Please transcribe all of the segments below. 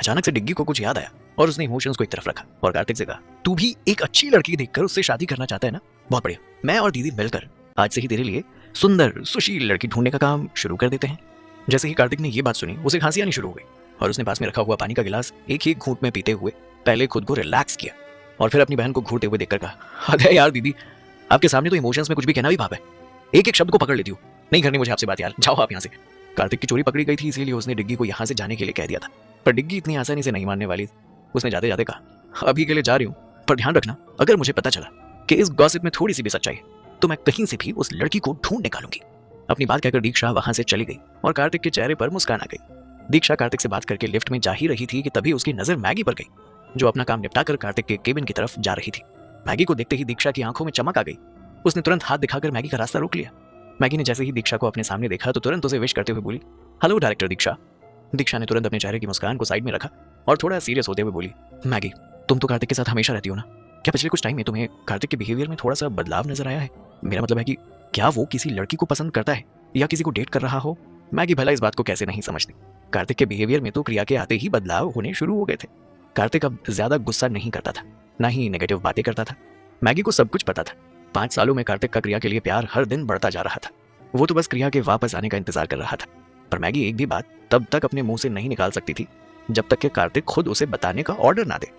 अचानक से डिग्गी को कुछ याद आया और उसने इमोशंस को एक तरफ रखा और कार्तिक से कहा, तू भी एक अच्छी लड़की देखकर उससे शादी करना चाहता है ना? बहुत बढ़िया, मैं और दीदी मिलकर आज से ही तेरे लिए सुंदर सुशील लड़की ढूंढने का काम शुरू कर देते हैं। जैसे ही कार्तिक ने ये बात सुनी उसे खांसी आनी शुरू हो गई और उसने पास में रखा हुआ पानी का गिलास एक ही घूंट में पीते हुए पहले खुद को रिलैक्स किया और फिर अपनी बहन को घूरते हुए देखकर कहा, अरे यार दीदी, आपके सामने तो इमोशंस में कुछ भी कहना भी पाप है। एक एक शब्द को पकड़ लेती हूँ, नहीं करनी मुझे आपसे बात यार, जाओ आप यहाँ से। कार्तिक की चोरी पकड़ी गई थी, इसीलिए उसने डिग्गी को यहाँ से जाने के लिए कह दिया था, पर डिग्गी इतनी आसानी से नहीं मानने वाली। उसने जाते जाते कहा, अभी के लिए जा रही हूँ, पर ध्यान रखना अगर मुझे पता चला कि इस गॉसिप में थोड़ी सी भी सच्चाई है तो मैं कहीं से भी उस लड़की को ढूंढ निकालूंगी। अपनी बात कहकर दीक्षा वहां से चली गई और कार्तिक के चेहरे पर मुस्कान आ गई। दीक्षा कार्तिक से बात करके लिफ्ट में जा ही रही थी कि तभी उसकी नजर मैगी पर गई, जो अपना काम निपटाकर कार्तिक के केबिन की तरफ जा रही थी। मैगी को देखते ही दीक्षा की आंखों में चमक आ गई। उसने तुरंत हाथ दिखाकर मैगी का रास्ता रोक लिया। मैगी ने जैसे ही दीक्षा को अपने सामने देखा तो तुरंत उसे विश करते हुए बोली, हेलो डायरेक्टर दीक्षा। दीक्षा ने तुरंत अपने चेहरे की मुस्कान को साइड में रखा और थोड़ा सीरियस होते हुए बोली, मैगी, तुम तो कार्तिक के साथ हमेशा रहती हो ना? क्या पिछले कुछ टाइम में तुम्हें कार्तिक के बिहेवियर में थोड़ा सा बदलाव नजर आया है? मेरा मतलब है कि क्या वो किसी लड़की को पसंद करता है या किसी को डेट कर रहा हो? मैगी भला इस बात को कैसे नहीं समझती। कार्तिक के बिहेवियर में तो क्रिया के आते ही बदलाव होने शुरू हो गए थे। कार्तिक अब ज्यादा गुस्सा नहीं करता था, ना ही नेगेटिव बातें करता था। मैगी को सब कुछ पता था। 5 सालों में कार्तिक का क्रिया के लिए प्यार हर दिन बढ़ता जा रहा था। वो तो बस क्रिया के वापस आने का इंतजार कर रहा था। पर मैगी एक भी बात तब तक अपने मुंह से नहीं निकाल सकती थी जब तक कि कार्तिक खुद उसे बताने का ऑर्डर ना दे।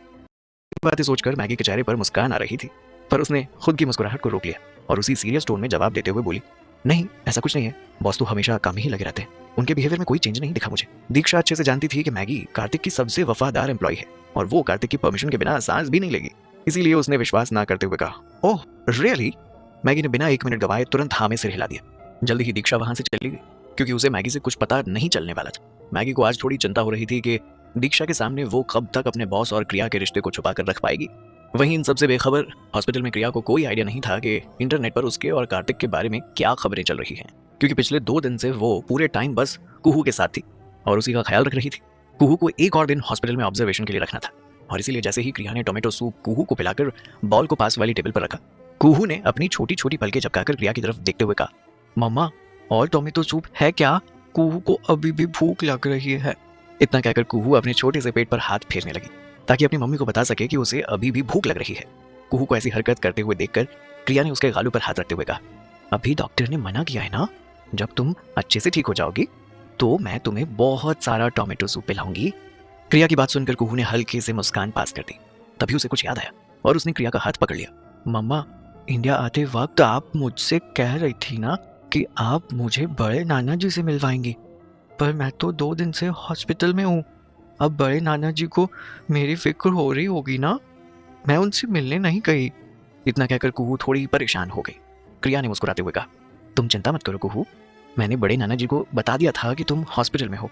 बातें सोचकर मैगी के चेहरे पर मुस्कान आ रही थी, पर उसने खुद की मुस्कुराहट को रोक लिया और उसी सीरियस टोन में जवाब देते हुए बोली, नहीं ऐसा कुछ नहीं है, बॉस तो हमेशा काम ही लगे रहते हैं, उनके बिहेवियर में कोई चेंज नहीं दिखा मुझे। दीक्षा अच्छे से जानती थी कि मैगी कार्तिक की सबसे वफादार एम्प्लॉय है और वो कार्तिक की परमिशन के बिना सांस भी नहीं लेगी, इसीलिए उसने विश्वास ना करते हुए कहा, ओह रियली? मैगी ने बिना 1 मिनट गवाए तुरंत हाँ में सिर हिला दिया। जल्दी ही दीक्षा वहां से चली गई क्योंकि उसे मैगी से कुछ पता नहीं चलने वाला था। मैगी को आज थोड़ी चिंता हो रही थी कि दीक्षा के सामने वो कब तक अपने बॉस और क्रिया के रिश्ते को छुपा कर रख पाएगी। वहीं इन सबसे बेखबर हॉस्पिटल में क्रिया को कोई आइडिया नहीं था कि इंटरनेट पर उसके और कार्तिक के बारे में क्या खबरें चल रही हैं, क्योंकि पिछले 2 दिन से वो पूरे टाइम बस कुहू के साथ थी और उसी का ख्याल रख रही थी। कुहू को एक और दिन हॉस्पिटल में ऑब्जर्वेशन के लिए रखना था और इसीलिए जैसे ही क्रिया ने टोमेटो सूप कुहू को पिलाकर बॉल को पास वाली टेबल पर रखा, कुहू ने अपनी छोटी छोटी पलकें झपकाकर क्रिया की तरफ देखते हुए कहा, मम्मा और टोमेटो सूप है क्या? कुहू को अभी भी भूख लग रही है। इतना कहकर कुहू अपने छोटे से पेट पर हाथ फेरने लगी ताकि अपनी मम्मी को बता सके कि उसे अभी भी भूख लग रही है। कुहू को ऐसी हरकत करते हुए देखकर क्रिया ने उसके गालों पर हाथ रखते हुए कहा, अभी डॉक्टर ने मना किया है ना, जब तुम अच्छे से ठीक हो जाओगी तो मैं तुम्हें बहुत सारा टोमेटो सूप पिलाऊंगी। क्रिया की बात सुनकर कुहू ने हल्के से मुस्कान पास कर दी। तभी उसे कुछ याद आया और उसने क्रिया का हाथ पकड़ लिया। मम्मा, इंडिया आते वक्त आप मुझसे कह रही थी ना कि आप मुझे बड़े नाना जी से मिलवाएंगी, पर मैं तो 2 दिन से हॉस्पिटल में हूँ। अब बड़े नाना जी को मेरी फिक्र हो रही होगी ना, मैं उनसे मिलने नहीं गई। इतना कहकर कुहू थोड़ी परेशान हो गई। क्रिया ने मुस्कुराते हुए कहा, तुम चिंता मत करो कुहू, मैंने बड़े नाना जी को बता दिया था कि तुम हॉस्पिटल में हो।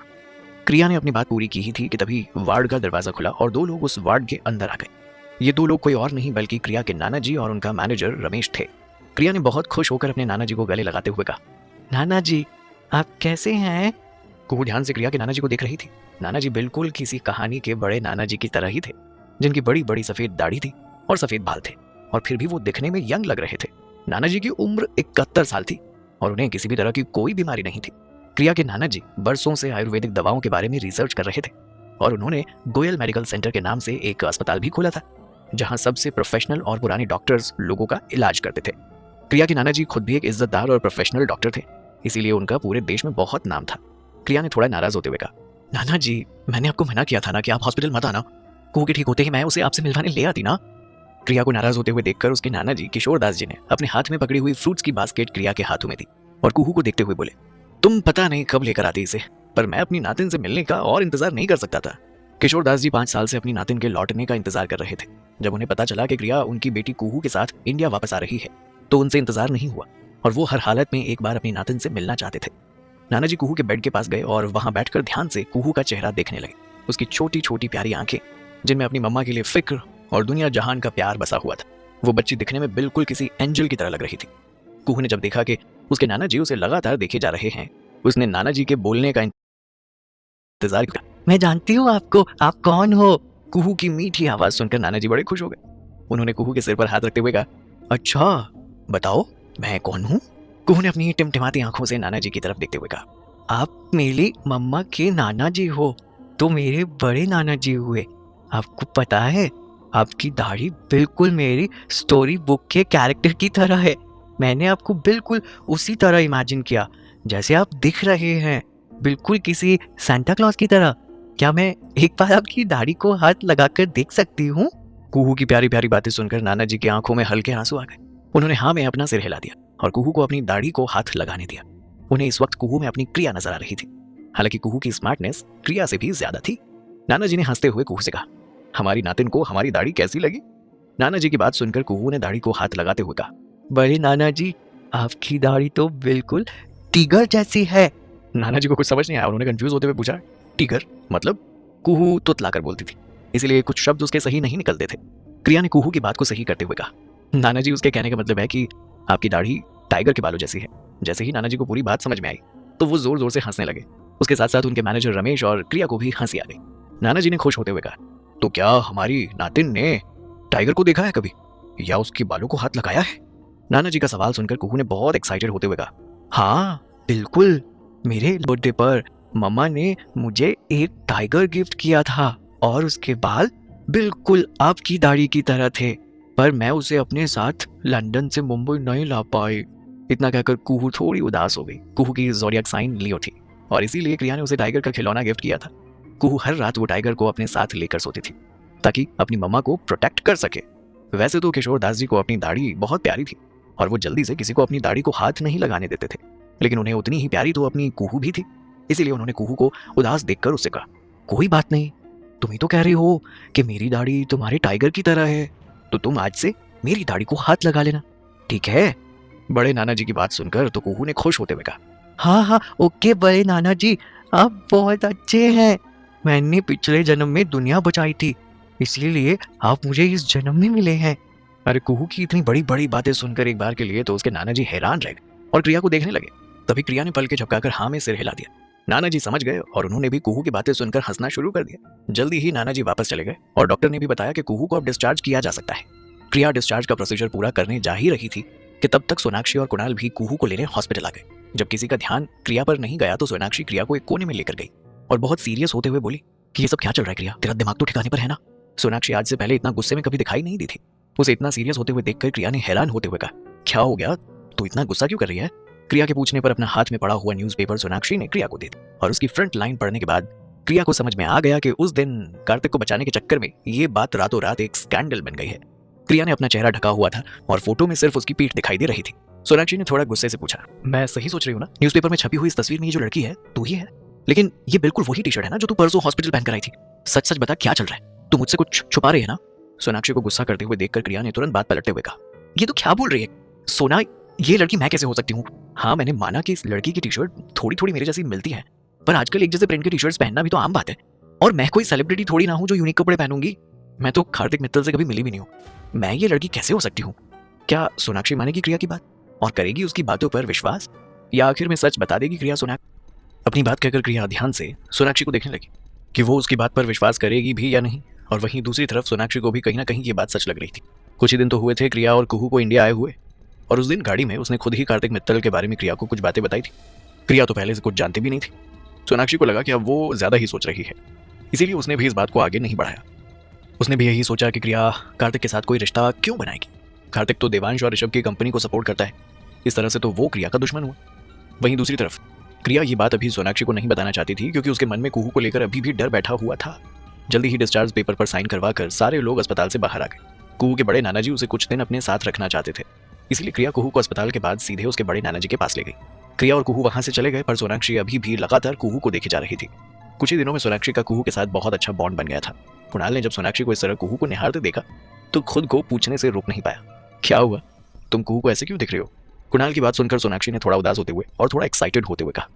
क्रिया ने अपनी बात पूरी की ही थी कि तभी वार्ड का दरवाजा खुला और 2 लोग उस वार्ड के अंदर आ गए। ये 2 लोग कोई और नहीं बल्कि क्रिया के नाना जी और उनका मैनेजर रमेश थे। क्रिया ने बहुत खुश होकर अपने नाना जी को गले लगाते हुए कहा, नाना जी आप कैसे हैं? कुहू ध्यान से क्रिया के नाना जी को देख रही थी। नाना जी बिल्कुल किसी कहानी के बड़े नाना जी की तरह ही थे, जिनकी बड़ी बड़ी सफेद दाढ़ी थी और सफेद बाल थे और फिर भी वो दिखने में यंग लग रहे थे। नाना जी की उम्र 71 साल थी और उन्हें किसी भी तरह की कोई बीमारी नहीं थी। क्रिया के नाना जी बरसों से आयुर्वेदिक दवाओं के बारे में रिसर्च कर रहे थे और उन्होंने गोयल मेडिकल सेंटर के नाम से एक अस्पताल भी खोला था, जहां सबसे प्रोफेशनल और पुराने डॉक्टर्स लोगों का इलाज करते थे। क्रिया के नाना जी खुद भी एक इज्जतदार और प्रोफेशनल डॉक्टर थे, इसीलिए उनका पूरे देश में बहुत नाम था। क्रिया ने थोड़ा नाराज होते हुए कहा, नाना जी मैंने आपको मना किया था ना कि आप हॉस्पिटल मत आना, कुहू के ठीक होते ही मैं उसे आपसे मिलवाने ले आती ना। क्रिया को नाराज होते हुए देखकर उसके नाना जी किशोर दास जी ने अपने हाथ में पकड़ी हुई फ्रूट्स की बास्केट क्रिया के हाथों में दी और कुहू को देखते हुए बोले, तुम पता नहीं कब लेकर आती इसे, पर मैं अपनी नातिन से मिलने का और इंतजार नहीं कर सकता था। किशोर दास जी 5 साल से अपनी नातिन के लौटने का इंतजार कर रहे थे। जब उन्हें पता चला कि क्रिया उनकी बेटी कुहू के साथ इंडिया वापस आ रही है तो उनसे इंतजार नहीं हुआ और वो हर हालत में एक बार अपनी नातिन से मिलना चाहते थे। नाना जी कुहू के बेड के पास गए और वहां बैठकर ध्यान से कुहू का चेहरा देखने लगे। उसकी छोटी छोटी प्यारी आंखें जिनमें अपनी मम्मा के लिए फिक्र और दुनिया जहान का प्यार बसा हुआ था, वो बच्ची दिखने में बिल्कुल किसी एंजल की तरह लग रही थी। कुहू ने जब देखा कि उसके नाना जी उसे लगातार देखे जा रहे हैं, उसने नाना जी के बोलने का इंतजार किया। मैं जानती हूँ आपको, आप कौन हो? कुहू की मीठी आवाज सुनकर नाना जी बड़े खुश हो गए। उन्होंने कुहू के सिर पर हाथ रखते हुए कहा, अच्छा बताओ मैं कौन हूँ? कुहू ने अपनी टिमटिमाती आंखों से नाना जी की तरफ देखते हुए कहा, आप मेरी मम्मा के नाना जी हो, तो मेरे बड़े नाना जी हुए। आपको पता है, आपकी दाढ़ी बिल्कुल मेरी स्टोरी बुक के कैरेक्टर की तरह है। मैंने आपको बिल्कुल उसी तरह इमेजिन किया जैसे आप दिख रहे हैं, बिल्कुल किसी सांता क्लॉज की तरह। क्या मैं एक बार आपकी दाढ़ी को हाथ लगाकर देख सकती हूँ? कुहू की प्यारी प्यारी बातें सुनकर नाना जी की आंखों में हल्के आंसू आ गए। उन्होंने हाँ में अपना सिर हिला दिया और कुहू को अपनी दाढ़ी को हाथ लगाने दिया। उन्हें इस वक्त कुहू में अपनी क्रिया नजर आ रही थी। हालांकि कुहू की स्मार्टनेस क्रिया से भी ज्यादा थी। नाना जी ने हंसते हुए कुहू से कहा, हमारी नातिन को हमारी दाढ़ी कैसी लगी? नाना जी की बात सुनकर कुहू ने दाढ़ी को हाथ लगाते हुए कहा, बड़े नाना जी, आपकी दाढ़ी तो बिल्कुल टिगर जैसी है। नाना जी को कुछ समझ नहीं आया। उन्होंने कंफ्यूज होते हुए पूछा, टिगर मतलब? कुहू तुतलाकर बोलती थी, इसलिए कुछ शब्द उसके सही नहीं निकलते थे। क्रिया ने कुहू की बात को सही करते हुए कहा, नाना जी, उसके कहने का मतलब है कि आपकी दाढ़ी टाइगर के बालों जैसी है। जैसे ही नाना जी को पूरी बात समझ में आई तो वो जोर जोर से हंसने लगे। उसके साथ साथ उनके मैनेजर रमेश और क्रिया को भी हंसी आ गई। नाना जी ने खुश होते हुए कहा, तो क्या हमारी नातिन ने टाइगर को देखा है कभी, या उसके बालों को हाथ लगाया है? नाना जी का सवाल सुनकर कुहू ने बहुत एक्साइटेड होते हुए कहा, हाँ बिल्कुल, मेरे बर्थडे पर मम्मा ने मुझे एक टाइगर गिफ्ट किया था और उसके बाल बिल्कुल आपकी दाढ़ी की तरह थे, पर मैं उसे अपने साथ लंदन से मुंबई नहीं ला पाई। इतना कहकर कुहू थोड़ी उदास हो गई। कुहू की ज़ोडिएक साइन लियो थी और इसीलिए क्रिया ने उसे टाइगर का खिलौना गिफ्ट किया था। कुहू हर रात वो टाइगर को अपने साथ लेकर सोती थी ताकि अपनी मम्मा को प्रोटेक्ट कर सके। वैसे तो किशोर दास जी को अपनी दाढ़ी बहुत प्यारी थी और वो जल्दी से किसी को अपनी दाढ़ी को हाथ नहीं लगाने देते थे, लेकिन उन्हें उतनी ही प्यारी तो अपनी कुहू भी थी। इसीलिए उन्होंने कुहू को उदास देखकर उससे कहा, कोई बात नहीं, तुम ही तो कह रही हो कि मेरी दाढ़ी तुम्हारे टाइगर की तरह है, तो तुम आज से मेरी दाढ़ी को हाथ लगा लेना, ठीक है? बड़े नाना जी की बात सुनकर तो कुहू ने खुश होते हुए कहा, हाँ हाँ ओके बड़े नाना जी, आप बहुत अच्छे हैं। मैंने पिछले जन्म में दुनिया बचाई थी, इसीलिए आप मुझे इस जन्म में मिले हैं। अरे कुहू की इतनी बड़ी बड़ी बातें सुनकर एक बार के लिए तो उसके नाना जी हैरान रह गए और क्रिया को देखने लगे। तभी क्रिया ने पल के झपकाकर हाँ में सिर हिला दिया। नाना जी समझ गए और उन्होंने भी कुहू की बातें सुनकर हंसना शुरू कर दिया। जल्दी ही नाना जी वापस चले गए और डॉक्टर ने भी बताया कि कुहू को अब डिस्चार्ज किया जा सकता है। क्रिया डिस्चार्ज का प्रोसीजर पूरा करने जा ही रही थी कि तब तक सोनाक्षी और कुणाल भी कुहू को लेने हॉस्पिटल आ गए। जब किसी का ध्यान क्रिया पर नहीं गया तो सोनाक्षी क्रिया को एक कोने में लेकर गई और बहुत सीरियस होते हुए बोली कि ये सब क्या चल रहा है क्रिया, तेरा दिमाग तो ठिकाने पर है ना? सोनाक्षी आज से पहले इतना गुस्से में कभी दिखाई नहीं दी थी। उसे इतना सीरियस होते हुए देखकर क्रिया ने हैरान होते हुए कहा, क्या हो गया, तू इतना गुस्सा क्यों कर रही है? क्रिया के पूछने पर अपना हाथ में पड़ा हुआ न्यूज़पेपर सोनाक्षी ने क्रिया को दे दिया और उसकी फ्रंट लाइन पढ़ने के बाद क्रिया को समझ में आ गया कि उस दिन कार्तिक को बचाने के चक्कर में ये बात रातों रात एक स्कैंडल बन गई है। क्रिया ने अपना चेहरा ढका हुआ था और फोटो में सिर्फ उसकी पीठ दिखाई दे रही थी। सोनाक्षी ने थोड़ा गुस्से से पूछा, मैं सही सोच रही हूँ ना? न्यूज़पेपर में छपी हुई इस तस्वीर में ये जो लड़की है तू ही है, लेकिन ये बिल्कुल वही टी शर्ट है ना जो तू परसों हॉस्पिटल पहन कर आई थी। सच सच बता, क्या चल रहा है? तू मुझसे कुछ छुपा रही है ना? सोनाक्षी को गुस्सा करते हुए देखकर क्रिया ने तुरंत बात पलटते हुए कहा, ये तो क्या बोल रही है सोना, ये लड़की मैं कैसे हो सकती हूँ? हाँ मैंने माना कि इस लड़की की टी शर्ट थोड़ी थोड़ी मेरे जैसी मिलती है, पर आजकल एक जैसे प्रिंट की टी शर्ट्स पहनना भी तो आम बात है, और मैं कोई सेलिब्रिटी थोड़ी ना हूँ जो यूनिक कपड़े पहनूंगी। मैं तो कार्तिक मित्तल से कभी मिली भी नहीं हूँ, मैं ये लड़की कैसे हो सकती हूँ? क्या सोनाक्षी मानेगी क्रिया की बात और करेगी उसकी बातों पर विश्वास, या आखिर में सच बता देगी क्रिया सोनाक्षी? अपनी बात कहकर क्रिया ध्यान से सोनाक्षी को देखने लगी कि वो उसकी बात पर विश्वास करेगी भी या नहीं। और वहीं दूसरी तरफ सोनाक्षी को भी कहीं ना कहीं ये बात सच लग रही थी। कुछ ही दिन तो हुए थे क्रिया और कुहू को इंडिया आए हुए, और उस दिन गाड़ी में उसने खुद ही कार्तिक मित्तल के बारे में क्रिया को कुछ बातें बताई थी। क्रिया तो पहले से कुछ जानती भी नहीं थी। सोनाक्षी को लगा कि अब वो ज्यादा ही सोच रही है, इसीलिए उसने भी इस बात को आगे नहीं बढ़ाया। उसने भी यही सोचा कि क्रिया कार्तिक के साथ कोई रिश्ता क्यों बनाएगी। कार्तिक तो देवांश और ऋषभ की कंपनी को सपोर्ट करता है, इस तरह से तो वो क्रिया का दुश्मन हुआ। वहीं दूसरी तरफ क्रिया ये बात अभी सोनाक्षी को नहीं बताना चाहती थी, क्योंकि उसके मन में कुहू को लेकर अभी भी डर बैठा हुआ था। जल्दी ही डिस्चार्ज पेपर पर साइन करवाकर सारे लोग अस्पताल से बाहर आ गए। कुहू के बड़े नाना जी उसे कुछ दिन अपने साथ रखना चाहते थे, इसलिए क्रिया कुहू को अस्पताल के बाद सीधे उसके बड़े नाना जी के पास ले गई। क्रिया और कुहू वहां से चले गए, पर सोनाक्षी अभी भी लगातार कुहू को देखे जा रही थी। कुछ ही दिनों में सोनाक्षी का कुहू के साथ बहुत अच्छा बॉन्ड बन गया था। कुणाल ने जब सोनाक्षी को इस तरह कुहू को निहारते देखा तो खुद को पूछने से रोक नहीं पाया, क्या हुआ, तुम कुहू को ऐसे क्यों दिख रहे हो? कुणाल की बात सुनकर सोनाक्षी ने थोड़ा उदास होते हुए और थोड़ा एक्साइटेड होते हुए कहा,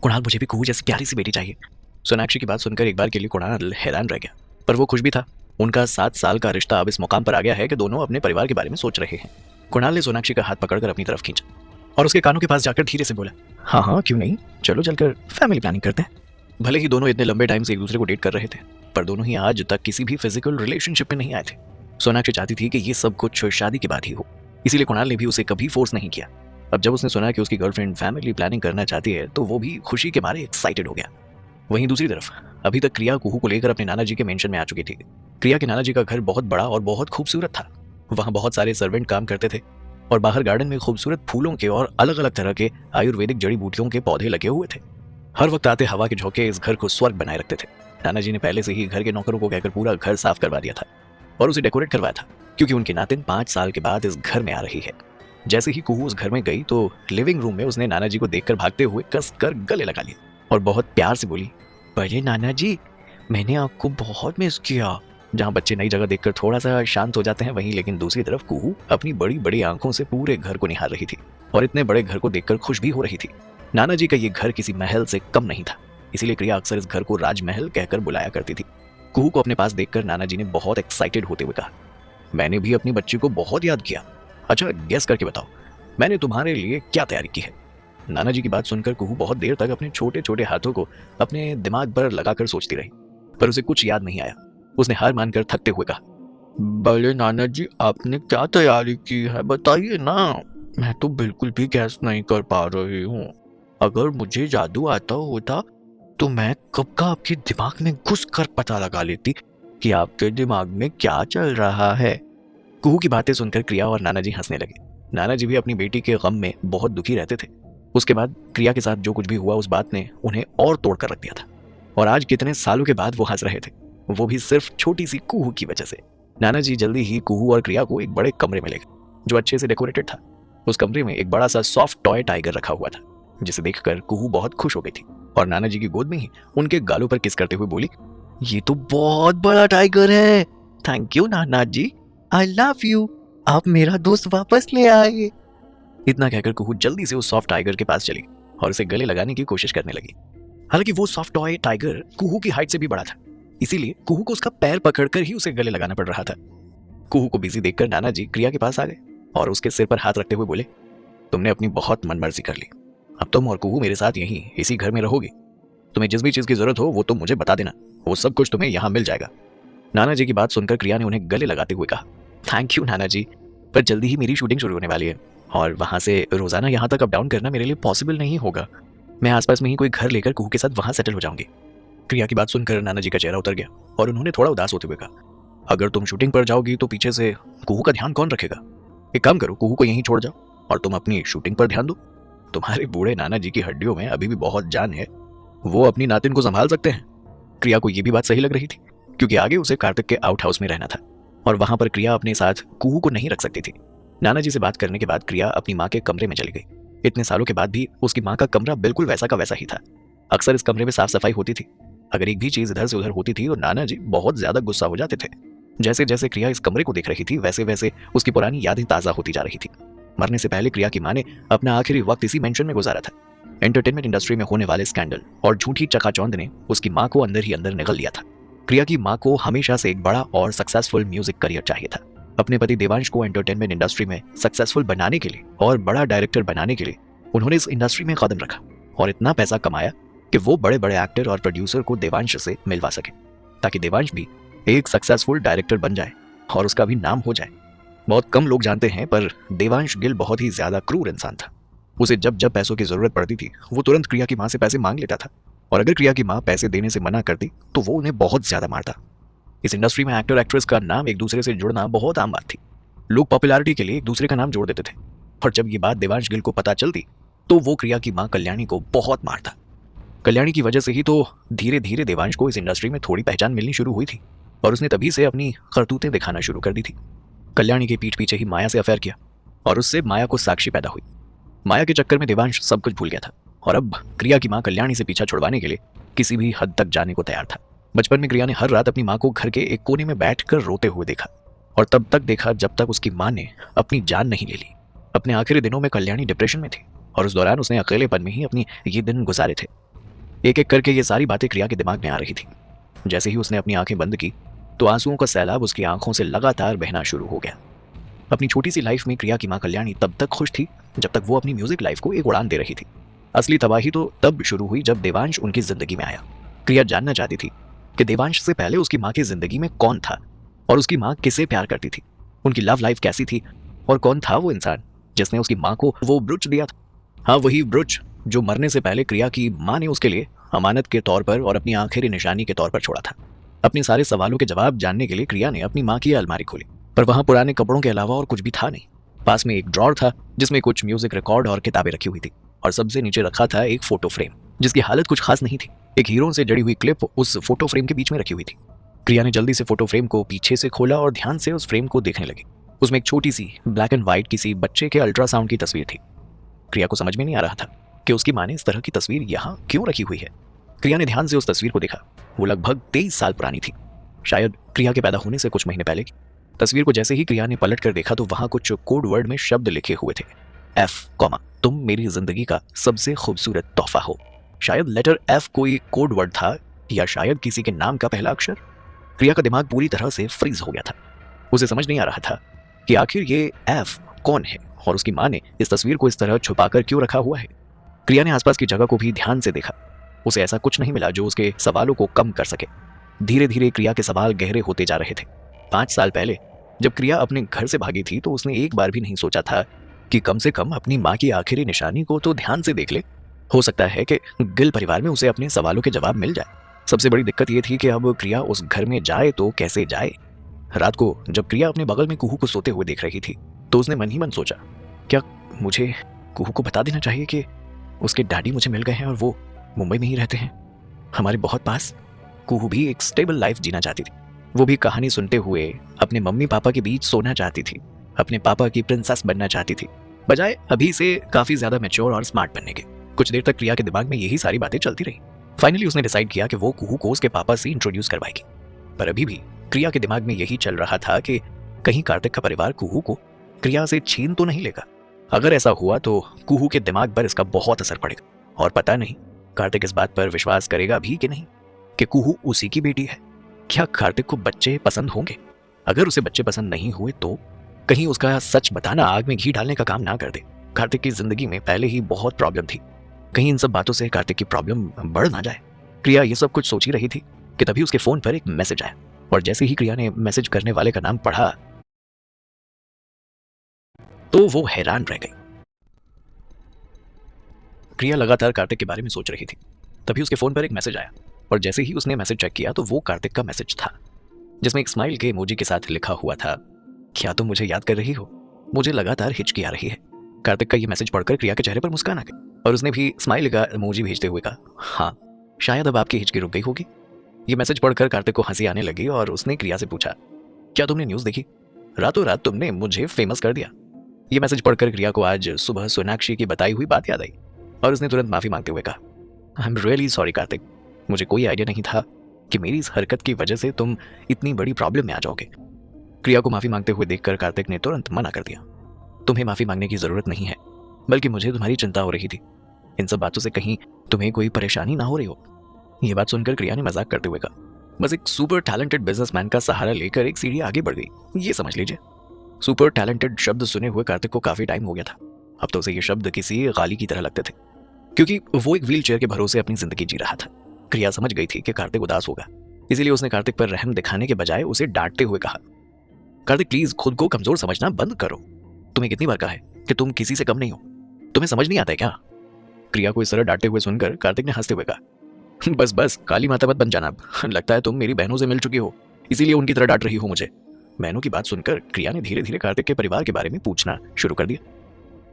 कुणाल मुझे भी कुहू जैसी प्यारी सी बेटी चाहिए। सोनाक्षी की बात सुनकर एक बार के लिए कुणाल हैरान रह गया, पर वो खुश भी था। उनका 7 साल का रिश्ता अब इस मुकाम पर आ गया है कि दोनों अपने परिवार के बारे में सोच रहे हैं। कुणाल ने सोनाक्षी का हाथ पकड़कर अपनी तरफ खींचा और उसके कानों के पास जाकर धीरे से बोला, हाँ हाँ क्यों नहीं, चलो चलकर फैमिली प्लानिंग करते हैं। भले ही दोनों इतने लंबे टाइम से एक दूसरे को डेट कर रहे थे, पर दोनों ही आज तक किसी भी फिजिकल रिलेशनशिप में नहीं आए थे। सोनाक्षी चाहती थी कि ये सब कुछ शादी के बाद ही हो, इसीलिए कुणाल ने भी उसे कभी फोर्स नहीं किया। अब जब उसने सुना कि उसकी गर्लफ्रेंड फैमिली प्लानिंग करना चाहती है तो वो भी खुशी के मारे एक्साइटेड हो गया। वहीं दूसरी तरफ अभी तक क्रिया कुहू को लेकर अपने नाना जी के मेंशन में आ चुकी थी। क्रिया के नाना जी का घर बहुत बड़ा और बहुत खूबसूरत था। वहाँ बहुत सारे सर्वेंट काम करते थे और बाहर गार्डन में खूबसूरत फूलों के और अलग अलग तरह के आयुर्वेदिक जड़ी बूटियों के पौधे लगे हुए थे। हर वक्त आते हवा के झोंके इस घर को स्वर्ग बनाए रखते थे। नाना जी ने पहले से ही घर के नौकरों को कहकर पूरा घर साफ करवा दिया था और उसे डेकोरेट करवाया था, क्योंकि उनकी नातिन 5 साल के बाद इस घर में आ रही है। जैसे ही कुहू उस घर में गई तो लिविंग रूम में उसने नाना जी को देखकर भागते हुए कस कर गले लगा लिया और बहुत प्यार से बोली, बड़े नाना जी, मैंने आपको बहुत मिस किया। जहाँ बच्चे नई जगह देखकर थोड़ा सा शांत हो जाते हैं, वहीं लेकिन दूसरी तरफ कुहू अपनी बड़ी बड़ी आंखों से पूरे घर को निहार रही थी और इतने बड़े घर को देखकर खुश भी हो रही थी। नाना जी का ये घर किसी महल से कम नहीं था, इसीलिए क्रिया अक्सर इस घर को राजमहल कहकर बुलाया करती थी। कुहू को अपने पास देखकर नाना जी ने बहुत एक्साइटेड होते हुए कहा, मैंने भी अपनी बच्ची को बहुत याद किया। अच्छा, गेस करके बताओ मैंने तुम्हारे लिए क्या तैयारी की है। नाना जी की बात सुनकर कुहू बहुत देर तक अपने छोटे छोटे हाथों को अपने दिमाग पर लगाकर सोचती रही, पर उसे कुछ याद नहीं आया। उसने हार मानकर थकते हुए कहा, बड़े नाना जी, आपने क्या तैयारी की है, बताइए ना। मैं तो बिल्कुल भी गैस नहीं कर पा रही हूँ। अगर मुझे जादू आता होता तो मैं कब का आपके दिमाग में घुस कर पता लगा लेती कि आपके दिमाग में क्या चल रहा है। कुहू की बातें सुनकर क्रिया और नाना जी हंसने लगे। नाना जी भी अपनी बेटी के गम में बहुत दुखी रहते थे। उसके बाद क्रिया के साथ जो कुछ भी हुआ उस बात ने उन्हें और तोड़कर रख दिया था और आज कितने सालों के बाद वो हंस रहे थे, वो भी सिर्फ छोटी सी कुहू की वजह से। नाना जी जल्दी ही कुहू और क्रिया को एक बड़े कमरे में ले गए जो अच्छे से डेकोरेटेड था। उस कमरे में एक बड़ा सा सॉफ्ट टॉय टाइगर रखा हुआ था, जिसे देखकर कुहू बहुत खुश हो गई थी और नाना जी की गोद में ही उनके गालों पर किस करते हुए बोली, ये तो बहुत बड़ा टाइगर है। Thank you Nana ji, I love you, आप मेरा दोस्त वापस ले आए। इतना कहकर कुहू जल्दी से उस सॉफ्ट टाइगर के पास चली और उसे गले लगाने की कोशिश करने लगी। हालांकि वो सॉफ्ट टॉय टाइगर कुहू की हाइट से भी बड़ा था, इसीलिए कुहू को उसका पैर पकड़कर ही उसे गले लगाना पड़ रहा था। कुहू को बिजी देखकर नाना जी क्रिया के पास आ गए और उसके सिर पर हाथ रखते हुए बोले, तुमने अपनी बहुत मनमर्जी कर ली। अब तुम और कुहू मेरे साथ यहीं इसी घर में रहोगे। तुम्हें जिस भी चीज की जरूरत हो वो तुम मुझे बता देना, वो सब कुछ तुम्हें यहाँ मिल जाएगा। नाना जी की बात सुनकर क्रिया ने उन्हें गले लगाते हुए कहा, थैंक यू नाना जी, पर जल्दी ही मेरी शूटिंग शुरू होने वाली है और वहां से रोजाना यहाँ तक अप डाउन करना मेरे लिए पॉसिबल नहीं होगा। मैं आसपास में ही कोई घर लेकर कुहू के साथ वहां सेटल हो जाऊंगी। क्रिया की बात सुनकर नाना जी का चेहरा उतर गया और उन्होंने थोड़ा उदास होते हुए कहा, अगर तुम शूटिंग पर जाओगी तो पीछे से कुहू का ध्यान कौन रखेगा। एक काम करो, कुहू को यहीं छोड़ जाओ और तुम अपनी शूटिंग पर ध्यान दो। तुम्हारे बूढ़े नाना जी की हड्डियों में अभी भी बहुत जान है, वो अपनी नातिन को संभाल सकते हैं। क्रिया को यह भी बात सही लग रही थी, क्योंकि आगे उसे कार्तिक के आउट हाउस में रहना था और वहां पर क्रिया अपने साथ कुहू को नहीं रख सकती थी। नाना जी से बात करने के बाद क्रिया अपनी माँ के कमरे में चली गई। इतने सालों के बाद भी उसकी माँ का कमरा बिल्कुल वैसा का वैसा ही था। अक्सर इस कमरे में साफ सफाई होती थी। अगर एक भी चीज इधर से उधर होती थी तो नाना जी बहुत ज्यादा गुस्सा हो जाते थे। जैसे जैसे क्रिया इस कमरे को देख रही थी वैसे वैसे उसकी पुरानी यादें ताजा होती जा रही थी। मरने से पहले क्रिया की माँ ने अपना आखिरी वक्त इसी मेंशन में गुजारा था। एंटरटेनमेंट इंडस्ट्री में होने वाले स्कैंडल और झूठी चकाचौंध ने उसकी माँ को अंदर ही अंदर निगल लिया था। क्रिया की माँ को हमेशा से एक बड़ा और सक्सेसफुल म्यूजिक करियर चाहिए था। अपने पति देवांश को एंटरटेनमेंट इंडस्ट्री में सक्सेसफुल बनाने के लिए और बड़ा डायरेक्टर बनाने के लिए उन्होंने इस इंडस्ट्री में कदम रखा और इतना पैसा कमाया कि वो बड़े बड़े एक्टर और प्रोड्यूसर को देवांश से मिलवा सके, ताकि देवांश भी एक सक्सेसफुल डायरेक्टर बन जाए और उसका भी नाम हो जाए। बहुत कम लोग जानते हैं, पर देवांश गिल बहुत ही ज्यादा क्रूर इंसान था। उसे जब जब पैसों की जरूरत पड़ती थी वो तुरंत क्रिया की माँ से पैसे मांग लेता था और अगर क्रिया की माँ पैसे देने से मना करती तो वो उन्हें बहुत ज्यादा मारता। इस इंडस्ट्री में एक्टर एक्ट्रेस का नाम एक दूसरे से जुड़ना बहुत आम बात थी। लोग पॉपुलैरिटी के लिए एक दूसरे का नाम जोड़ देते थे और जब ये बात देवांश गिल को पता चलती तो वो क्रिया की माँ कल्याणी को बहुत मारता। कल्याणी की वजह से ही तो धीरे धीरे देवांश को इस इंडस्ट्री में थोड़ी पहचान मिलनी शुरू हुई थी और उसने तभी से अपनी करतूतें दिखाना शुरू कर दी थी। कल्याणी के पीठ पीछे ही माया से अफेयर किया और उससे माया को साक्षी पैदा हुई। माया के चक्कर में देवांश सब कुछ भूल गया था और अब क्रिया की माँ कल्याणी से पीछा छुड़वाने के लिए किसी भी हद तक जाने को तैयार था। बचपन में क्रिया ने हर रात अपनी माँ को घर के एक कोने में बैठकर रोते हुए देखा और तब तक देखा जब तक उसकी माँ ने अपनी जान नहीं ले ली। अपने आखिरी दिनों में कल्याणी डिप्रेशन में थी और उस दौरान उसने अकेलेपन में ही अपनी ये दिन गुजारे थे। एक एक करके ये सारी बातें क्रिया के दिमाग में आ रही थी। जैसे ही उसने अपनी आंखें बंद की तो आंसुओं का सैलाब उसकी आंखों से लगातार बहना शुरू हो गया। अपनी छोटी सी लाइफ में क्रिया की माँ कल्याणी तब तक खुश थी जब तक वो अपनी म्यूजिक लाइफ को एक उड़ान दे रही थी। असली तबाही तो तब शुरू हुई जब देवांश उनकी जिंदगी में आया। क्रिया जानना चाहती थी कि देवांश से पहले उसकी माँ की जिंदगी में कौन था और उसकी माँ किसे प्यार करती थी, उनकी लव लाइफ कैसी थी और कौन था वो इंसान जिसने उसकी माँ को वो ब्रूच दिया था। हाँ, वही ब्रूच जो मरने से पहले क्रिया की माँ ने उसके लिए अमानत के तौर पर और अपनी आखिरी निशानी के तौर पर छोड़ा था। अपने सारे सवालों के जवाब जानने के लिए क्रिया ने अपनी माँ की अलमारी खोली, पर वहां पुराने कपड़ों के अलावा और कुछ भी था नहीं। पास में एक ड्रॉर था जिसमें कुछ म्यूजिक रिकॉर्ड और किताबें रखी हुई थी, और सबसे नीचे रखा था एक फोटो फ्रेम जिसकी हालत कुछ खास नहीं थी। एक हीरो से जड़ी हुई क्लिप उस फोटो फ्रेम के बीच में रखी हुई थी। क्रिया ने जल्दी से फोटो फ्रेम को पीछे से खोला और ध्यान से उस फ्रेम को देखने लगी। उसमें एक छोटी सी ब्लैक एंड व्हाइट किसी बच्चे के अल्ट्रासाउंड की तस्वीर थी। क्रिया को समझ में नहीं आ रहा था कि उसकी माँ ने इस तरह की तस्वीर यहाँ क्यों रखी हुई है। क्रिया ने ध्यान से उस तस्वीर को देखा। वो लगभग 23 साल पुरानी थी, शायद क्रिया के पैदा होने से कुछ महीने पहले की। तस्वीर को जैसे ही क्रिया ने पलट कर देखा तो वहां कुछ कोड वर्ड में शब्द लिखे हुए थे, F, तुम मेरी जिंदगी का सबसे खूबसूरत तोहफा हो। शायद लेटर F कोई कोड वर्ड था, या शायद किसी के नाम का पहला अक्षर। क्रिया का दिमाग पूरी तरह से फ्रीज हो गया था। उसे समझ नहीं आ रहा था कि आखिर ये F कौन है और उसकी माँ ने इस तस्वीर को इस तरह छुपाकर क्यों रखा हुआ है। क्रिया ने आसपास की जगह को भी ध्यान से देखा। उसे ऐसा कुछ नहीं मिला जो उसके सवालों को कम कर सके। धीरे धीरे क्रिया के सवाल गहरे होते जा रहे थे। 5 साल पहले जब क्रिया अपने घर से भागी थी तो उसने एक बार भी नहीं सोचा था कि कम से कम अपनी माँ की आखिरी निशानी को तो ध्यान से देख ले। हो सकता है कि गिल परिवार में उसे अपने सवालों के जवाब मिल जाए। सबसे बड़ी दिक्कत यह थी कि अब क्रिया उस घर में जाए तो कैसे जाए। रात को जब क्रिया अपने बगल में कुहू को सोते हुए देख रही थी तो उसने मन ही मन सोचा, क्या मुझे कुहू को बता देना चाहिए कि उसके डैडी मुझे मिल गए हैं और वो मुंबई में ही रहते हैं, हमारे बहुत पास। कुहू भी एक स्टेबल लाइफ जीना चाहती थी। वो भी कहानी सुनते हुए अपने मम्मी पापा के बीच सोना चाहती थी, अपने पापा की प्रिंसेस बनना चाहती थी, बजाय अभी से काफी ज्यादा मैच्योर और स्मार्ट बनने के। कुछ देर तक क्रिया के दिमाग में यही सारी बातें चलती रही। फाइनली उसने डिसाइड किया कि वो कुहू को उसके पापा से इंट्रोड्यूस करवाएगी। पर अभी भी क्रिया के दिमाग में यही चल रहा था कि कहीं कार्तिक का परिवार कुहू को क्रिया से छीन तो नहीं लेगा। अगर ऐसा हुआ तो कुहू के दिमाग पर इसका बहुत असर पड़ेगा, और पता नहीं कार्तिक इस बात पर विश्वास करेगा भी कि नहीं कि कुहू उसी की बेटी है। क्या कार्तिक को बच्चे पसंद होंगे? अगर उसे बच्चे पसंद नहीं हुए तो कहीं उसका सच बताना आग में घी डालने का काम ना कर दे। कार्तिक की जिंदगी में पहले ही बहुत प्रॉब्लम थी, कहीं इन सब बातों से कार्तिक की प्रॉब्लम बढ़ ना जाए। क्रिया ये सब कुछ सोच ही रही थी कि तभी उसके फोन पर एक मैसेज आया, और जैसे ही क्रिया ने मैसेज करने वाले का नाम पढ़ा तो वो हैरान रह गई। क्रिया लगातार कार्तिक के बारे में सोच रही थी, तभी उसके फोन पर एक मैसेज आया, और जैसे ही उसने मैसेज चेक किया तो वो कार्तिक का मैसेज था, जिसमें एक स्माइल के इमोजी के साथ लिखा हुआ था, क्या तुम मुझे याद कर रही हो? मुझे लगातार हिचकी आ रही है। कार्तिक का ये मैसेज पढ़कर क्रिया के चेहरे पर मुस्कान आ गई, और उसने भी स्माइल का इमोजी भेजते हुए कहा, हाँ शायद अब आपकी हिचकी रुक गई होगी। ये मैसेज पढ़कर कार्तिक को हंसी आने लगी, और उसने क्रिया से पूछा, क्या तुमने न्यूज़ देखी? रातों रात तुमने मुझे फेमस कर दिया। ये मैसेज पढ़कर क्रिया को आज सुबह सोनाक्षी की बताई हुई बात याद आई, और उसने तुरंत माफी मांगते हुए कहा, I am really sorry Kartik, मुझे कोई आइडिया नहीं था कि मेरी इस हरकत की वजह से तुम इतनी बड़ी प्रॉब्लम में आ जाओगे। क्रिया को माफी मांगते हुए देखकर कार्तिक ने तुरंत मना कर दिया, तुम्हें माफी मांगने की जरूरत नहीं है, बल्कि मुझे तुम्हारी चिंता हो रही थी। इन सब बातों से कहीं तुम्हें कोई परेशानी ना हो रही हो। ये बात सुनकर क्रिया ने मजाक करते हुए कहा, बस एक सुपर टैलेंटेड बिजनेसमैन का सहारा लेकर एक सीढ़ी आगे बढ़ गई, ये समझ लीजिए। सुपर टैलेंटेड शब्द सुने हुए कार्तिक को काफी टाइम हो गया था। अब तो उसे ये शब्द किसी गाली की तरह लगते थे, क्योंकि वो एक व्हील चेयर के भरोसे अपनी जिंदगी जी रहा था। क्रिया समझ गई थी कि कार्तिक उदास होगा, इसीलिए उसने कार्तिक पर रहम दिखाने के बजाय उसे डांटते हुए कहा, कार्तिक प्लीज खुद को कमजोर समझना बंद करो। तुम्हें कितनी बार कहा है कि तुम किसी से कम नहीं हो, तुम्हें समझ नहीं आता है क्या? क्रिया को इस तरह डांटते हुए सुनकर कार्तिक ने हंसते हुए कहा, बस बस काली माता मत बन जाना, लगता है तुम मेरी बहनों से मिल चुकी हो, इसीलिए उनकी तरह डांट रही हो मुझे। बहनों की बात सुनकर क्रिया ने धीरे धीरे कार्तिक के परिवार के बारे में पूछना शुरू कर दिया,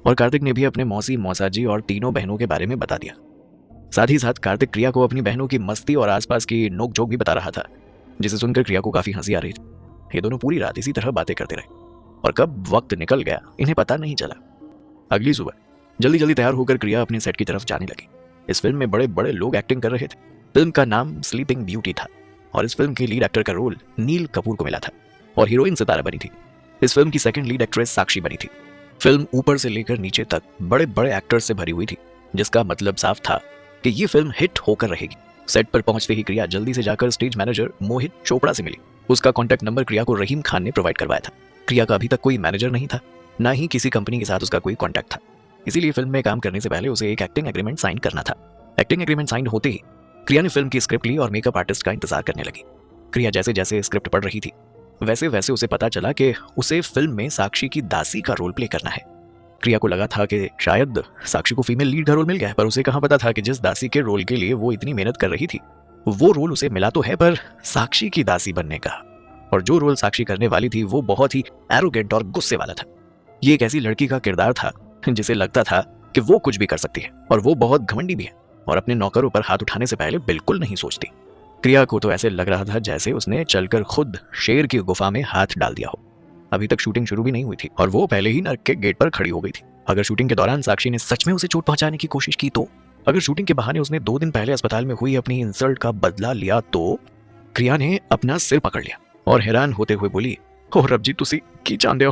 और कार्तिक ने भी अपने मौसी, मौसाजी और तीनों बहनों के बारे में बता दिया। साथ ही साथ कार्तिक क्रिया को अपनी बहनों की मस्ती और आसपास की नोकझोंक भी बता रहा था, जिसे सुनकर क्रिया को काफी हंसी आ रही थी। ये दोनों पूरी रात इसी तरह बातें करते रहे, और कब वक्त निकल गया इन्हें पता नहीं चला। अगली सुबह जल्दी जल्दी तैयार होकर क्रिया अपने सेट की तरफ जाने लगी। इस फिल्म में बड़े बड़े लोग एक्टिंग कर रहे थे। फिल्म का नाम स्लीपिंग ब्यूटी था, और इस फिल्म के लीड एक्टर का रोल नील कपूर को मिला था, और हीरोइन सितारा बनी थी। इस फिल्म की सेकंड लीड एक्ट्रेस साक्षी बनी थी। फिल्म ऊपर से लेकर नीचे तक बड़े बड़े एक्टर्स से भरी हुई थी, जिसका मतलब साफ था कि ये फिल्म हिट होकर रहेगी। सेट पर पहुंचते ही क्रिया जल्दी से जाकर स्टेज मैनेजर मोहित चोपड़ा से मिली। उसका कॉन्टैक्ट नंबर क्रिया को रहीम खान ने प्रोवाइड करवाया था। क्रिया का अभी तक कोई मैनेजर नहीं था, ना ही किसी कंपनी के साथ उसका कोई कॉन्टैक्ट था, इसीलिए फिल्म में काम करने से पहले उसे एक एक्टिंग एग्रीमेंट साइन करना था। एक्टिंग एग्रीमेंट साइन होते ही क्रिया ने फिल्म की स्क्रिप्ट ली और मेकअप आर्टिस्ट का इंतजार करने लगी। क्रिया जैसे जैसे स्क्रिप्ट पढ़ रही थी वैसे वैसे उसे पता चला कि उसे फिल्म में साक्षी की दासी का रोल प्ले करना है। क्रिया को लगा था कि शायद साक्षी को फीमेल लीड का रोल मिल गया है, पर उसे कहाँ पता था कि जिस दासी के रोल के लिए वो इतनी मेहनत कर रही थी वो रोल उसे मिला तो है पर साक्षी की दासी बनने का, और जो रोल साक्षी करने वाली थी वो बहुत ही एरोगेंट और गुस्से वाला था। ये एक ऐसी लड़की का किरदार था जिसे लगता था कि वो कुछ भी कर सकती है और वो बहुत घमंडी भी है और अपने नौकरों पर हाथ उठाने से पहले बिल्कुल नहीं सोचती। क्रिया को तो ऐसे लग रहा था जैसे उसने चलकर खुद शेर की गुफा में हाथ डाल दिया हो। अभी तक शूटिंग शुरू भी नहीं हुई थी और वो पहले ही नर्क के गेट पर खड़ी हो गई थी। अगर शूटिंग के दौरान साक्षी ने सच में उसे चोट पहुंचाने की कोशिश की तो, अगर शूटिंग के बहाने उसने 2 दिन पहले अस्पताल में हुई अपनी इंसल्ट का बदला लिया तो, क्रिया ने अपना सिर पकड़ लिया और हैरान होते हुए बोली, ओ रब जी तुसी की चाहते हो।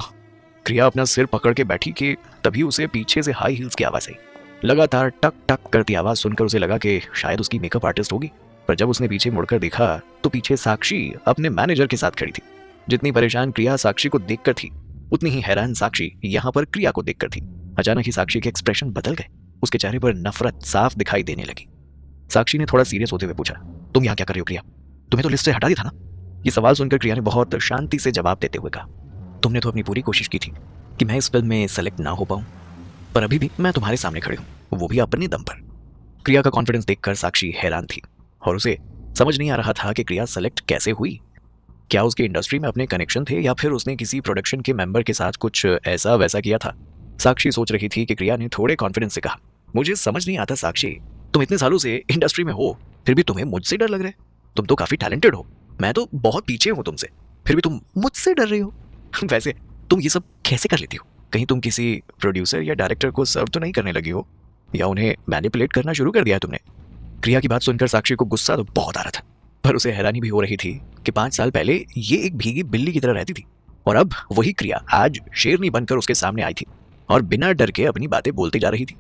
क्रिया अपना सिर पकड़ के बैठी कि तभी उसे पीछे से हाई हील्स की आवाज आई। लगातार टक टक करती आवाज सुनकर उसे लगा कि शायद उसकी मेकअप आर्टिस्ट होगी, पर जब उसने पीछे मुड़कर देखा तो पीछे साक्षी अपने मैनेजर के साथ खड़ी थी। जितनी परेशान क्रिया साक्षी को देखकर थी उतनी ही हैरान साक्षी यहाँ पर क्रिया को देखकर थी। अचानक ही साक्षी के एक्सप्रेशन बदल गए, उसके चेहरे पर नफरत साफ दिखाई देने लगी। साक्षी ने थोड़ा सीरियस होते हुए पूछा, तुम यहाँ क्या कर रही हो क्रिया? तुम्हें तो लिस्ट से हटा दिया था ना? ये सवाल सुनकर क्रिया ने बहुत शांति से जवाब देते हुए कहा, तुमने तो अपनी पूरी कोशिश की थी कि मैं इस फिल्म में सेलेक्ट ना हो पाऊं, पर अभी भी मैं तुम्हारे सामने खड़ी हूं, वो भी अपने दम पर। क्रिया का कॉन्फिडेंस देखकर साक्षी हैरान थी और उसे समझ नहीं आ रहा था कि क्रिया सेलेक्ट कैसे हुई। क्या उसके इंडस्ट्री में अपने कनेक्शन थे या फिर उसने किसी प्रोडक्शन के मेंबर के साथ कुछ ऐसा वैसा किया था? साक्षी सोच रही थी कि क्रिया ने थोड़े कॉन्फिडेंस से कहा, मुझे समझ नहीं आता साक्षी, तुम इतने सालों से इंडस्ट्री में हो फिर भी तुम्हें मुझसे डर लग रहा है। तुम तो काफी टैलेंटेड हो, मैं तो बहुत पीछे हूं तुमसे, फिर भी तुम मुझसे डर रही हो। वैसे तुम ये सब कैसे कर लेती हो? कहीं तुम किसी प्रोड्यूसर या डायरेक्टर को सर्व तो नहीं करने लगी हो या उन्हें मैनिपुलेट करना शुरू कर दिया है तुमने? क्रिया की बात सुनकर साक्षी को गुस्सा तो बहुत आ रहा था, पर उसे हैरानी भी हो रही थी कि 5 साल पहले ये एक भीगी बिल्ली की तरह रहती थी और अब वही क्रिया आज शेरनी बनकर उसके सामने आई थी और बिना डर के अपनी बातें बोलती जा रही थी।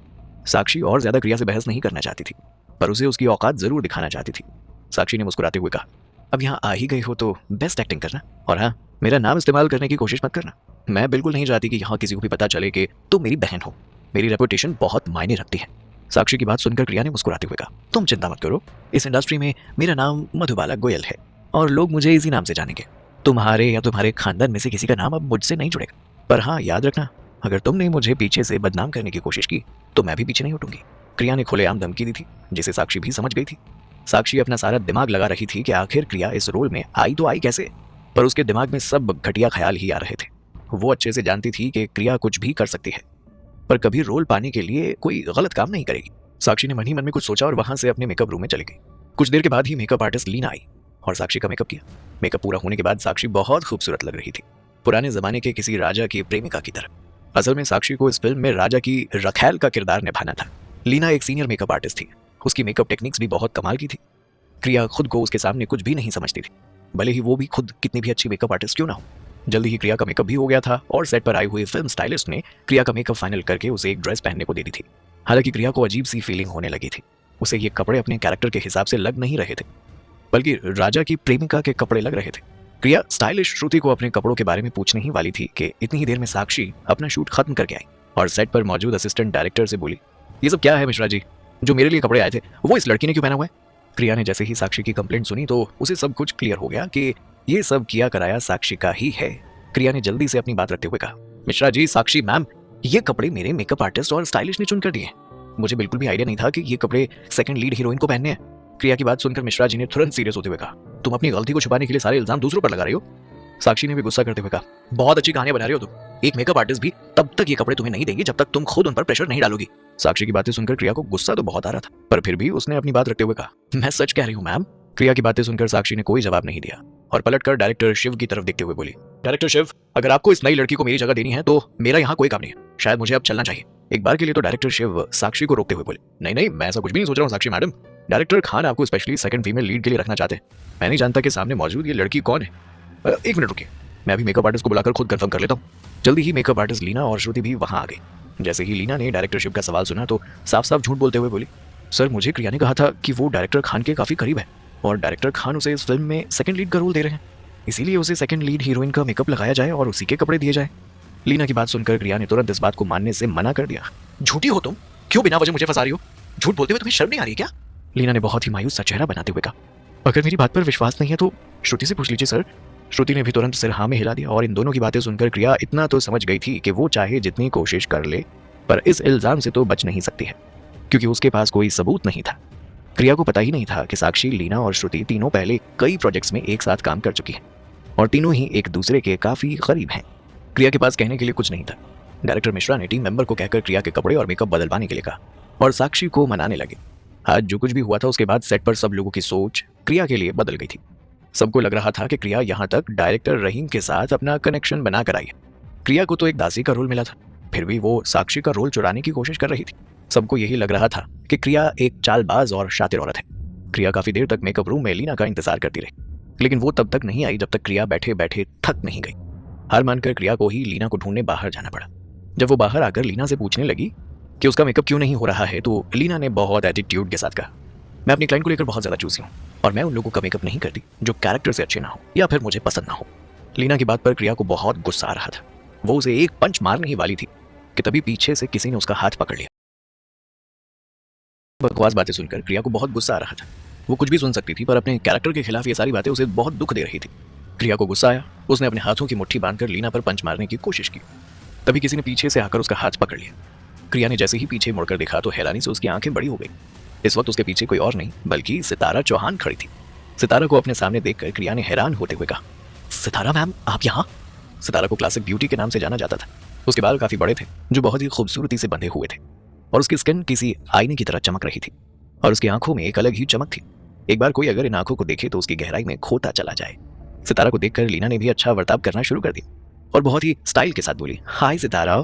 साक्षी और ज्यादा क्रिया से बहस नहीं करना चाहती थी, पर उसे उसकी औकात जरूर दिखाना चाहती थी। साक्षी ने मुस्कुराते हुए कहा, अब यहाँ आ ही गई हो तो बेस्ट एक्टिंग करना, और हाँ, मेरा नाम इस्तेमाल करने की कोशिश मत करना। मैं बिल्कुल नहीं चाहती कि यहाँ किसी को भी पता चले कि तुम मेरी बहन हो। मेरी रेपुटेशन बहुत मायने रखती है। साक्षी की बात सुनकर क्रिया ने मुस्कुराते हुए कहा, तुम चिंता मत करो, इस इंडस्ट्री में मेरा नाम मधुबाला गोयल है और लोग मुझे इसी नाम से जानेंगे। तुम्हारे या तुम्हारे खानदान में से किसी का नाम अब मुझसे नहीं जुड़ेगा। पर हाँ, याद रखना, अगर तुमने मुझे पीछे से बदनाम करने की कोशिश की तो मैं भी पीछे नहीं हटूंगी। क्रिया ने खुलेआम धमकी दी थी, जिसे साक्षी भी समझ गई थी। साक्षी अपना सारा दिमाग लगा रही थी कि आखिर क्रिया इस रोल में आई तो आई कैसे, पर उसके दिमाग में सब घटिया ख्याल ही आ रहे थे। वो अच्छे से जानती थी कि क्रिया कुछ भी कर सकती है, पर कभी रोल पाने के लिए कोई गलत काम नहीं करेगी। साक्षी ने मन ही मन में कुछ सोचा और वहां से अपने मेकअप रूम में चली गई। कुछ देर के बाद ही मेकअप आर्टिस्ट लीना आई और साक्षी का मेकअप किया। मेकअप पूरा होने के बाद साक्षी बहुत खूबसूरत लग रही थी, पुराने जमाने के किसी राजा की प्रेमिका की तरह। असल में साक्षी को इस फिल्म में राजा की रखैल का किरदार निभाना था। लीना एक सीनियर मेकअप आर्टिस्ट थी, उसकी मेकअप टेक्निक्स भी बहुत कमाल की थी। क्रिया खुद को उसके सामने कुछ भी नहीं समझती थी, भले ही वो भी खुद कितनी भी अच्छी मेकअप आर्टिस्ट क्यों ना हो। जल्दी ही क्रिया का मेकअप भी हो गया था और सेट पर आई हुई फिल्म स्टाइलिस्ट ने क्रिया का मेकअप फाइनल करके उसे एक ड्रेस पहनने को दे दी थी। हालांकि क्रिया को अजीब सी फीलिंग होने लगी थी। उसे ये कपड़े अपने कैरेक्टर के हिसाब से लग नहीं रहे थे, बल्कि राजा की प्रेमिका के कपड़े लग रहे थे। क्रिया स्टाइलिश श्रुति को अपने कपड़ों के बारे में पूछने ही वाली थी कि इतनी ही देर में साक्षी अपना शूट खत्म करके आई और सेट पर मौजूद असिस्टेंट डायरेक्टर से बोली, ये सब क्या है मिश्रा जी, जो मेरे लिए कपड़े आए थे वो इस लड़की ने क्यों पहना हुआ है? क्रिया ने जैसे ही साक्षी की कंप्लेंट सुनी तो उसे सब कुछ क्लियर हो गया कि ये सब किया कराया साक्षी का ही है। क्रिया ने जल्दी से अपनी बात रखते हुए कहा, मिश्रा जी, साक्षी मैम, ये कपड़े मेरे मेकअप आर्टिस्ट और स्टाइलिश ने चुनकर दिए। मुझे बिल्कुल भी आइडिया नहीं था कि ये कपड़े सेकंड लीड हीरोइन को पहनने हैं। क्रिया की बात सुनकर मिश्रा जी ने तुरंत सीरियस होते हुए कहा, तुम अपनी गलती को छुपाने के लिए सारे इल्जाम दूसरों पर लगा रही हो। साक्षी ने भी गुस्सा करते हुए कहा, बहुत अच्छी कहानियां बना रही हो तुम। एक मेकअप आर्टिस्ट भी तब तक ये कपड़े तुम्हें नहीं देगी जब तक तुम खुद उन पर प्रेशर नहीं डालोगी। साक्षी की बातें सुनकर क्रिया को गुस्सा तो बहुत आ रहा था, पर फिर भी उसने अपनी बात रखते हुए कहा, मैं सच कह रही हूँ मैम। क्रिया की बातें सुनकर साक्षी ने कोई जवाब नहीं दिया और पलटकर डायरेक्टर शिव की तरफ देखते हुए बोली, डायरेक्टर शिव, अगर आपको इस नई लड़की को मेरी जगह देनी है तो मेरा यहाँ कोई काम नहीं है, शायद मुझे अब चलना चाहिए। एक बार के लिए तो डायरेक्टर शिव साक्षी को रोकते हुए बोले, नहीं नहीं, मैं ऐसा कुछ भी नहीं सोच रहा हूँ साक्षी मैडम। डायरेक्टर खान आपको स्पेशली सेकंड फीमेल लीड के लिए रखना चाहते हैं। मैं नहीं जानता कि सामने मौजूद ये लड़की कौन है। एक मिनट रुकिए, मैं अभी मेकअप आर्टिस्ट को बुलाकर खुद कंफर्म कर लेता हूँ। जल्दी ही मेकअप आर्टिस्ट लीना और श्रुति भी वहां आ गई। जैसे ही लीना ने डायरेक्टर शिव का सवाल सुना तो साफ साफ झूठ बोलते हुए बोली, सर, मुझे क्रिया ने कहा था कि वो डायरेक्टर खान के काफी करीब है और डायरेक्टर खान उसे इस फिल्म में सेकंड लीड का रोल दे रहे हैं, इसीलिए उसे सेकंड लीड हीरोइन का मेकअप लगाया जाए और उसी के कपड़े दिए जाए। लीना की बात सुनकर क्रिया ने तुरंत इस बात को मानने से मना कर दिया। झूठी हो तुम, क्यों बिना वजह मुझे फंसा रही हो? झूठ बोलते हुए तुम्हें शर्म नहीं आ रही क्या? लीना ने बहुत ही मायूस सा चेहरा बनाते हुए कहा, अगर मेरी बात पर विश्वास नहीं है तो श्रुति से पूछ लीजिए सर। श्रुति ने भी तुरंत सिर हाँ में हिला दिया और इन दोनों की बातें सुनकर क्रिया इतना तो समझ गई थी कि वो चाहे जितनी कोशिश कर ले पर इस इल्जाम से तो बच नहीं सकती है, क्योंकि उसके पास कोई सबूत नहीं था। क्रिया को पता ही नहीं था कि साक्षी, लीना और श्रुति तीनों पहले कई प्रोजेक्ट्स में एक साथ काम कर चुकी हैं और तीनों ही एक दूसरे के काफी करीब हैं। क्रिया के पास कहने के लिए कुछ नहीं था। डायरेक्टर मिश्रा ने टीम मेंबर को कहकर क्रिया के कपड़े और मेकअप बदलवाने के लिए कहा और साक्षी को मनाने लगे। आज जो कुछ भी हुआ था उसके बाद सेट पर सब लोगों की सोच क्रिया के लिए बदल गई थी। सबको लग रहा था कि क्रिया यहाँ तक डायरेक्टर रहीम के साथ अपना कनेक्शन बनाकर आई है। क्रिया को तो एक दासी का रोल मिला था, फिर भी वो साक्षी का रोल चुराने की कोशिश कर रही थी। सबको यही लग रहा था कि क्रिया एक चालबाज और शातिर औरत है। क्रिया काफी देर तक मेकअप रूम में लीना का इंतजार करती रही, लेकिन वो तब तक नहीं आई जब तक क्रिया बैठे बैठे थक नहीं गई। हार मानकर क्रिया को ही लीना को ढूंढने बाहर जाना पड़ा। जब वो बाहर आकर लीना से पूछने लगी कि उसका मेकअप क्यों नहीं हो रहा है, तो लीना ने बहुत एटीट्यूड के साथ कहा, मैं अपनी क्लाइंट को लेकर बहुत ज्यादा चूसी हूँ और मैं उन लोगों का मेकअप नहीं करती जो कैरेक्टर से अच्छे ना हो या फिर मुझे पसंद ना हो। लीना की बात पर क्रिया को बहुत गुस्सा आ रहा था। वो उसे एक पंच मारने ही वाली थी कि तभी पीछे से किसी ने उसका हाथ पकड़ लिया। बकवास बातें सुनकर क्रिया को बहुत गुस्सा आ रहा था। वो कुछ भी सुन सकती थी, पर अपने कैरेक्टर के खिलाफ ये सारी बातें उसे बहुत दुख दे रही थी। क्रिया को गुस्सा आया। उसने अपने हाथों की मुट्ठी बांधकर लीना पर पंच मारने की कोशिश की। तभी किसी ने पीछे से आकर उसका हाथ पकड़ लिया। क्रिया ने जैसे ही पीछे मुड़कर देखा तो हैरानी से उसकी आंखें बड़ी हो गई। इस वक्त उसके पीछे कोई और नहीं बल्कि सितारा चौहान खड़ी थी। सितारा को अपने सामने देखकर क्रिया ने हैरान होते हुए कहा, सितारा मैम, आप यहाँ? सितारा को क्लासिक ब्यूटी के नाम से जाना जाता था। उसके बाल काफी बड़े थे जो बहुत ही खूबसूरती से बंधे हुए थे और उसकी स्किन किसी आईने की तरह चमक रही थी और उसकी आंखों में एक अलग ही चमक थी। एक बार कोई अगर इन आंखों को देखे तो उसकी गहराई में खोता चला जाए। सितारा को देखकर लीना ने भी अच्छा बर्ताव करना शुरू कर दिया और बहुत ही स्टाइल के साथ बोली, हाय सितारा।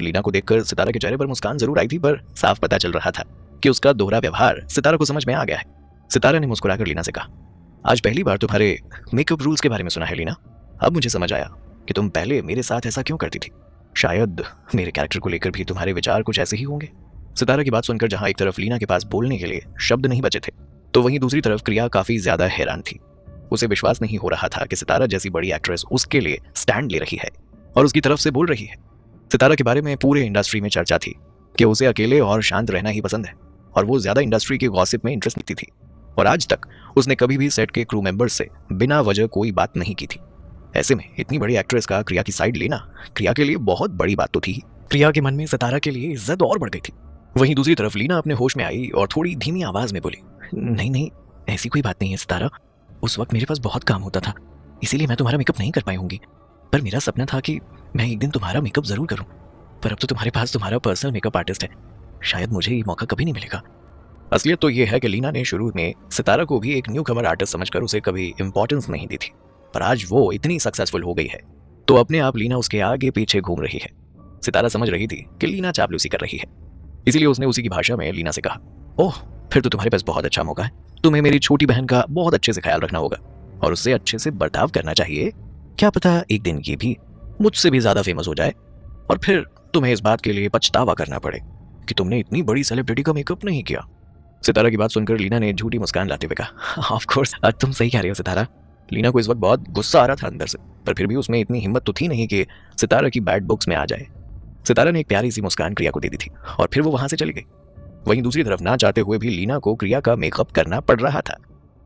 लीना को देखकर सितारा के चेहरे पर मुस्कान जरूर आई थी, पर साफ पता चल रहा था कि उसका दोहरा व्यवहार सितारा को समझ में आ गया है। सितारा ने मुस्कुराकर लीना से कहा, आज पहली बार तुम्हारे मेकअप रूल्स के बारे में सुना है लीना। अब मुझे समझ आया कि तुम पहले मेरे साथ ऐसा क्यों करती थी। शायद मेरे कैरेक्टर को लेकर भी तुम्हारे विचार कुछ ऐसे ही होंगे। सितारा की बात सुनकर जहां एक तरफ लीना के पास बोलने के लिए शब्द नहीं बचे थे, तो वहीं दूसरी तरफ क्रिया काफी ज्यादा हैरान थी। उसे विश्वास नहीं हो रहा था कि सितारा जैसी बड़ी एक्ट्रेस उसके लिए स्टैंड ले रही है और उसकी तरफ से बोल रही है। सितारा के बारे में पूरे इंडस्ट्री में चर्चा थी कि उसे अकेले और शांत रहना ही पसंद है और वो ज्यादा इंडस्ट्री के गॉसिप में इंटरेस्ट नहीं थी और आज तक उसने कभी भी सेट के क्रू मेंबर्स से बिना वजह कोई बात नहीं की थी। ऐसे में इतनी बड़ी एक्ट्रेस का क्रिया की साइड लेना क्रिया के लिए बहुत बड़ी बात तो थी। क्रिया के मन में सितारा के लिए इज्जत और बढ़ गई थी। वहीं दूसरी तरफ लीना अपने होश में आई और थोड़ी धीमी आवाज में बोली, नहीं नहीं, ऐसी कोई बात नहीं है सितारा। उस वक्त मेरे पास बहुत काम होता था, इसीलिए मैं तुम्हारा मेकअप नहीं कर पाई होंगी। पर मेरा सपना था कि मैं एक दिन तुम्हारा मेकअप जरूर करूं। पर अब तो तुम्हारे पास तुम्हारा पर्सनल मेकअप आर्टिस्ट है, शायद मुझे ये मौका कभी नहीं मिलेगा। असलियत तो ये है कि लीना ने शुरू में सितारा को भी एक न्यू कमर आर्टिस्ट समझकर उसे कभी इंपॉर्टेंस नहीं दी थी, पर आज वो इतनी सक्सेसफुल हो गई है तो अपने आप लीना उसके आगे पीछे घूम रही है। सितारा समझ रही थी कि लीना चापलूसी कर रही है, इसीलिए उसने उसी की भाषा में लीना से कहा, ओह, फिर तो तुम्हारे पास बहुत अच्छा मौका है। तुम्हें मेरी छोटी बहन का बहुत अच्छे से ख्याल रखना होगा और उससे अच्छे से बर्ताव करना चाहिए। क्या पता एक दिन ये भी मुझसे भी ज्यादा फेमस हो जाए और फिर तुम्हें इस बात के लिए पछतावा करना पड़े कि तुमने इतनी बड़ी सेलिब्रिटी का मेकअप नहीं किया। सितारा की बात सुनकर लीना ने झूठी मुस्कान लाते हुए कहा, ऑफ कोर्स तुम सही कह रही हो सितारा। लीना को इस वक्त बहुत गुस्सा आ रहा था अंदर से, पर फिर भी उसमें इतनी हिम्मत तो थी नहीं कि सितारा की बैड बुक्स में आ जाए। सितारा ने एक प्यारी सी मुस्कान क्रिया को दे दी थी और फिर वो वहां से चली गई। वहीं दूसरी तरफ ना चाहते हुए भी लीना को क्रिया का मेकअप करना पड़ रहा था।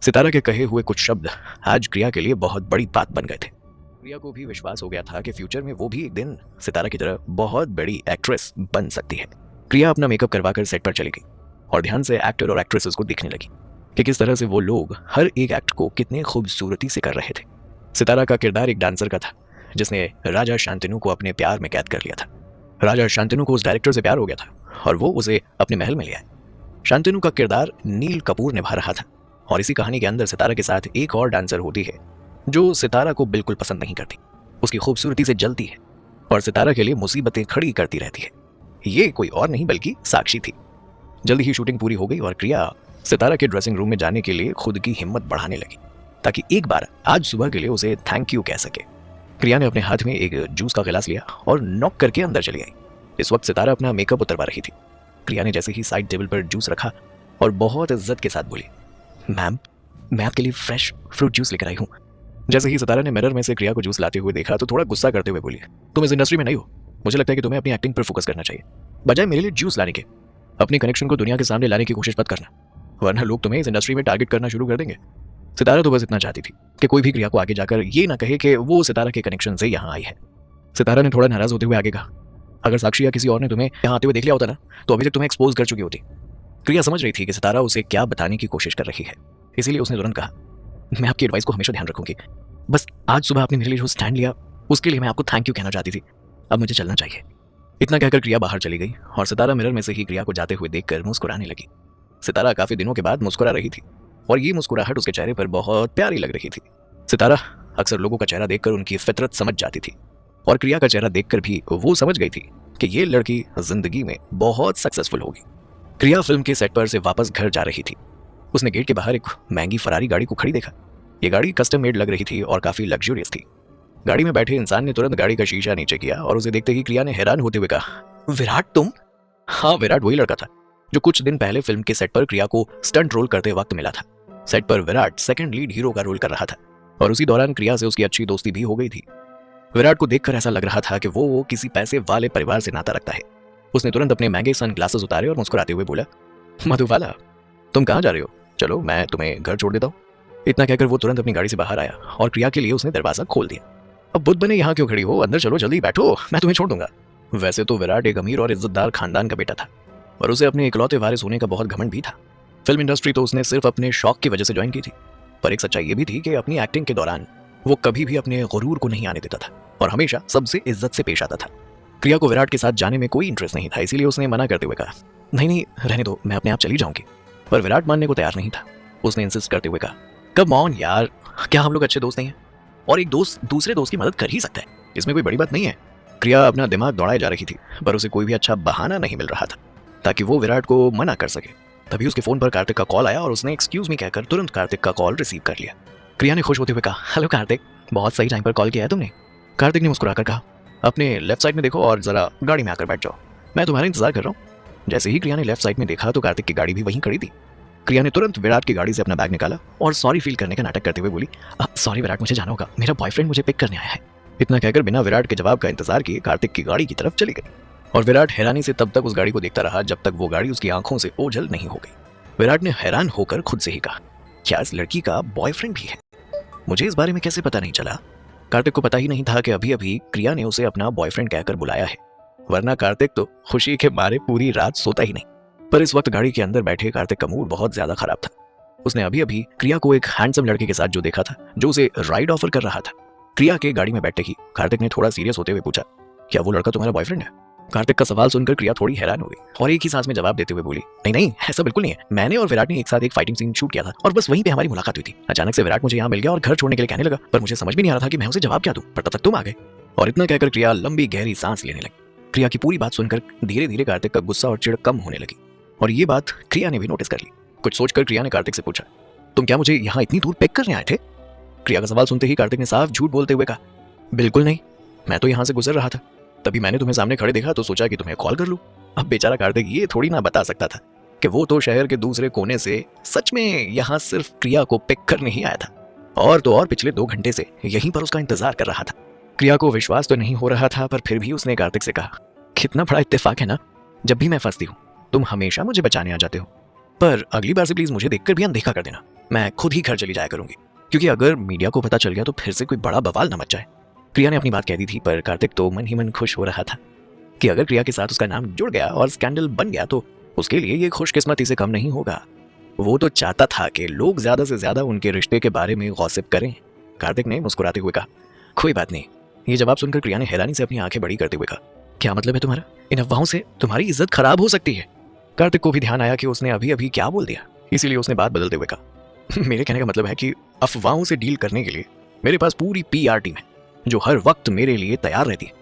सितारा के कहे हुए कुछ शब्द आज क्रिया के लिए बहुत बड़ी बात बन गए थे। क्रिया को भी विश्वास हो गया था कि फ्यूचर में वो भी एक दिन सितारा की तरह बहुत बड़ी एक्ट्रेस बन सकती है। क्रिया अपना मेकअप करवाकर सेट पर चली गई और ध्यान से एक्टर और एक्ट्रेसेस को देखने लगी कि किस तरह से वो लोग हर एक एक्ट को कितने खूबसूरती से कर रहे थे। सितारा का किरदार एक डांसर का था जिसने राजा शांतनु को अपने प्यार में कैद कर लिया था। राजा शांतनु को उस डायरेक्टर से प्यार हो गया था और वो उसे अपने महल में ले आए। शांतनु का किरदार नील कपूर निभा रहा था और इसी कहानी के अंदर सितारा के साथ एक और डांसर होती है जो सितारा को बिल्कुल पसंद नहीं करती, उसकी खूबसूरती से जलती है और सितारा के लिए मुसीबतें खड़ी करती रहती है। ये कोई और नहीं बल्कि साक्षी थी। जल्दी ही शूटिंग पूरी हो गई और क्रिया सितारा के ड्रेसिंग रूम में जाने के लिए खुद की हिम्मत बढ़ाने लगी ताकि एक बार आज सुबह के लिए उसे थैंक यू कह सके। क्रिया ने अपने हाथ में एक जूस का गिलास लिया और नॉक करके अंदर चली आई। इस वक्त सितारा अपना मेकअप उतरवा रही थी। क्रिया ने जैसे ही साइड टेबल पर जूस रखा और बहुत इज्जत के साथ बोली, मैम, मैं आपके लिए फ्रेश फ्रूट जूस लेकर आई हूँ। जैसे ही सितारा ने मिरर में से क्रिया को जूस लाते हुए देखा तो थोड़ा गुस्सा करते हुए बोली, तुम इस इंडस्ट्री में नहीं हो, मुझे लगता है कि तुम्हें अपनी एक्टिंग पर फोकस करना चाहिए बजाय मेरे लिए जूस लाने के। अपनी कनेक्शन को दुनिया के सामने लाने की कोशिश मत करना, वरना लोग तुम्हें इस इंडस्ट्री में टारगेट करना शुरू कर देंगे। सितारा तो बस इतना चाहती थी कि कोई भी क्रिया को आगे जाकर ये ना कहे कि वो सितारा के कनेक्शन से यहाँ आई है। सितारा ने थोड़ा नाराज होते हुए आगे कहा, अगर साक्षी या किसी और ने तुम्हें यहाँ आते हुए देख लिया होता ना, तो अभी तक तुम्हें एक्सपोज कर चुकी होती। क्रिया समझ रही थी कि सितारा उसे क्या बताने की कोशिश कर रही है, इसीलिए उसने तुरंत कहा, मैं आपकी एडवाइस को हमेशा ध्यान रखूंगी। बस आज सुबह आपने मेरे लिए जो स्टैंड लिया उसके लिए मैं आपको थैंक यू कहना चाहती थी। अब मुझे चलना चाहिए। इतना कहकर क्रिया बाहर चली गई और सितारा मिरर में से ही क्रिया को जाते हुए देखकर मुस्कुराने लगी। सितारा काफी दिनों के बाद मुस्कुरा रही थी और ये मुस्कुराहट उसके चेहरे पर बहुत प्यारी लग रही थी। सितारा अक्सर लोगों का चेहरा देखकर उनकी फितरत समझ जाती थी और क्रिया का चेहरा देखकर भी वो समझ गई थी कि ये लड़की जिंदगी में बहुत सक्सेसफुल होगी। क्रिया फिल्म के सेट पर से वापस घर जा रही थी। उसने गेट के बाहर एक महंगी फरारी गाड़ी को खड़ी देखा। ये गाड़ी कस्टम मेड लग रही थी और काफी लग्जरियस थी। गाड़ी में बैठे इंसान ने तुरंत गाड़ी का शीशा नीचे किया और उसे देखते ही क्रिया ने हैरान होते हुए कहा, विराट तुम? हाँ, विराट वही लड़का था जो कुछ दिन पहले फिल्म के सेट पर क्रिया को स्टंट रोल करते वक्त मिला था। सेट पर विराट सेकंड लीड हीरो का रोल कर रहा था और उसी दौरान क्रिया से उसकी अच्छी दोस्ती भी हो गई थी। विराट को देखकर ऐसा लग रहा था कि वो किसी पैसे वाले परिवार से नाता रखता है। उसने तुरंत अपने महंगे सन ग्लासेस उतारे और मुस्कुराते हुए बोला, मधुबाला तुम कहाँ जा रहे हो? चलो मैं तुम्हें घर छोड़ देता हूँ। इतना कहकर वो तुरंत अपनी गाड़ी से बाहर आया और क्रिया के लिए उसने दरवाजा खोल दिया। अब बुद्ध बने यहाँ क्यों खड़ी हो? अंदर चलो, जल्दी बैठो, मैं तुम्हें छोड़ दूंगा। वैसे तो विराट एक अमीर और इज्जतदार खानदान का बेटा था और उसे अपने इकलौते वारिस होने का बहुत घमंड भी था। फिल्म इंडस्ट्री तो उसने सिर्फ अपने शौक की वजह से ज्वाइन की थी, पर एक सच्चाई ये भी थी कि अपनी एक्टिंग के दौरान वो कभी भी अपने गुरूर को नहीं आने देता था और हमेशा सबसे इज्जत से पेश आता था। क्रिया को विराट के साथ जाने में कोई इंटरेस्ट नहीं था, इसीलिए उसने मना करते हुए कहा, नहीं नहीं रहने दो, मैं अपने आप चली जाऊंगी। पर विराट मानने को तैयार नहीं था। उसने इंसिस्ट करते हुए कहा, कम ऑन यार, क्या हम लोग अच्छे दोस्त नहीं हैं? और एक दोस्त दूसरे दोस्त की मदद कर ही सकता है, इसमें कोई बड़ी बात नहीं है। क्रिया अपना दिमाग दौड़ाए जा रही थी, पर उसे कोई भी अच्छा बहाना नहीं मिल रहा था ताकि वो विराट को मना कर सके। तभी उसके फोन पर कार्तिक का कॉल आया और उसने एक्सक्यूज मी कहकर तुरंत कार्तिक का कॉल रिसीव कर लिया। क्रिया ने खुश होते हुए कहा, हेलो कार्तिक, बहुत सही टाइम पर कॉल किया है तुमने। कार्तिक ने मुस्कुराकर कहा, अपने लेफ्ट साइड में देखो और जरा गाड़ी में आकर बैठ जाओ, मैं तुम्हारा इंतजार कर रहा हूँ। जैसे ही क्रिया ने लेफ्ट साइड में देखा तो कार्तिक की गाड़ी भी वहीं खड़ी थी। क्रिया ने तुरंत विराट की गाड़ी से अपना बैग निकाला और सॉरी फील करने का नाटक करते हुए बोली, सॉरी विराट, मुझे जाना होगा, मेरा बॉयफ्रेंड मुझे पिक करने आया है। इतना कहकर बिना विराट के जवाब का इंतजार किए कार्तिक की गाड़ी की तरफ चली गई और विराट हैरानी से तब तक उस गाड़ी को देखता रहा जब तक वो गाड़ी उसकी आंखों से ओझल नहीं हो गई। विराट ने हैरान होकर खुद से ही कहा, क्या इस लड़की का बॉयफ्रेंड भी है? मुझे इस बारे में कैसे पता नहीं चला? कार्तिक को पता ही नहीं था कि अभी अभी क्रिया ने उसे अपना बॉयफ्रेंड कहकर बुलाया है, वरना कार्तिक तो खुशी के मारे पूरी रात सोता ही नहीं। पर इस वक्त गाड़ी के अंदर बैठे कार्तिक का मूड बहुत ज्यादा खराब था। उसने अभी अभी क्रिया को एक हैंडसम लड़के के साथ जो देखा था, जो उसे राइड ऑफर कर रहा था। क्रिया के गाड़ी में बैठते ही कार्तिक ने थोड़ा सीरियस होते हुए पूछा, क्या वो लड़का तुम्हारा बॉयफ्रेंड है? कार्तिक का सवाल सुनकर क्रिया थोड़ी हैरान हो गई और एक ही सांस में जवाब देते हुए बोली, नहीं नहीं, ऐसा बिल्कुल नहीं है। मैंने और विराट ने एक साथ एक फाइटिंग सीन शूट किया था और बस वहीं पे हमारी मुलाकात हुई थी। अचानक से विराट मुझे यहाँ मिल गया और घर छोड़ने के लिए कहने लगा, पर मुझे समझ भी नहीं आ रहा था कि मैं उसे जवाब क्या दूं, पर तब तक तुम आ गए। और इतना कहकर क्रिया लंबी गहरी सांस लेने लगी। क्रिया की पूरी बात सुनकर धीरे धीरे कार्तिक का गुस्सा और चिढ़ कम होने लगी और ये बात क्रिया ने भी नोटिस कर ली। कुछ सोचकर क्रिया ने कार्तिक से पूछा, तुम क्या मुझे यहाँ इतनी दूर पिक करने आए थे? क्रिया का सवाल सुनते ही कार्तिक ने साफ झूठ बोलते हुए कहा, बिल्कुल नहीं, मैं तो यहाँ से गुजर रहा था, तभी मैंने तुम्हें सामने खड़े देखा तो सोचा कि तुम्हें कॉल कर लूं। अब बेचारा कार्तिक ये थोड़ी ना बता सकता था कि वो तो शहर के दूसरे कोने से सच में यहाँ सिर्फ क्रिया को पिक करने ही आया था और तो और पिछले 2 घंटे से यहीं पर उसका इंतजार कर रहा था। क्रिया को विश्वास तो नहीं हो रहा था, पर फिर भी उसने कार्तिक से कहा, कितना बड़ा इत्तेफाक है ना, जब भी मैं फंसती हूँ तुम हमेशा मुझे बचाने आ जाते हो, पर अगली बार से प्लीज मुझे देखकर भी अनदेखा कर देना, मैं खुद ही घर चली जाया करूंगी, क्योंकि अगर मीडिया को पता चल गया तो फिर से कोई बड़ा बवाल न मच जाए। क्रिया ने अपनी बात कह दी थी, पर कार्तिक तो मन ही मन खुश हो रहा था कि अगर क्रिया के साथ उसका नाम जुड़ गया और स्कैंडल बन गया तो उसके लिए ये खुशकिस्मती से कम नहीं होगा। वो तो चाहता था कि लोग ज्यादा से ज्यादा उनके रिश्ते के बारे में गॉसिप करें। कार्तिक ने मुस्कुराते हुए कहा, कोई बात नहीं। ये जवाब सुनकर क्रिया ने हैरानी से अपनी आंखें बड़ी करते हुए कहा, क्या मतलब है तुम्हारा? इन अफवाहों से तुम्हारी इज्जत खराब हो सकती है। कार्तिक को भी ध्यान आया कि उसने अभी अभी क्या बोल दिया, इसीलिए उसने बात बदलते हुए कहा, मेरे कहने का मतलब है कि अफवाहों से डील करने के लिए मेरे पास पूरी PR टीम है जो हर वक्त मेरे लिए तैयार रहती है।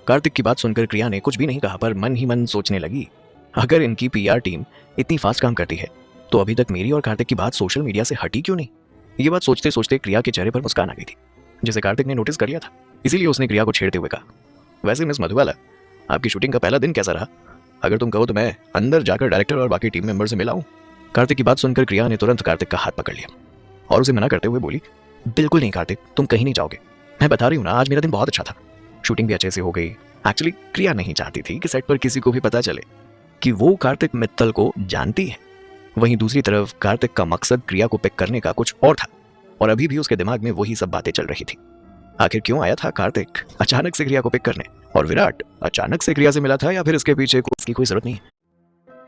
कार्तिक की बात सुनकर क्रिया ने कुछ भी नहीं कहा, पर मन ही मन सोचने लगी, अगर इनकी PR टीम इतनी फास्ट काम करती है तो अभी तक मेरी और कार्तिक की बात सोशल मीडिया से हटी क्यों नहीं? ये बात सोचते सोचते क्रिया के चेहरे पर मुस्कान आ गई थी, जिसे कार्तिक ने नोटिस कर लिया था। इसीलिए उसने क्रिया को छेड़ते हुए कहा, वैसे मिस मधुबाला, आपकी शूटिंग का पहला दिन कैसा रहा? अगर तुम कहो तो मैं अंदर जाकर डायरेक्टर और बाकी टीम मेंबर से मिलाऊं। कार्तिक की बात सुनकर क्रिया ने तुरंत कार्तिक का हाथ पकड़ लिया और उसे मना करते हुए बोली, बिल्कुल नहीं कार्तिक, तुम कहीं नहीं जाओगे, मैं बता रही हूँ ना, आज मेरा दिन बहुत अच्छा था, शूटिंग भी अच्छे से हो गई। एक्चुअली क्रिया नहीं चाहती थी कि सेट पर किसी को भी पता चले कि वो कार्तिक मित्तल को जानती है। वहीं दूसरी तरफ कार्तिक का मकसद क्रिया को पिक करने का कुछ और था और अभी भी उसके दिमाग में वही सब बातें चल रही थी। आखिर क्यों आया था कार्तिक अचानक से क्रिया को पिक करने? और विराट अचानक से क्रिया से मिला था या फिर इसके पीछे इसकी कोई जरूरत नहीं है।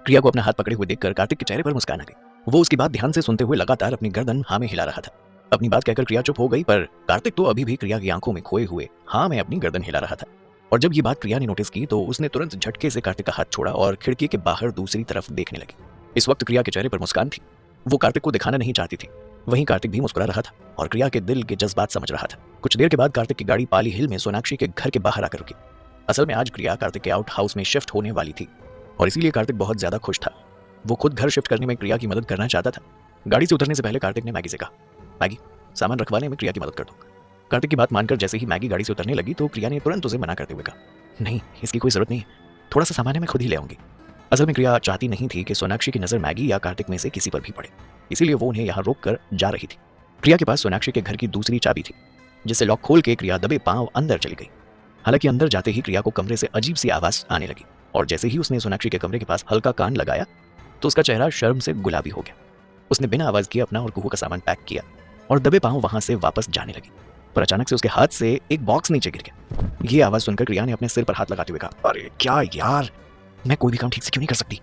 क्रिया को अपना हाथ पकड़े हुए देखकर कार्तिक के चेहरे पर मुस्कान आ गई। वो उसकी बात ध्यान से सुनते हुए लगातार अपनी गर्दन हाँ में हिला रहा था। अपनी बात कहकर क्रिया चुप हो गई, पर कार्तिक तो अभी भी क्रिया की आंखों में खोए हुए हाँ में अपनी गर्दन हिला रहा था। और जब ये बात क्रिया ने नोटिस की तो उसने तुरंत झटके से कार्तिक का हाथ छोड़ा और खिड़की के बाहर दूसरी तरफ देखने लगी। इस वक्त क्रिया के चेहरे पर मुस्कान थी। वो कार्तिक को दिखाना नहीं चाहती थी। वहीं कार्तिक भी मुस्कुरा रहा था और क्रिया के दिल के जज्बात समझ रहा था। कुछ देर के बाद कार्तिक की गाड़ी पाली हिल में सोनाक्षी के घर के बाहर आकर रुकी। असल में आज क्रिया कार्तिक के आउट हाउस में शिफ्ट होने वाली थी और इसीलिए कार्तिक बहुत ज्यादा खुश था। वो खुद घर शिफ्ट करने में क्रिया की मदद करना चाहता था। गाड़ी से उतरने से पहले कार्तिक ने मैगी से कहा, मैगी सामान रखवाने में क्रिया की मदद कर दो। कार्तिक की बात मानकर जैसे ही मैगी गाड़ी से उतरने लगी तो क्रिया ने तुरंत उसे मना करते हुए कहा, नहीं इसकी कोई जरूरत नहीं है, थोड़ा सा सामान है मैं खुद ही ले आऊंगी। असल में क्रिया चाहती नहीं थी कि सोनाक्षी की नजर मैगी या कार्तिक में से किसी पर भी पड़े, इसीलिए वो उन्हें यहाँ रोक कर जा रही थी। क्रिया के पास सोनाक्षी के घर की दूसरी चाबी थी, जिससे लॉक खोल के क्रिया दबे पांव अंदर चली गई। हालांकि अंदर जाते ही क्रिया को कमरे से अजीब सी आवाज आने लगी और जैसे ही उसने सोनाक्षी के कमरे के पास हल्का कान लगाया तो उसका चेहरा शर्म से गुलाबी हो गया। उसने बिना आवाज किए अपना और कुहू का सामान पैक किया और दबे पांव वहां से वापस जाने लगी, पर अचानक से उसके हाथ से एक बॉक्स नीचे गिर गया। ये आवाज सुनकर क्रिया ने अपने सिर पर हाथ लगाते हुए कहा, अरे क्या यार, मैं कोई भी काम ठीक से क्यों नहीं कर सकती।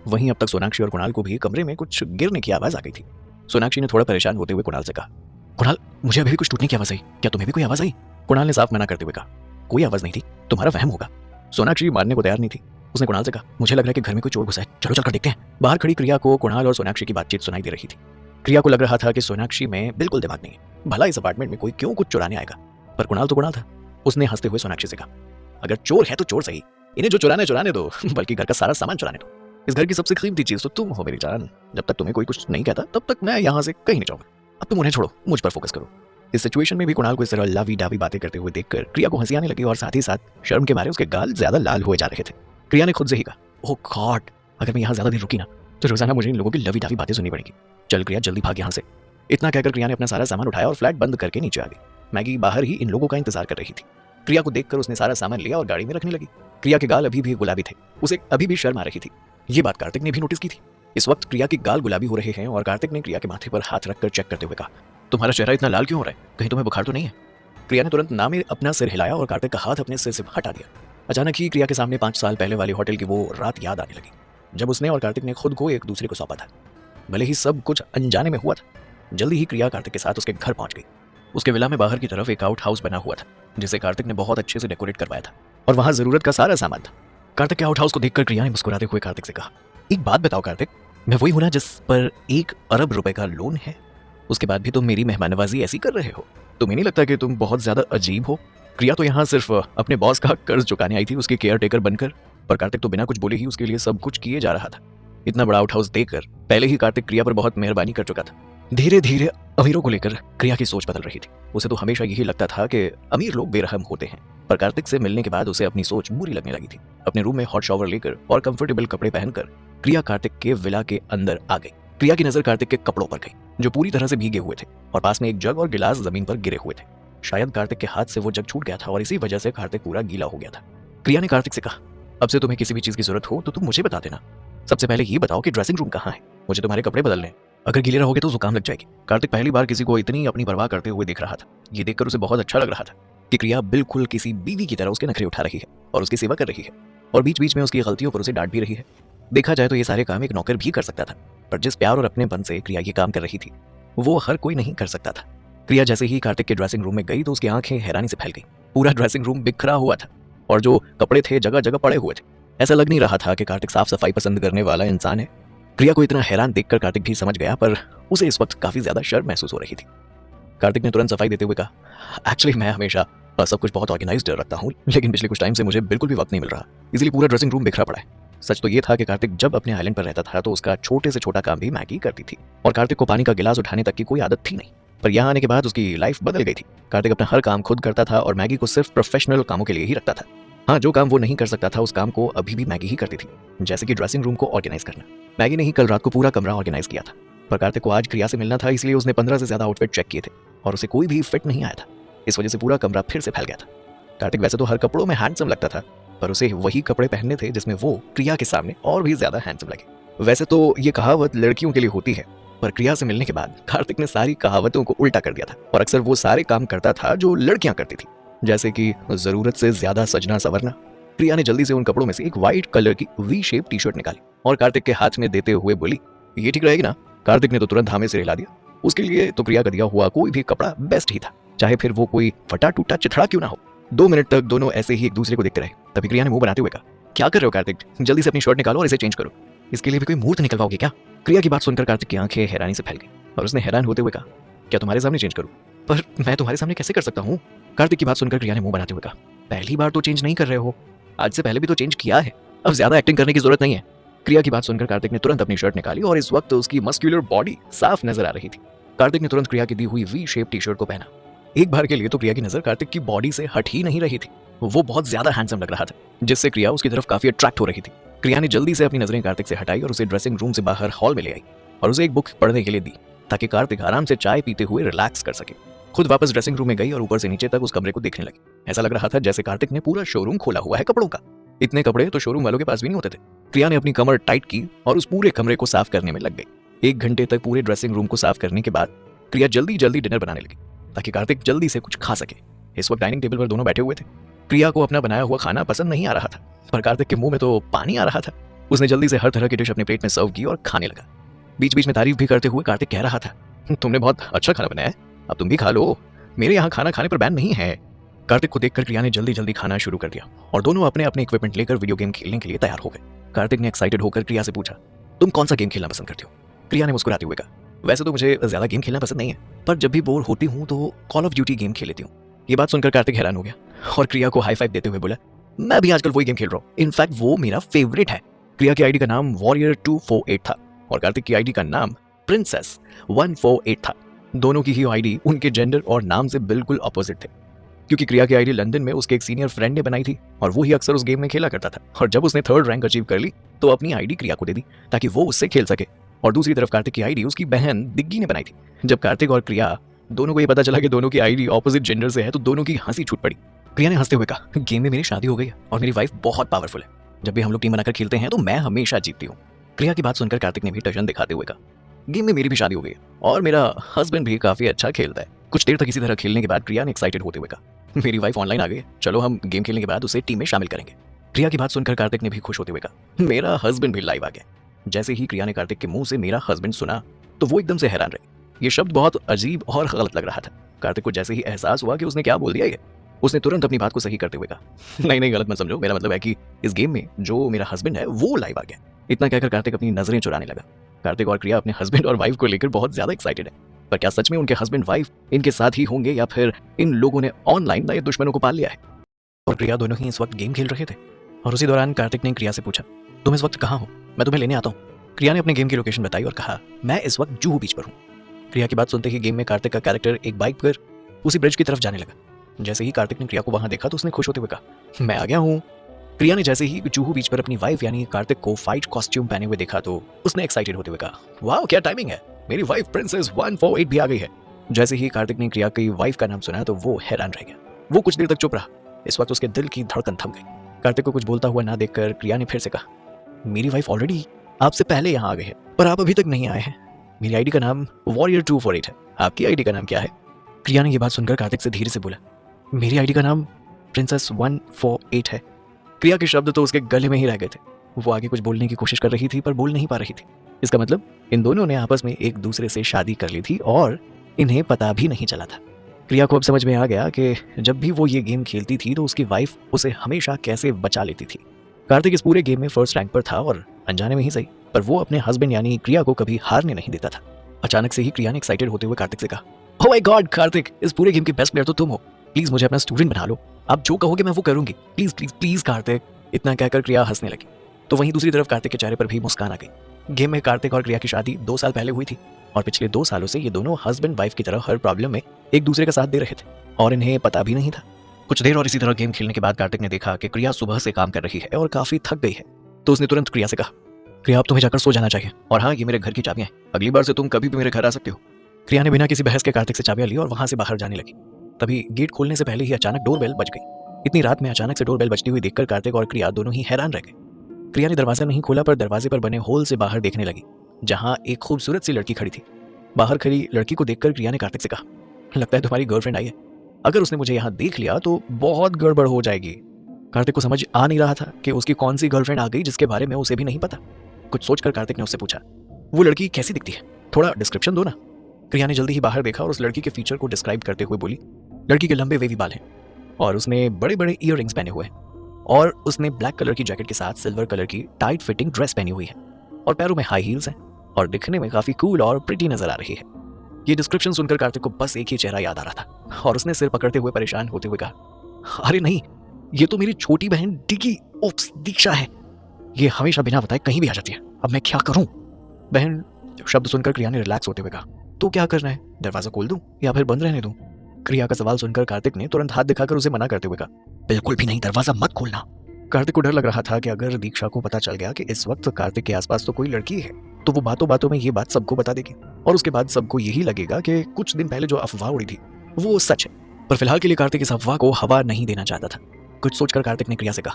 वहीं अब तक सोनाक्षी और कुणाल को भी कमरे में कुछ गिरने की आवाज आ गई थी। सोनाक्षी ने थोड़ा परेशान होते हुए कुणाल से कहा, कुणाल मुझे अभी भी कुछ टूटने की आवाज आई, क्या तुम्हें भी कोई आवाज आई। कुणाल ने साफ मना करते हुए कहा, कोई आवाज नहीं थी, तुम्हारा वहम होगा। सोनाक्षी मानने को तैयार नहीं थी। उसने कुणाल से कहा, मुझे लग रहा है कि घर में कोई चोर घुसा है, चलो चलकर देखते हैं। बाहर खड़ी क्रिया को कुणाल और सोनाक्षी की बातचीत सुनाई दे रही थी। क्रिया को लग रहा था कि सोनाक्षी में बिल्कुल दिमाग नहीं है, भला इस अपार्टमेंट में कोई क्यों कुछ चुराने आएगा। पर कुणाल तो कुणाल था। उसने हंसते हुए सोनाक्षी से कहा, अगर चोर है तो चोर सही, इन्हें जो चुराने दो, बल्कि घर का सारा सामान चुराने दो। इस घर की सबसे कीमती चीज तो तुम हो मेरी जान। जब तक तुम्हें कोई कुछ नहीं कहता तब तक मैं यहाँ से कहीं नहीं जाऊंगा। अब तुम उन्हें छोड़ो, मुझ पर फोकस करो। इस सिचुएशन में भी कुणाल को इस तरह लावी डावी बातें करते हुए देखकर क्रिया को हंसी आने लगी और साथ ही साथ शर्म के मारे उसके गाल ज्यादा लाल हुए जा रहे थे। क्रिया ने खुद से ही कहा, ओह गॉड, अगर मैं यहाँ ज्यादा देर रुकी ना तो रोजाना मुझे इन लोगों की लवी डावी बातें सुननी पड़ेगी। चल क्रिया जल्दी भाग यहाँ से। इतना कहकर क्रिया ने अपना सारा सामान उठाया और फ्लैट बंद करके नीचे आ गई। मैगी बाहर ही इन लोगों का इंतजार कर रही थी। क्रिया को देखकर उसने सारा सामान लिया और गाड़ी में रखने लगी। क्रिया के गाल अभी भी गुलाबी थे, उसे अभी भी शर्म आ रही थी। ये बात कार्तिक ने भी नोटिस की थी। इस वक्त क्रिया के गाल गुलाबी हो रहे हैं और कार्तिक ने क्रिया के माथे पर हाथ रखकर चेक करते हुए कहा, तुम्हारा चेहरा इतना लाल क्यों हो रहा है, कहीं तुम्हें बुखार तो नहीं है। क्रिया ने तुरंत ना में अपना सिर हिलाया और कार्तिक का हाथ अपने सिर से हटा दिया। अचानक ही क्रिया के सामने 5 साल पहले वाली होटल की वो रात याद आने लगी, जब उसने और कार्तिक ने खुद को एक दूसरे को सौंपा था। भले ही सब कुछ अनजाने में हुआ था। जल्दी ही क्रिया कार्तिक के साथ उसके घर पहुंच गई। उसके विला में बाहर की तरफ एक आउट हाउस बना हुआ था, जिसे कार्तिक ने बहुत अच्छे से डेकोरेट करवाया था और वहां जरूरत का सारा सामान था। कार्तिक के आउट हाउस को देखकर क्रिया ने मुस्कुराते हुए कार्तिक से कहा, एक बात बताओ कार्तिक, मैं वही हूं ना जिस पर 1 अरब रुपए का लोन है, उसके बाद भी तुम मेरी मेहमाननवाजी ऐसी कर रहे हो। तुम्हें नहीं लगता कि तुम बहुत ज्यादा अजीब हो। क्रिया तो यहाँ सिर्फ अपने बॉस का कर्ज चुकाने आई थी उसके केयर टेकर बनकर, पर कार्तिक तो बिना कुछ बोले ही उसके लिए सब कुछ किए जा रहा था। इतना बड़ा आउट हाउस देखकर पहले ही कार्तिक क्रिया पर बहुत मेहरबानी कर चुका था। धीरे धीरे अमीरों को लेकर क्रिया की सोच बदल रही थी। उसे तो हमेशा यही लगता था कि अमीर लोग बेरहम होते हैं, पर कार्तिक से मिलने के बाद उसे अपनी सोच बुरी लगने लगी थी। अपने रूम में हॉट शॉवर लेकर और कंफर्टेबल कपड़े पहनकर क्रिया कार्तिक के विला के अंदर आ गई। क्रिया की नजर कार्तिक के कपड़ों पर गई, जो पूरी तरह से भीगे हुए थे और पास में एक जग और गिलास जमीन पर गिरे हुए थे। शायद कार्तिक के हाथ से वो जग छूट गया था और इसी वजह से कार्तिक पूरा गीला हो गया था। क्रिया ने कार्तिक से कहा, अब से तुम्हें किसी भी चीज की जरूरत हो तो तुम मुझे बता देना। सबसे पहले ये बताओ कि ड्रेसिंग रूम कहाँ है, मुझे तुम्हारे कपड़े बदलने हैं। अगर गीले रहोगे तो जुकाम लग जाएगी। कार्तिक पहली बार किसी को इतनी अपनी परवाह करते हुए देख रहा था। ये देखकर उसे बहुत अच्छा लग रहा था कि क्रिया बिल्कुल किसी बीवी की तरह उसके नखरे उठा रही है और उसकी सेवा कर रही है और बीच बीच में उसकी गलतियों पर उसे डांट भी रही है। देखा जाए तो ये सारे काम एक नौकर भी कर सकता था, पर जिस प्यार और अपनेपन से क्रिया ये काम कर रही थी वो हर कोई नहीं कर सकता था। क्रिया जैसे ही कार्तिक के ड्रेसिंग रूम में गई तो उसकी आंखें हैरानी से फैल गई। पूरा ड्रेसिंग रूम बिखरा हुआ था और जो कपड़े थे जगह जगह पड़े हुए थे। ऐसा लग नहीं रहा था कि कार्तिक साफ सफाई पसंद करने वाला इंसान है। क्रिया को इतना हैरान देखकर कार्तिक भी समझ गया, पर उसे इस वक्त काफी ज्यादा शर्म महसूस हो रही थी। कार्तिक ने तुरंत सफाई देते हुए कहा, एक्चुअली मैं हमेशा सब कुछ बहुत ऑर्गेनाइज्ड रखता हूँ, लेकिन पिछले कुछ टाइम से मुझे बिल्कुल भी वक्त नहीं मिल रहा, इसलिए पूरा ड्रेसिंग रूम बिखरा पड़ा है। सच तो ये था कि कार्तिक जब अपने आइलैंड पर रहता था तो उसका छोटे से छोटा काम भी मैगी करती थी और कार्तिक को पानी का गिलास उठाने तक की कोई आदत थी नहीं, पर यहाँ आने के बाद उसकी लाइफ बदल गई थी। कार्तिक अपना हर काम खुद करता था और मैगी को सिर्फ प्रोफेशनल कामों के लिए ही रखता था। हाँ, जो काम वो नहीं कर सकता था उस काम को अभी भी मैगी ही करती थी, जैसे कि ड्रेसिंग रूम को ऑर्गेनाइज करना। मैगी ने ही कल रात को पूरा कमरा ऑर्गेनाइज किया था, पर कार्तिक को आज क्रिया से मिलना था, इसलिए उसने 15 से ज्यादा आउटफिट चेक किए थे और उसे कोई भी फिट नहीं आया था। इस वजह से पूरा कमरा फिर से फैल गया था। कार्तिक वैसे तो हर कपड़ों में हैंडसम लगता था, पर उसे वही कपड़े पहनने थे जिसमें वो क्रिया के सामने और भी ज्यादा हैंडसम लगे। वैसे तो ये कहावत लड़कियों के लिए होती है, पर क्रिया से मिलने के बाद कार्तिक ने सारी कहावतों को उल्टा कर दिया था और अक्सर वो सारे काम करता था जो लड़कियां करती थी। जैसे कि जरूरत से ज्यादा सजना संवरना। प्रिया ने जल्दी से उन कपड़ों में से एक व्हाइट कलर की वी शेप टी शर्ट निकाली और कार्तिक के हाथ में देते हुए बोली, ये ठीक रहेगी ना? कार्तिक ने तो तुरंत हामे से हिला दिया। उसके लिए तो प्रिया का दिया हुआ कोई भी कपड़ा बेस्ट ही था, चाहे फिर वो कोई फटा टूटा चिथड़ा क्यों ना हो। 2 मिनट तक दोनों ऐसे ही एक दूसरे को देखते रहे। तभी प्रिया ने मुंह बनाते हुए कहा, क्या कर रहे हो कार्तिक? जल्दी से अपनी शर्ट निकालो और इसे चेंज करो। इसके लिए भी कोई मुहूर्त निकलवाओगे क्या? प्रिया की बात सुनकर कार्तिक की आंखें हैरानी से फैल गई और उसने हैरान होते हुए कहा, क्या तुम्हारे सामने चेंज करूं? पर मैं तुम्हारे सामने कैसे कर सकता हूँ? कार्तिक की बात सुनकर प्रिया ने मुंह बनाते हुए कहा, पहली बार तो चेंज नहीं कर रहे हो, आज से पहले भी तो चेंज किया है, अब ज्यादा एक्टिंग करने की जरूरत नहीं है। प्रिया की बात सुनकर कार्तिक ने तुरंत अपनी शर्ट निकाली और इस वक्त उसकी मस्क्यूलर बॉडी साफ नजर आ रही थी। कार्तिक ने तुरंत प्रिया की दी हुई वी शेप टी शर्ट को पहना। एक बार के लिए तो प्रिया की नजर कार्तिक की बॉडी से हट ही नहीं रही थी। वो बहुत ज्यादा हैंडसम लग रहा था, जिससे प्रिया उसकी तरफ काफी अट्रैक्ट हो रही थी। प्रिया ने जल्दी से अपनी नजरें कार्तिक से हटाई और उसे ड्रेसिंग रूम से बाहर हॉल में ले आई और उसे एक बुक पढ़ने के लिए दी, ताकि कार्तिक आराम से चाय पीते हुए रिलैक्स कर सके। खुद वापस ड्रेसिंग रूम में गई और ऊपर से नीचे तक उस कमरे को देखने लगी। ऐसा लग रहा था जैसे कार्तिक ने पूरा शोरूम खोला हुआ है कपड़ों का। इतने कपड़े तो शोरूम वालों के पास भी नहीं होते थे। प्रिया ने अपनी कमर टाइट की और उस पूरे कमरे को साफ करने में लग गई। 1 घंटे तक पूरे ड्रेसिंग रूम को साफ करने के बाद प्रिया जल्दी जल्दी डिनर बनाने लगी, ताकि कार्तिक जल्दी से कुछ खा सके। इस वक्त डाइनिंग टेबल पर दोनों बैठे हुए थे। प्रिया को अपना बनाया हुआ खाना पसंद नहीं आ रहा था, पर कार्तिक के मुंह में तो पानी आ रहा था। उसने जल्दी से हर तरह की डिश अपने प्लेट में सर्व की और खाने लगा। बीच बीच में तारीफ भी करते हुए कार्तिक कह रहा था, तुमने बहुत अच्छा खाना बनाया है, अब तुम भी खा लो, मेरे यहाँ खाना खाने पर बैन नहीं है। कार्तिक को देखकर प्रिया ने जल्दी जल्दी खाना शुरू कर दिया और दोनों अपने अपने इक्विपमेंट लेकर वीडियो गेम खेलने के लिए तैयार हो गए। कार्तिक ने एक्साइटेड होकर प्रिया से पूछा, तुम कौन सा गेम खेलना पसंद करते हो? प्रिया ने मुस्कुराते हुए कहा, वैसे तो मुझे ज्यादा गेम खेलना पसंद नहीं है, पर जब भी बोर होती हूँ तो कॉल ऑफ ड्यूटी गेम खेल लेती हूँ। ये बात सुनकर कार्तिक हैरान हो गया और प्रिया को हाई फाइव देते हुए बोला, मैं भी आजकल वही गेम खेल रहा हूँ, इनफैक्ट वो मेरा फेवरेट है। प्रिया की आईडी का नाम वॉरियर 248 था और कार्तिक की आईडी का नाम प्रिंसेस 148 था। दोनों की ही आईडी उनके जेंडर और नाम से बिल्कुल अपोजिट थे, क्योंकि प्रिया की आईडी लंदन में उसके एक सीनियर फ्रेंड ने बनाई थी और वो ही अक्सर उस गेम में खेला करता था। और जब उसने 3rd रैंक अचीव कर ली तो अपनी आईडी प्रिया को दे दी ताकि वो उससे खेल सके। और दूसरी तरफ कार्तिक की आईडी उसकी बहन दिग्गी ने बनाई थी। जब कार्तिक और प्रिया दोनों को ये पता चला कि दोनों की आईडी ऑपोजिट जेंडर से है तो दोनों की हंसी छूट पड़ी। प्रिया ने हंसते हुए कहा, गेम में मेरी शादी हो गई है और मेरी वाइफ बहुत पावरफुल है, जब भी हम लोग टीम बनाकर खेलते हैं तो मैं हमेशा जीतती हूँ। प्रिया की बात सुनकर कार्तिक ने भी टशन दिखाते हुए कहा, गेम में मेरी भी शादी हो गई है और मेरा हस्बैंड भी काफी अच्छा खेलता है। कुछ देर तक इसी तरह खेलने के बाद प्रिया ने एक्साइटेड होते हुए कहा, मेरी वाइफ ऑनलाइन आ गई है, चलो हम गेम खेलने के बाद उसे टीम में शामिल करेंगे। प्रिया की बात सुनकर कार्तिक ने भी खुश होते हुए कहा, मेरा हस्बैंड भी लाइव आ गया। जैसे ही प्रिया ने कार्तिक के मुंह से मेरा हस्बैंड सुना तो वो एकदम से हैरान रही। ये शब्द बहुत अजीब और गलत लग रहा था। कार्तिक को जैसे ही एहसास हुआ कि उसने क्या बोल दिया ये, उसने तुरंत अपनी बात को सही करते हुए कहा, नहीं नहीं, गलत मत समझो, मेरा मतलब है कि इस गेम में जो मेरा हस्बैंड है वो लाइव आ गया। इतना कहकर कार्तिक अपनी नजरें चुराने लगा। कार्तिक और प्रिया अपने हस्बैंड और वाइफ को लेकर बहुत ज्यादा एक्साइटेड है, पर क्या सच में उनके हस्बैंड वाइफ इनके साथ ही होंगे या फिर इन लोगों ने ऑनलाइन नए दुश्मनों को पाल लिया है? और प्रिया दोनों ही इस वक्त गेम खेल रहे थे और उसी दौरान कार्तिक ने प्रिया से पूछा, तुम इस वक्त कहाँ हो? मैं तुम्हें लेने आता हूँ। प्रिया ने अपने गेम की लोकेशन बताई और कहा, मैं इस वक्त जुहू बीच पर हूँ। प्रिया की बात सुनते ही गेम में कार्तिक का कैरेक्टर एक बाइक पर उसी ब्रिज की तरफ जाने लगा। जैसे ही कार्तिक ने प्रिया को वहां देखा तो उसने खुश होते हुए कहा, मैं आ गया हूँ। प्रिया ने जैसे ही जुहू बीच पर अपनी वाइफ यानी कार्तिक को फाइट कॉस्ट्यूम पहने हुए देखा तो उसने एक्साइटेड होते हुए कहा, वाह क्या टाइमिंग है, मेरी वाइफ प्रिंसेस 148 भी आ गई है। जैसे ही कार्तिक ने प्रिया की वाइफ का नाम सुना तो वो हैरान रह गया। वो कुछ देर तक चुप रहा। इस वक्त उसके दिल की धड़कन थम गई। कार्तिक को कुछ बोलता हुआ ना देखकर प्रिया ने फिर से कहा, मेरी वाइफ ऑलरेडी आपसे पहले यहाँ आ गए हैं, पर आप अभी तक नहीं आए हैं। मेरी आईडी का नाम वॉरियर 248 है, आपकी आईडी का नाम क्या है? प्रिया ने यह बात सुनकर कार्तिक से धीरे से बोला, मेरी आईडी का नाम प्रिंसेस 148 है। प्रिया के शब्द तो उसके गले में ही रह गए थे। वो आगे कुछ बोलने की कोशिश कर रही थी पर बोल नहीं पा रही थी। इसका मतलब इन दोनों ने आपस में एक दूसरे से शादी कर ली थी और इन्हें पता भी नहीं चला था। प्रिया को अब समझ में आ गया कि जब भी वो ये गेम खेलती थी तो उसकी वाइफ उसे हमेशा कैसे बचा लेती थी। कार्तिक इस पूरे गेम में 1st रैंक पर था और अनजाने में ही सही, पर वो अपने हस्बैंड यानी प्रिया को कभी हारने नहीं देता था। अचानक से ही प्रिया ने एक्साइटेड होते हुए कार्तिक से कहा, ओह माय गॉड कार्तिक, इस पूरे गेम के बेस्ट प्लेयर तो तुम हो, प्लीज मुझे अपना स्टूडेंट बना लो, आप जो कहोगे मैं वो करूंगी, प्लीज प्लीज प्लीज कार्तिक। इतना कहकर प्रिया हंसने लगी तो वहीं दूसरी तरफ कार्तिक के चेहरे पर भी मुस्कान आ गई। गेम में कार्तिक और प्रिया की शादी 2 साल पहले हुई थी और पिछले 2 सालों से ये दोनों हस्बैंड वाइफ की तरह हर प्रॉब्लम में एक दूसरे का साथ दे रहे थे और इन्हें पता भी नहीं था। कुछ देर और इसी तरह गेम खेलने के बाद कार्तिक ने देखा कि प्रिया सुबह से काम कर रही है और काफी थक गई है, तो उसने तुरंत प्रिया से कहा, प्रिया अब तुम्हें जाकर सो जाना चाहिए, और हाँ ये मेरे घर की चाबियां हैं, अगली बार से तुम कभी भी मेरे घर आ सकते हो। प्रिया ने बिना किसी बहस के कार्तिक से चाबियां ली और वहां से बाहर जाने लगी। तभी गेट खोलने से पहले ही अचानक डोरबेल बज गई। इतनी रात में अचानक से डोरबेल बजती हुई देखकर कार्तिक और प्रिया दोनों ही हैरान रह गए। प्रिया ने दरवाजा नहीं खोला पर दरवाजे पर बने होल से बाहर देखने लगी, जहां एक खूबसूरत सी लड़की खड़ी थी। बाहर खड़ी लड़की को देखकर प्रिया ने कार्तिक से कहा, लगता है तुम्हारी गर्लफ्रेंड आई है। अगर उसने मुझे यहाँ देख लिया तो बहुत गड़बड़ हो जाएगी। कार्तिक को समझ आ नहीं रहा था कि उसकी कौन सी गर्लफ्रेंड आ गई जिसके बारे में उसे भी नहीं पता। कुछ सोचकर कार्तिक ने उससे पूछा, वो लड़की कैसी दिखती है, थोड़ा डिस्क्रिप्शन दो ना। क्रिया ने जल्दी ही बाहर देखा और उस लड़की के फीचर को डिस्क्राइब करते हुए बोली, लड़की के लंबे वेवी बाल हैं और उसने बड़े बड़े ईयर रिंग्स पहने हुए हैं और उसने ब्लैक कलर की जैकेट के साथ सिल्वर कलर की टाइट फिटिंग ड्रेस पहनी हुई है और पैरों में हाई हील्स हैं और दिखने में काफी कूल और प्रिटी नजर आ रही है। ये डिस्क्रिप्शन सुनकर कार्तिक को बस एक ही चेहरा याद आ रहा था और उसने सिर पकड़ते हुए परेशान होते हुए कहा, अरे नहीं, ये तो मेरी छोटी बहन डिगी ओप्स दीक्षा है। ये हमेशा बिना बताए कहीं भी आ जाती है, अब मैं क्या करूं? बहन शब्द सुनकर क्रिया ने रिलैक्स होते हुए कहा, तो क्या करना है, दरवाजा खोल दूं या फिर बंद रहने दूं? क्रिया का सवाल सुनकर कार्तिक ने तुरंत हाथ दिखाकर उसे मना करते हुए कहा, बिल्कुल भी नहीं, दरवाजा मत खोलना। कार्तिक को डर लग रहा था कि अगर दीक्षा को पता चल गया कि इस वक्त कार्तिक के आसपास तो कोई लड़की है तो वो बातों बातों में ये बात सबको बता देगी और उसके बाद सबको यही लगेगा कि कुछ दिन पहले जो अफवाह उड़ी थी वो सच है। पर फिलहाल के लिए कार्तिक इस अफवाह को हवा नहीं देना चाहता था। कुछ सोचकर कार्तिक ने क्रिया से कहा,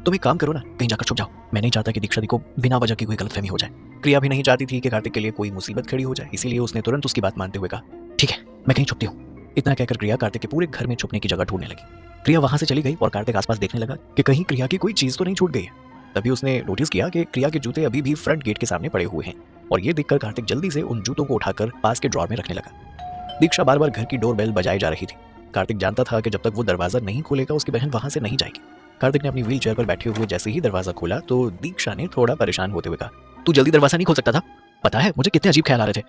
तुम एक काम करो ना, कहीं जाकर छुप जाओ। मैं नहीं चाहता कि दीक्षा दी को बिना वजह की कोई गलतफहमी हो जाए। क्रिया भी नहीं चाहती थी कि कार्तिक के लिए कोई मुसीबत खड़ी हो जाए, इसीलिए उसने तुरंत उसकी बात मानते हुए कहा, ठीक है, मैं कहीं छुपती हूँ। इतना कहकर क्रिया कार्तिक के पूरे घर में छुपने की जगह ढूंढने लगी। क्रिया वहां से चली गई और कार्तिक आसपास देखने लगा कि कहीं क्रिया की कोई चीज तो नहीं छूट गई है। तभी उसने नोटिस किया कि क्रिया के जूते अभी भी फ्रंट गेट के सामने पड़े हुए हैं और ये देखकर कार्तिक जल्दी से उन जूतों को उठाकर पास के ड्रॉर में रखने लगा। दीक्षा बार बार घर की डोरबेल बजाई जा रही थी। कार्तिक जानता था कि जब तक वो दरवाजा नहीं खोलेगा उसकी बहन वहां से नहीं जाएगी। कार्तिक ने अपनी व्हील चेयर पर बैठे हुए जैसे ही दरवाजा खोला तो दीक्षा ने थोड़ा परेशान होते हुए कहा, तू जल्दी दरवाजा नहीं खोल सकता था? पता है मुझे कितने अजीब ख्याल आ रहे थे।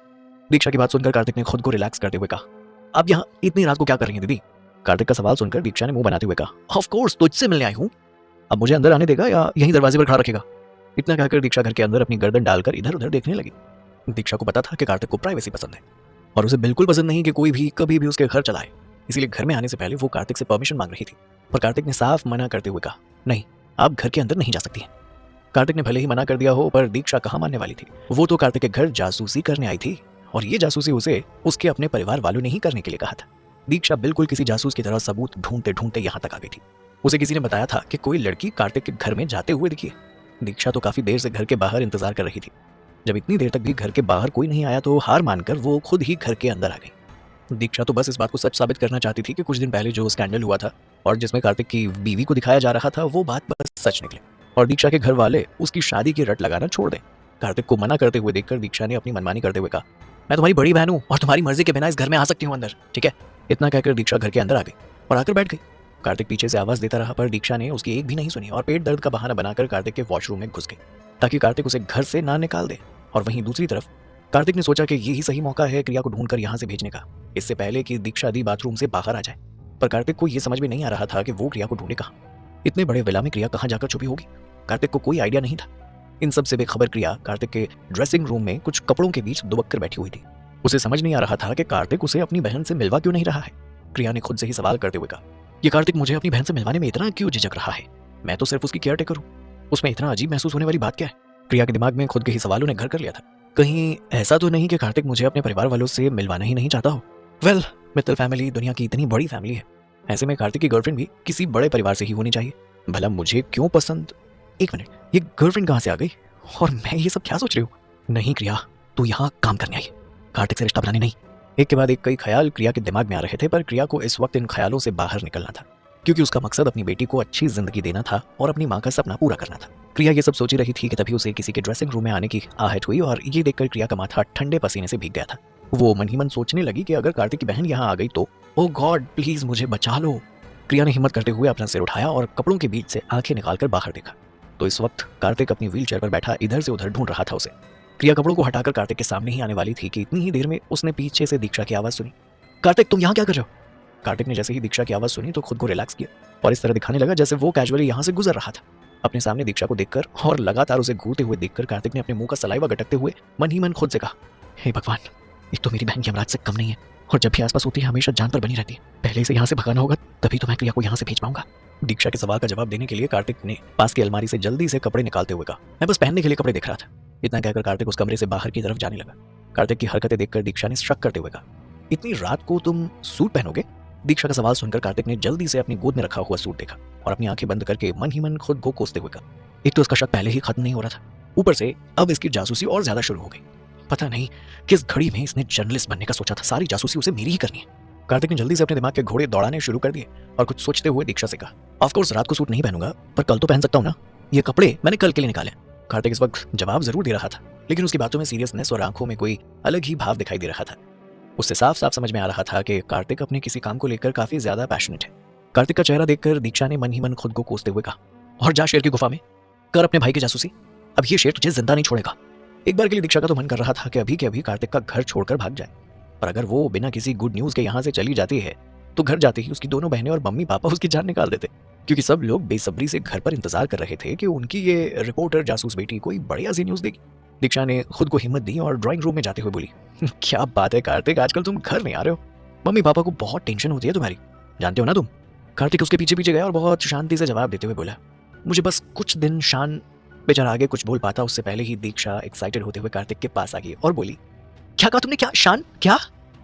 दीक्षा की बात सुनकर कार्तिक ने खुद को रिलैक्स करते हुए कहा, अब यहाँ इतनी रात को क्या कर रही है दीदी? कार्तिक का सवाल सुनकर दीक्षा ने मुंह बनाते हुए कहा, ऑफ कोर्स तुझसे मिलने आई हूँ। अब मुझे अंदर आने देगा या यहीं दरवाजे पर खड़ा रखेगा? इतना कहकर दीक्षा घर के अंदर अपनी गर्दन डालकर इधर उधर देखने लगी। दीक्षा को पता था कि कार्तिक को प्राइवेसी पसंद है और उसे बिल्कुल पसंद नहीं कि कोई भी कभी भी उसके घर चला आए, इसीलिए घर में आने से पहले वो कार्तिक से परमिशन मांग रही थी। पर कार्तिक ने साफ मना करते हुए कहा, नहीं, आप घर के अंदर नहीं जा सकती हैं। कार्तिक ने भले ही मना कर दिया हो पर दीक्षा कहाँ मानने वाली थी। वो तो कार्तिक के घर जासूसी करने आई थी और ये जासूसी उसे उसके अपने परिवार वालों ने ही करने के लिए कहा था। दीक्षा बिल्कुल किसी जासूस की तरह सबूत ढूंढते ढूंढते यहाँ तक आ गई थी। उसे किसी ने बताया था कि कोई लड़की कार्तिक के घर में जाते हुए दिखी है। दीक्षा तो काफी देर से घर के बाहर इंतजार कर रही थी। जब इतनी देर तक भी घर के बाहर कोई नहीं आया तो हार मानकर वो खुद ही घर के अंदर आ गई। दीक्षा तो बस इस बात को सच साबित करना चाहती थी कि कुछ दिन पहले जो स्कैंडल हुआ था और जिसमें कार्तिक की बीवी को दिखाया जा रहा था वो बात बस सच निकले और दीक्षा के घर वाले उसकी शादी की रट लगाना छोड़ दें। कार्तिक को मना करते हुए देखकर दीक्षा ने अपनी मनमानी करते हुए कहा, मैं तुम्हारी बड़ी बहन हूँ और तुम्हारी मर्जी के बिना इस घर में आ सकती हूँ अंदर, ठीक है? इतना कहकर दीक्षा घर के अंदर आ गई और आकर बैठ गई। कार्तिक पीछे से आवाज देता रहा पर दीक्षा ने उसकी एक भी नहीं सुनी और पेट दर्द का बहाना बनाकर कार्तिक के वॉशरूम में घुस गई ताकि कार्तिक उसे घर से ना निकाल दे। और वहीं दूसरी तरफ कार्तिक ने सोचा कि यही सही मौका है क्रिया को ढूंढकर यहाँ से भेजने का, इससे पहले कि दीक्षा दी बाथरूम से बाहर आ जाए। पर कार्तिक को यह समझ में नहीं आ रहा था कि वो क्रिया को ढूंढे कहाँ। इतने बड़े विला में क्रिया कहाँ जाकर छुपी होगी, कार्तिक को कोई आइडिया नहीं था। इन सब से बेखबर क्रिया कार्तिक के ड्रेसिंग रूम में कुछ कपड़ों के बीच दुबक कर बैठी हुई थी। उसे समझ नहीं आ रहा था कि कार्तिक उसे अपनी बहन से मिलवा क्यों नहीं रहा है। क्रिया ने खुद से ही सवाल करते हुए कहा, ये कार्तिक मुझे अपनी बहन से मिलवाने में इतना क्यों झिझक रहा है? मैं तो सिर्फ उसकी केयर टेकर हूँ, उसमें इतना अजीब महसूस होने वाली बात क्या है? क्रिया के दिमाग में खुद के ही सवालों ने घर कर लिया था। कहीं ऐसा तो नहीं कि कार्तिक मुझे अपने परिवार वालों से मिलवाना ही नहीं चाहता हो? वेल, मित्तल फैमिली दुनिया की इतनी बड़ी फैमिली है, ऐसे में कार्तिक की गर्लफ्रेंड भी किसी बड़े परिवार से ही होनी चाहिए। भला मुझे क्यों पसंद? एक मिनट, ये गर्लफ्रेंड कहाँ से आ गई और मैं ये सब क्या सोच रही हूँ? नहीं क्रिया, तू यहाँ काम करने आई, कार्तिक से रिश्ता बनाने नहीं। एक के बाद एक कई ख्याल क्रिया के दिमाग में आ रहे थे पर क्रिया को इस वक्त इन ख्यालों से बाहर निकलना था क्योंकि उसका मकसद अपनी बेटी को अच्छी जिंदगी देना था और अपनी माँ का सपना पूरा करना था। क्रिया ये सब सोची रही थी कि तभी उसे किसी के ड्रेसिंग रूम में आने की आहट हुई और ये देखकर क्रिया का माथा ठंडे पसीने से भीग गया था। वो मन ही मन सोचने लगी कि अगर कार्तिक की बहन यहाँ आ गई तो ओ गॉड प्लीज मुझे बचा लो। क्रिया ने हिम्मत करते हुए अपना सिर उठाया और कपड़ों के बीच से आंखें निकालकर बाहर देखा तो इस वक्त कार्तिक अपनी व्हील चेयर पर बैठा इधर से उधर ढूंढ रहा था उसे। क्रिया कपड़ों को हटाकर कार्तिक के सामने ही आने वाली थी कि इतनी ही देर में उसने पीछे से दीक्षा की आवाज सुनी, कार्तिक तुम यहाँ क्या कर रहे हो? कार्तिक ने जैसे ही दीक्षा की आवाज सुनी तो खुद को रिलैक्स किया और इस तरह दिखाने लगा जैसे वो कैजुअली यहाँ से गुजर रहा था। अपने सामने दीक्षा को देखकर और लगातार उसे घूरते हुए देखकर कार्तिक ने अपने मुंह का सलाइवा गटकते हुए मन ही मन खुद से कहा, हे भगवान, एक तो मेरी बहन यमराज से कम नहीं है और जब भी आसपास होती है हमेशा जान पर बनी रहती है। पहले इसे यहाँ से भगाना होगा तभी तो मैं क्रिया को यहाँ से भेज पाऊंगा। दीक्षा के सवाल का जवाब देने के लिए कार्तिक ने पास की अलमारी से जल्दी से कपड़े निकालते हुए कहा, मैं बस पहनने के लिए कपड़े देख रहा था। इतना कहकर कार्तिक उस कमरे से बाहर की तरफ जाने लगा। कार्तिक की हरकतें देखकर दीक्षा ने शक करते हुए कहा, इतनी रात को तुम सूट पहनोगे? दीक्षा का सवाल सुनकर कार्तिक ने जल्दी से अपनी गोद में रखा हुआ सूट देखा और अपनी आंखें बंद करके मन ही मन खुद को कोसते हुए कहा, एक तो इसका शक पहले ही खत्म नहीं हो रहा था, ऊपर से अब इसकी जासूसी और ज्यादा शुरू हो गई। पता नहीं किस घड़ी में इसने जर्नलिस्ट बनने का सोचा था, सारी जासूसी उसे मेरी ही करनी है। कार्तिक ने जल्दी से अपने दिमाग के घोड़े दौड़ाने शुरू कर दिए और कुछ सोचते हुए दीक्षा से कहा, ऑफकोर्स रात को सूट नहीं पहनूंगा, पर कल तो पहन सकता हूँ ना, ये कपड़े मैंने कल के लिए निकाले। कार्तिक इस वक्त जवाब जरूर दे रहा था, लेकिन उसकी बातों में सीरियसनेस और आंखों में कोई अलग ही भाव दिखाई दे रहा था। उससे साफ साफ समझ में आ रहा था कि कार्तिक अपने किसी काम को लेकर काफी ज्यादा पैशनेट है। कार्तिक का चेहरा देखकर दीक्षा ने मन ही मन खुद को कोसते हुए कहा, और जा शेर की गुफा में कर अपने भाई की जासूसी, अब ये शेर तुझे जिंदा नहीं छोड़ेगा। एक बार के लिए दीक्षा का तो मन कर रहा था कि अभी के अभी कार्तिक का घर छोड़कर भाग जाए, पर अगर वो बिना किसी गुड न्यूज के यहाँ से चली जाती है तो घर जाते ही उसकी दोनों बहनें और मम्मी पापा उसकी जान निकाल देते, क्योंकि सब लोग बेसब्री से घर पर इंतजार कर रहे थे कि उनकी ये रिपोर्टर जासूस बेटी कोई बढ़िया सी न्यूज देगी। दीक्षा ने खुद को हिम्मत दी और ड्राइंग रूम में जाते हुए बोली, क्या बात है कार्तिक, आजकल तुम घर नहीं आ रहे हो, मम्मी पापा को बहुत टेंशन होती है तुम्हारी, जानते हो ना तुम। कार्तिक उसके पीछे पीछे गया और बहुत शांति से जवाब देते हुए बोला, मुझे बस कुछ दिन शान। बेचारा आगे कुछ बोल पाता उससे पहले ही दीक्षा एक्साइटेड होते हुए कार्तिक के पास आ गई और बोली, क्या कहा तुमने, क्या शान, क्या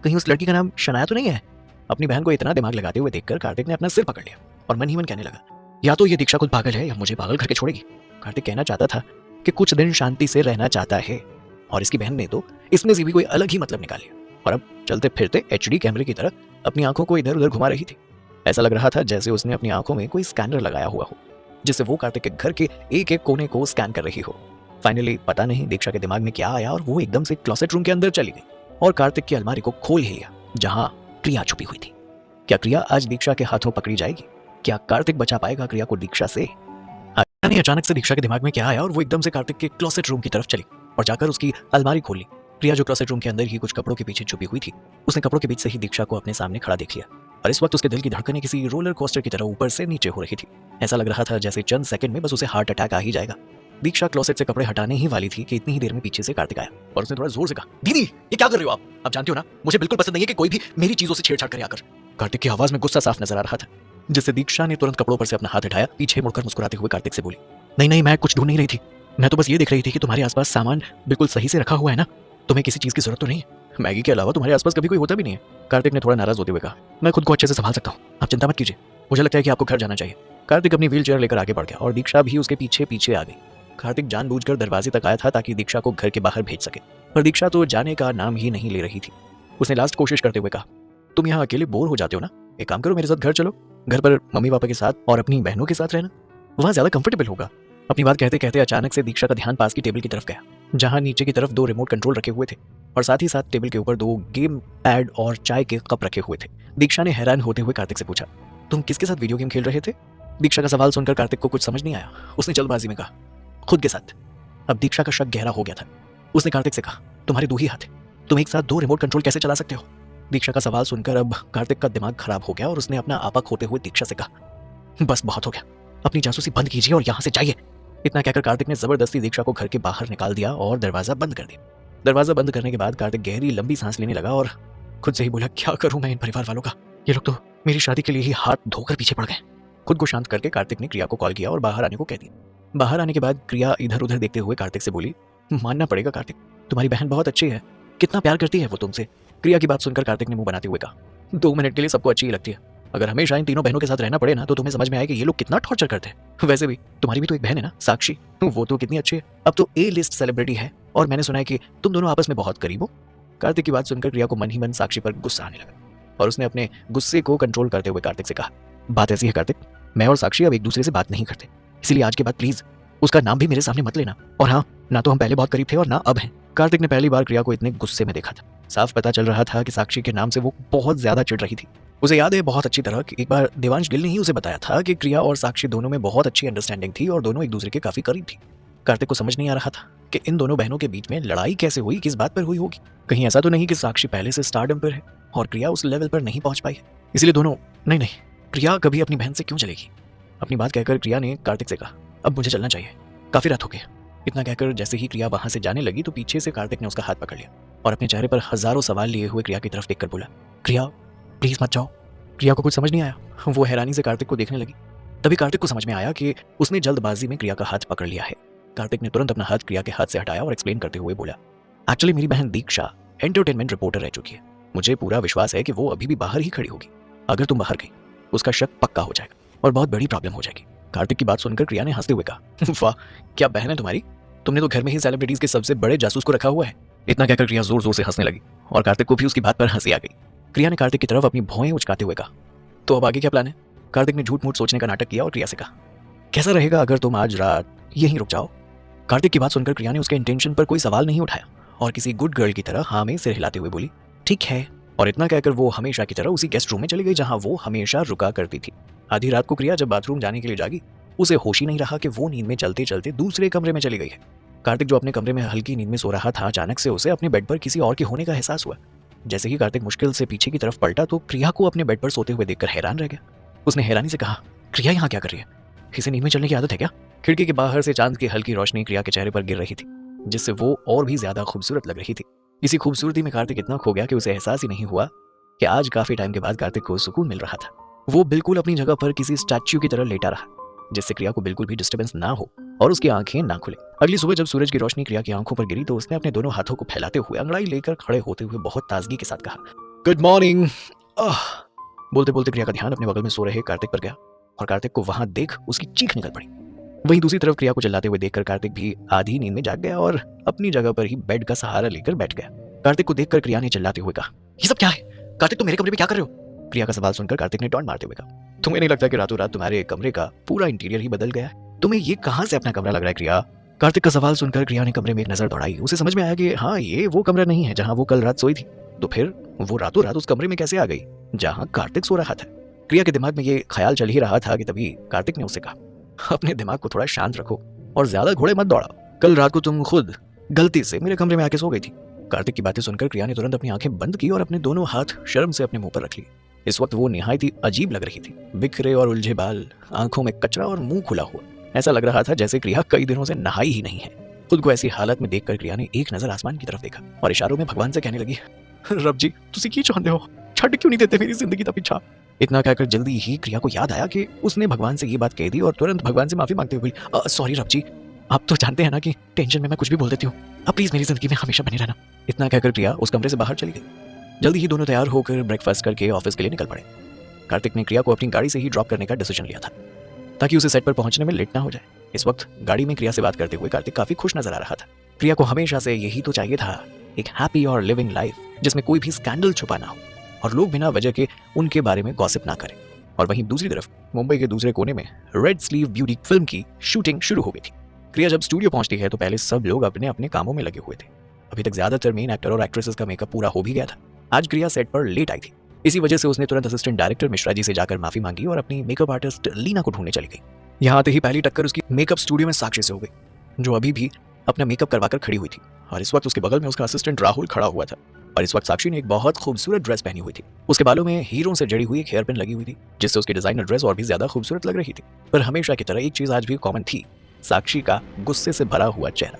कहीं उस लड़की का नाम शनाया तो नहीं है। अपनी बहन को इतना दिमाग लगाते हुए देखकर कार्तिक ने अपना सिर पकड़ लिया और मन ही मन कहने लगा, या तो ये दीक्षा खुद पागल है या मुझे पागल करके छोड़ेगी। कार्तिक कहना चाहता था कि कुछ दिन शांति से रहना चाहता है, और इसकी बहन ने तो इसमें से भी कोई अलग ही मतलब निकाल लिया और अब चलते फिरते HD कैमरे की तरह अपनी आंखों को इधर उधर घुमा रही थी। ऐसा लग रहा था जैसे उसने अपनी आंखों में कोई स्कैनर लगाया हुआ हो, जिससे वो कार्तिक के घर के एक एक कोने को स्कैन कर रही हो। फाइनली पता नहीं दीक्षा के दिमाग में क्या आया और वो एकदम से क्लोसेट रूम के अंदर चली गई और कार्तिक की अलमारी को खोल ही लिया जहां क्रिया छुपी हुई थी। क्या क्रिया आज दीक्षा के हाथों पकड़ी जाएगी? क्या कार्तिक बचा पाएगा क्रिया को दीक्षा से? अचानक से दीक्षा के दिमाग में क्या आया और वो एकदम से कार्तिक के क्लोसेट रूम की तरफ चली और जाकर उसकी अलमारी खोल ली। क्रिया जो क्लोसेट रूम के अंदर ही कुछ कपड़ों के पीछे छुपी हुई थी, उसने कपड़ों के बीच से ही दीक्षा को अपने सामने खड़ा देख लिया और इस वक्त उसके दिल की धड़कनें किसी रोलर कोस्टर की तरह ऊपर से नीचे हो रही थी। ऐसा लग रहा था जैसे चंद सेकंड में बस उसे हार्ट अटैक आ ही जाएगा। दीक्षा क्लोसेट से कपड़े हटाने ही वाली थी कि इतनी ही देर में पीछे से कार्तिक आया और उसने थोड़ा जोर से कहा, दीदी ये क्या कर रहे हो आप जानते हो ना मुझे बिल्कुल पसंद नहीं है कि कोई भी मेरी चीजों से छेड़छाड़ करे आकर। कार्तिक की आवाज में गुस्सा साफ नजर आ रहा था, जिससे दीक्षा ने तुरंत कपड़ों पर से अपना हाथ हटाया, पीछे मुड़कर मुस्कुराते हुए कार्तिक से बोली, नहीं नहीं मैं कुछ ढूंढ नहीं रही थी, मैं तो बस ये देख रही थी कि तुम्हारे आसपास सामान बिल्कुल सही से रखा हुआ है ना, तुम्हें किसी चीज की जरूरत तो नहीं है, मैगी के अलावा तुम्हारे आसपास कभी कोई होता भी नहीं है। कार्तिक ने थोड़ा नाराज होते हुए कहा, मैं खुद को अच्छे से संभाल सकता हूँ, आप चिंता मत कीजिए, मुझे लगता है कि आपको घर जाना चाहिए। कार्तिक अपनी व्हील चेयर लेकर आगे बढ़ गया और दीक्षा भी उसके पीछे पीछे आ गई। कार्तिक जानबूझकर दरवाजे तक आया था ताकि दीक्षा को घर के बाहर भेज सके, पर दीक्षा तो जाने का नाम ही नहीं ले रही थी। उसने लास्ट कोशिश करते हुए कहा, तुम यहाँ अकेले बोर हो जाते हो ना, एक काम करो मेरे साथ घर चलो, घर पर मम्मी पापा के साथ और अपनी बहनों के साथ रहना, वहाँ ज्यादा कंफर्टेबल होगा। अपनी बात कहते कहते अचानक से दीक्षा का ध्यान पास की टेबल की तरफ गया, जहाँ नीचे की तरफ 2 रिमोट कंट्रोल रखे हुए थे और साथ ही साथ टेबल के ऊपर 2 गेम पैड और चाय के कप रखे हुए थे। दीक्षा ने हैरान होते हुए कार्तिक से पूछा, तुम किसके साथ वीडियो गेम खेल रहे थे? दीक्षा का सवाल सुनकर कार्तिक को कुछ समझ नहीं आया। उसने जल्दबाजी में कहा, खुद के साथ। अब दीक्षा का शक गहरा हो गया था। उसने कार्तिक से कहा, तुम्हारे 2 ही हाथ हैं, तुम एक साथ 2 रिमोट कंट्रोल कैसे चला सकते हो? दीक्षा का सवाल सुनकर अब कार्तिक का दिमाग खराब हो गया और उसने अपना आपा खोते हुए दीक्षा से कहा, बस बहुत हो गया, अपनी जासूसी बंद कीजिए और यहाँ से जाइए। इतना कहकर कार्तिक ने जबरदस्ती दीक्षा को घर के बाहर निकाल दिया और दरवाजा बंद कर दिया। दरवाजा बंद करने के बाद कार्तिक गहरी लंबी सांस लेने लगा और खुद से ही बोला, क्या करूं मैं इन परिवार वालों का, ये लोग तो मेरी शादी के लिए ही हाथ धोकर पीछे पड़ गए। खुद को शांत करके कार्तिक ने क्रिया को कॉल किया और बाहर आने को कह दिया। बाहर आने के बाद क्रिया इधर उधर देखते हुए कार्तिक से बोली, मानना पड़ेगा कार्तिक, तुम्हारी बहन बहुत अच्छी है, कितना प्यार करती है वो तुमसे। क्रिया की बात सुनकर कार्तिक ने मुंह बनाते हुए कहा, 2 मिनट के लिए सबको अच्छी ही लगती है, अगर हमेशा इन तीनों बहनों के साथ रहना पड़े ना तो तुम्हें समझ में आए कि ये लोग कितना टॉर्चर करते हैं। वैसे भी तुम्हारी भी तो एक बहन है ना, साक्षी, वो तो कितनी अच्छी है, अब तो A लिस्ट सेलिब्रिटी है और मैंने सुना है कि तुम दोनों आपस में बहुत करीब हो। कार्तिक की बात सुनकर क्रिया को मन ही मन साक्षी पर गुस्सा आने लगा और उसने अपने गुस्से को कंट्रोल करते हुए कार्तिक से कहा, बात ऐसी है कार्तिक, मैं और साक्षी अब एक दूसरे से बात नहीं करते, इसीलिए आज के बाद प्लीज उसका नाम भी मेरे सामने मत लेना, और हाँ, ना तो हम पहले बहुत करीब थे और ना अब हैं। कार्तिक ने पहली बार क्रिया को इतने गुस्से में देखा था। साफ पता चल रहा था कि साक्षी के नाम से वो बहुत ज्यादा चिढ़ रही थी। उसे याद है बहुत अच्छी तरह कि एक बार देवांश गिल ने ही उसे बताया था कि क्रिया और साक्षी दोनों में बहुत अच्छी अंडरस्टैंडिंग थी और दोनों एक दूसरे के काफी करीब थी। कार्तिक को समझ नहीं आ रहा था कि इन दोनों बहनों के बीच में लड़ाई कैसे हुई, किस बात पर हुई होगी। कहीं ऐसा तो नहीं कि साक्षी पहले से स्टारडम पर है और क्रिया उस लेवल पर नहीं पहुंच पाई है, इसलिए दोनों नहीं, क्रिया कभी अपनी बहन से क्यों चलेगी। अपनी बात कहकर क्रिया ने कार्तिक से कहा, अब मुझे चलना चाहिए, काफी रात हो गई। इतना कहकर जैसे ही क्रिया वहां से जाने लगी तो पीछे से कार्तिक ने उसका हाथ पकड़ लिया और अपने चेहरे पर हजारों सवाल लिए हुए क्रिया की तरफ देखकर बोला, क्रिया प्लीज मत जाओ। क्रिया को कुछ समझ नहीं आया, वो हैरानी से कार्तिक को देखने लगी। तभी कार्तिक को समझ में आया कि उसने जल्दबाजी में क्रिया का हाथ पकड़ लिया है। कार्तिक ने तुरंत अपना हाथ क्रिया के हाथ से हटाया और एक्सप्लेन करते हुए बोला, एक्चुअली मेरी बहन दीक्षा एंटरटेनमेंट रिपोर्टर रह चुकी है, मुझे पूरा विश्वास है कि वो अभी भी बाहर ही खड़ी होगी। अगर तुम बाहर गई उसका शक पक्का हो जाएगा और बहुत बड़ी प्रॉब्लम हो जाएगी। कार्तिक की बात सुनकर क्रिया ने हंसते हुए कहा, वाह क्या बहन है तुम्हारी, तुमने तो घर में ही सेलिब्रिटीज के सबसे बड़े जासूस को रखा हुआ है। इतना कहकर क्रिया जोर जोर से हंसने लगी और कार्तिक को भी उसकी बात पर हंसी आ गई। क्रिया ने कार्तिक की तरफ अपनी भौएं उचकाते हुए कहा। तो अब आगे क्या प्लान है? कार्तिक ने झूठ मूठ सोचने का नाटक किया और क्रिया से कहा, कैसा रहेगा अगर तुम आज रात यहीं रुक जाओ? कार्तिक की बात सुनकर क्रिया ने उसके इंटेंशन पर कोई सवाल नहीं उठाया और किसी गुड गर्ल की तरह हाँ में सिर हिलाते हुए बोली, ठीक है। और इतना कहकर वो हमेशा की तरह उसी गेस्ट रूम में चली गई जहां वो हमेशा रुका करती थी। आधी रात को क्रिया जब बाथरूम जाने के लिए जागी, उसे होश ही नहीं रहा कि वो नींद में चलते चलते दूसरे कमरे में चली गई है। कार्तिक जो अपने कमरे में हल्की नींद में सो रहा था, अचानक से उसे अपने बेड पर किसी और के होने का एहसास हुआ। जैसे ही कार्तिक मुश्किल से पीछे की तरफ पलटा तो क्रिया को अपने बेड पर सोते हुए देखकर हैरान रह गया। उसने हैरानी से कहा, क्रिया यहाँ क्या कर रही है? इसे नींद में चलने की आदत है क्या? खिड़की के बाहर से चांद की हल्की रोशनी क्रिया के चेहरे पर गिर रही थी, जिससे वो और भी ज्यादा खूबसूरत लग रही थी। इसी खूबसूरती में कार्तिक इतना खो गया कि उसे एहसास ही नहीं हुआ कि आज काफी टाइम के बाद कार्तिक को सुकून मिल रहा था। वो बिल्कुल अपनी जगह पर किसी स्टैच्यू की तरह लेटा रहा, जिससे क्रिया को बिल्कुल भी डिस्टर्बेंस ना हो और उसकी आंखें ना खुले। अगली सुबह जब सूरज की रोशनी क्रिया की आंखों पर गिरी तो उसने अपने दोनों हाथों को फैलाते हुए अंगड़ाई लेकर खड़े होते हुए बहुत ताजगी के साथ कहा, गुड मॉर्निंग। बोलते बोलते क्रिया का ध्यान अपने बगल में सो रहे कार्तिक पर गया और कार्तिक को वहां देख उसकी चीख निकल पड़ी। वहीं दूसरी तरफ क्रिया को चिल्लाते हुए देखकर कार्तिक भी आधी नींद में जाग गया और अपनी जगह पर ही बेड का सहारा लेकर बैठ गया। कार्तिक को देखकर क्रिया ने चिल्लाते हुए कहा, ये सब क्या है? कार्तिक, तुम मेरे कमरे में क्या कर रहे हो? क्रिया का सवाल सुनकर कार्तिक ने टॉन्ट मारते हुए कहा, तुम्हें नहीं लगता कि रातों रात तुम्हारे कमरे का पूरा इंटीरियर ही बदल गया है? तुम्हें ये कहां से अपना कमरा लग रहा है क्रिया? कार्तिक का सवाल सुनकर क्रिया ने कमरे में एक नजर दौड़ाई। उसे समझ में आया कि हाँ, ये वो कमरा नहीं है जहां वो कल रात सोई थी। तो फिर वो रातों रात उस कमरे में कैसे आ गई जहां कार्तिक सो रहा था? क्रिया के दिमाग में ये ख्याल चल ही रहा था कि तभी कार्तिक ने उसे कहा, अपने दिमाग को थोड़ा शांत रखो और ज्यादा घोड़े मत दौड़ाओ। कल रात को तुम खुद गलती से मेरे कमरे में आके सो गई थी। कार्तिक की बातें सुनकर क्रिया ने तुरंत अपनी आंखें बंद की और अपने दोनों हाथ शर्म से अपने मुंह पर रख लिए। इस वक्त वो निहायत ही अजीब लग रही थी, बिखरे और उलझे बाल, आंखों में कचरा और मुंह खुला हुआ। ऐसा लग रहा था जैसे क्रिया कई दिनों से नहाई ही नहीं है। खुद को ऐसी हालत में देखकर क्रिया ने एक नजर आसमान की तरफ देखा और इशारों में भगवान से कहने लगी, रब जी, तुसी की चाहते हो? छड़ क्यों नहीं देते मेरी जिंदगी का पीछा? इतना कहकर जल्दी ही क्रिया को याद आया कि उसने भगवान से ये बात कह दी और तुरंत भगवान से माफी मांगते हुए बोली, सॉरी रब जी, आप तो जानते हैं ना कि टेंशन में मैं कुछ भी बोल देती हूँ। अब प्लीज मेरी जिंदगी में हमेशा बने रहना। इतना कहकर क्रिया उस कमरे से बाहर चली गई। जल्दी ही दोनों तैयार होकर ब्रेकफास्ट करके ऑफिस के लिए निकल पड़े। कार्तिक ने क्रिया को अपनी गाड़ी से ही ड्रॉप करने का डिसीजन लिया था ताकि उसे सेट पर पहुंचने में लेट ना हो जाए। इस वक्त गाड़ी में क्रिया से बात करते हुए कार्तिक काफी खुश नजर आ रहा था। क्रिया को हमेशा से यही तो चाहिए था, एक हैप्पी और लिविंग लाइफ जिसमें कोई भी स्कैंडल छुपा ना हो और लोग बिना वजह के उनके बारे में गॉसिप ना करें। और वहीं दूसरी तरफ मुंबई के दूसरे कोने में रेड स्लीव ब्यूटी फिल्म की शूटिंग शुरू हो गई थी। क्रिया जब स्टूडियो पहुंचती है तो पहले सब लोग अपने अपने कामों में लगे हुए थे। अभी तक ज्यादातर मेन एक्टर और एक्ट्रेसेस का मेकअप पूरा हो भी गया था। आज क्रिया सेट पर लेट आई थी, इसी वजह से उसने तुरंत असिस्टेंट डायरेक्टर मिश्रा जी से जाकर माफी मांगी और अपनी मेकअप आर्टिस्ट लीना को ढूंढने चली गई। यहाँ आते ही पहली टक्कर उसकी मेकअप स्टूडियो में साक्षी से हो गई, जो अभी भी अपना मेकअप करवाकर खड़ी हुई थी और इस वक्त उसके बगल में उसका असिस्टेंट राहुल खड़ा हुआ था। और इस वक्त साक्षी ने एक बहुत खूबसूरत ड्रेस पहनी हुई थी। उसके बालों में हीरों से जड़ी हुई एक हेयर पिन लगी हुई थी, जिससे उसकी डिजाइनर ड्रेस और भी ज्यादा खूबसूरत लग रही थी। पर हमेशा की तरह एक चीज आज भी कॉमन थी, साक्षी का गुस्से से भरा हुआ चेहरा।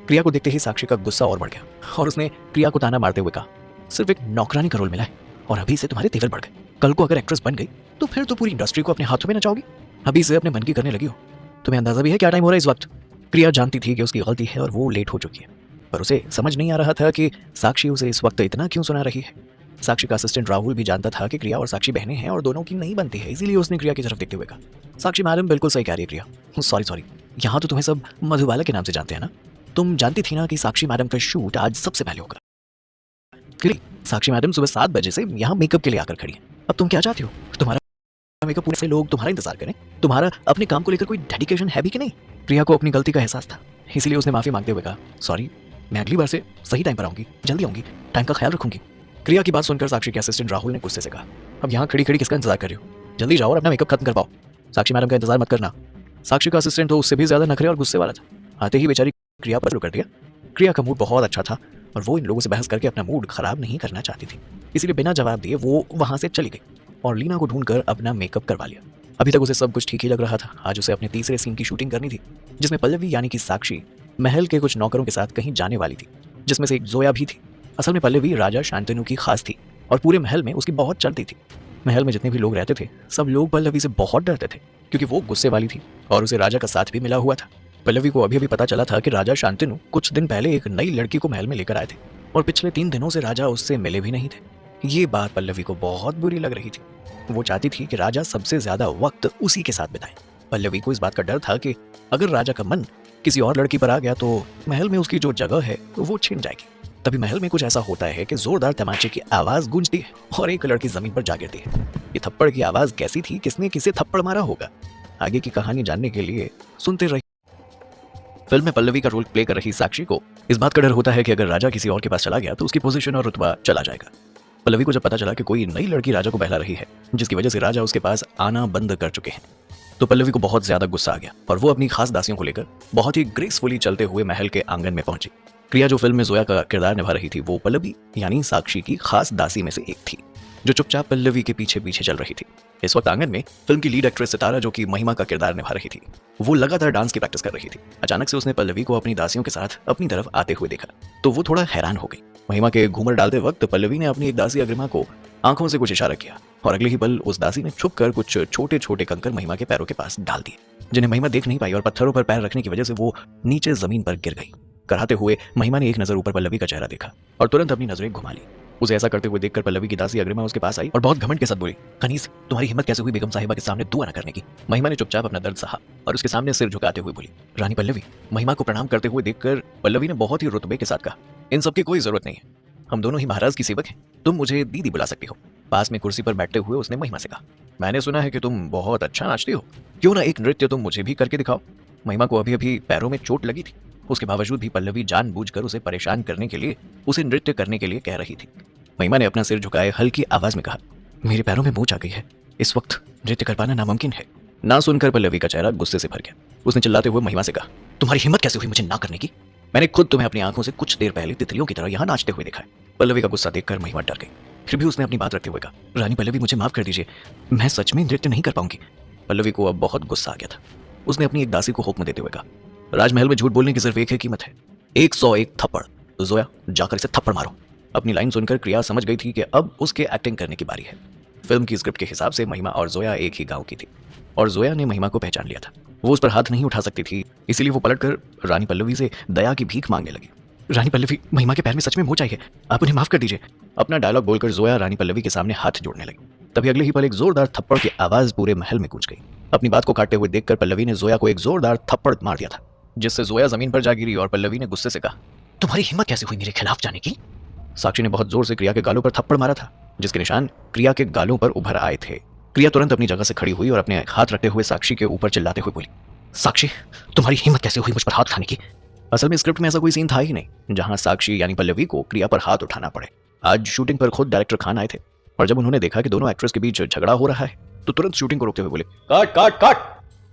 क्रिया को देखते ही साक्षी का गुस्सा और बढ़ गया और उसने क्रिया को ताना मारते हुए कहा, सिर्फ एक नौकरानी का रोल मिला है और अभी से तुम्हारे तेवर बढ़ गए। कल को अगर एक्ट्रेस बन गई तो फिर तो पूरी इंडस्ट्री को अपने हाथों में नचाओगी। अभी से अपने मन की करने लगी हो। तुम्हें अंदाजा भी है क्या टाइम हो रहा है इस वक्त? क्रिया जानती थी कि उसकी गलती है और वो लेट हो चुकी है, पर उसे समझ नहीं आ रहा था कि साक्षी उसे इस वक्त इतना क्यों सुना रही है। साक्षी का असिस्टेंट राहुल भी जानता था कि क्रिया और साक्षी बहनें हैं और दोनों की नहीं बनती है, इसीलिए उसने क्रिया की तरफ देखते हुए कहा, साक्षी मैडम बिल्कुल सही कह रही है क्रिया। सॉरी, यहाँ तो तुम्हें सब मधुबाला के नाम से जानते हैं ना। तुम जानती थी ना कि साक्षी मैडम का शूट आज सबसे पहले होगा। साक्षी मैडम सुबह 7 बजे से यहाँ मेकअप के लिए आकर खड़ी है। अब तुम क्या चाहती हो? तुम्हारा मेकअप पूरे से लोग तुम्हारा इंतजार करें? तुम्हारा अपने काम को लेकर कोई डेडिकेशन है भी कि नहीं? प्रिया को अपनी गलती का एहसास था, इसीलिए उसने माफी मांगते हुए कहा, सॉरी, मैं अगली बार से सही टाइम पर आऊंगी, जल्दी आऊंगी, टाइम का ख्याल रखूंगी। क्रिया की बात सुनकर साक्षी के असिस्टेंट राहुल ने गुस्से से कहा, अब यहाँ खड़ी खड़ी किसका इंतजार कर रही हो? जल्दी जाओ और अपना मेकअप खत्म कर पाओ। साक्षी मैडम का इंतजार मत करना। साक्षी का असिस्टेंट तो उससे भी ज्यादा नखरे और गुस्से वाला था। आते ही बेचारी क्रिया पर शुरू कर दिया। क्रिया का मूड बहुत अच्छा था और वो इन लोगों से बहस करके अपना मूड खराब नहीं करना चाहती थी, इसीलिए बिना जवाब दिए वो वहां से चली गई और लीना को ढूंढकर अपना मेकअप करवा लिया। अभी तक उसे सब कुछ ठीक ही लग रहा था। आज उसे अपने तीसरे सीन की शूटिंग करनी थी, जिसमें पल्लवी यानी कि साक्षी महल के कुछ नौकरों के साथ कहीं जाने वाली थी, जिसमें से एक जोया भी थी। असल में पल्लवी राजा शांतनु की खास थी और पूरे महल में उसकी बहुत चलती थी। महल में जितने भी लोग रहते थे सब लोग पल्लवी से बहुत डरते थे, क्योंकि वो गुस्से वाली थी और उसे राजा का साथ भी मिला हुआ था। पल्लवी को अभी अभी पता चला था कि राजा शांतनु कुछ दिन पहले एक नई लड़की को महल में लेकर आए थे और पिछले 3 दिनों से राजा उससे मिले भी नहीं थे। ये बात पल्लवी को बहुत बुरी लग रही थी। वो चाहती थी कि राजा सबसे ज्यादा वक्त उसी के साथ बिताए। पल्लवी को इस बात का डर था कि अगर राजा का मन किसी और लड़की पर आ गया तो महल में उसकी जो जगह है वो छिन जाएगी। तभी महल में कुछ ऐसा होता है कि जोरदार तमाचे की आवाज गूंजती है और एक लड़की जमीन पर जा गिरती है। ये थप्पड़ की आवाज कैसी थी, किसने किसे थप्पड़ मारा होगा? आगे की कहानी जानने के लिए सुनते रहिए। फिल्म में पल्लवी का रोल प्ले कर रही साक्षी को इस बात का डर होता है कि अगर राजा किसी और के पास चला गया तो उसकी पोजीशन और रुतबा चला जाएगा। पल्लवी को जब पता चला कि कोई नई लड़की राजा को बहला रही है, जिसकी वजह से राजा उसके पास आना बंद कर चुके हैं, तो पल्लवी को बहुत ज्यादा गुस्सा आ गया और वो अपनी खास दासियों को लेकर बहुत ही ग्रेसफुली चलते हुए महल के आंगन में पहुंची। क्रिया जो फिल्म में जोया का किरदार निभा रही थी, वो पल्लवी यानी साक्षी की खास दासी में से एक थी, जो चुपचाप पल्लवी के पीछे पीछे चल रही थी। इस वक्त आंगन में फिल्म की लीड एक्ट्रेस सितारा, जो कि महिमा का किरदार निभा रही थी, वो लगातार डांस की प्रैक्टिस कर रही थी। अचानक से उसने पल्लवी को अपनी दासियों के साथ अपनी तरफ आते हुए देखा तो वो थोड़ा हैरान हो गई। महिमा के घूमर डालते वक्त पल्लवी ने अपनी एक दासी अग्रिमा को आंखों से कुछ इशारा किया और अगले ही पल उस दासी ने छुपकर कुछ छोटे छोटे कंकर महिमा के पैरों के पास डाल दिए, जिन्हें महिमा देख नहीं पाई और पत्थरों पर पैर रखने की वजह से वो नीचे जमीन पर गिर गई। कराते हुए महिमा ने एक नजर ऊपर पल्लवी का चेहरा देखा और तुरंत अपनी नजरें घुमा ली। उसे ऐसा करते हुए देखकर पल्लवी की दासी अग्रिमा उसके पास आई और बहुत घमंड के साथ बोली, कनीज, तुम्हारी हिम्मत कैसे हुई बेगम साहिबा के सामने दुआ न करने की? महिमा ने चुपचाप अपना दर्द सहा और उसके सामने सिर झुकाते हुए बोली, रानी पल्लवी। महिमा को प्रणाम करते हुए देखकर पल्लवी ने बहुत ही रुतबे के साथ कहा, इन सबकी कोई जरूरत नहीं है, हम दोनों ही महाराज की सेवक हैं, तुम मुझे दीदी बुला सकती हो। पास में कुर्सी पर बैठते हुए उसने महिमा से कहा, मैंने सुना है कि तुम बहुत अच्छा नाचती हो, क्यों ना एक नृत्य तुम मुझे भी करके दिखाओ। महिमा को अभी अभी पैरों में चोट लगी थी, उसके बावजूद भी पल्लवी जानबूझकर उसे परेशान करने के लिए उसे नृत्य करने के लिए कह रही थी। महिमा ने अपना सिर झुकाए हल्की आवाज में कहा, मेरे पैरों में मोच आ गई है, इस वक्त नृत्य कर पाना नामुमकिन है। ना सुनकर पल्लवी का चेहरा गुस्से से भर गया। उसने चिल्लाते हुए महिमा से कहा, तुम्हारी हिम्मत कैसे हुई मुझे ना करने की? मैंने खुद तुम्हें अपनी आंखों से कुछ देर पहले तितलियों की तरह यहाँ नाचते हुए देखा है। पल्लवी का गुस्सा देखकर महिमा डर गई, फिर भी उसने अपनी बात रखते हुए कहा, रानी पल्लवी, मुझे माफ कर दीजिए, मैं सच में नृत्य नहीं कर पाऊंगी। पल्लवी को अब बहुत गुस्सा आ गया था। उसने अपनी एक दासी को हुक्म देते हुए कहा, राजमहल में झूठ बोलने की सिर्फ एक ही कीमत है, 101 थप्पड़। जोया, जाकर इसे थप्पड़ मारो। अपनी लाइन सुनकर क्रिया समझ गई थी कि अब उसके एक्टिंग करने की बारी है। फिल्म की स्क्रिप्ट के हिसाब से महिमा और जोया एक ही गांव की थी और जोया ने महिमा को पहचान लिया था। वो उस पर हाथ नहीं उठा सकती थी, इसीलिए वो पलटकर रानी पल्लवी से दया की भीख मांगने लगी। रानी पल्लवी, महिमा के पैर में सच में मोच आई है, आप उन्हें माफ कर दीजिए। अपना डायलॉग बोलकर जोया रानी पल्लवी के सामने हाथ जोड़ने लगी। तभी अगले ही पल एक जोरदार थप्पड़ की आवाज पूरे महल में गूंज गई। अपनी बात को काटते हुए देखकर पल्लवी ने जोया को एक जोरदार थप्पड़ मार दिया था, जिससे जोया जमीन पर जा गिरी और पल्लवी ने गुस्से से कहा, तुम्हारी हिम्मत कैसे हुई मेरे खिलाफ जाने की? साक्षी ने बहुत जोर से क्रिया के गालों पर थप्पड़ मारा था, जिसके निशान क्रिया के गालों पर उभर आए थे। क्रिया तुरंत अपनी जगह से खड़ी हुई और अपने हाथ रखते हुए साक्षी के ऊपर चिल्लाते हुए बोली, साक्षी, तुम्हारी हिम्मत कैसे हुई मुझ पर हाथ उठाने की? असल में स्क्रिप्ट में ऐसा कोई सीन था ही नहीं जहां साक्षी यानी पल्लवी को क्रिया पर हाथ उठाना पड़े। आज शूटिंग पर खुद डायरेक्टर खान आए थे और जब उन्होंने देखा कि दोनों एक्ट्रेस के बीच झगड़ा हो रहा है तो तुरंत शूटिंग को रोकते हुए बोले, काट काट काट,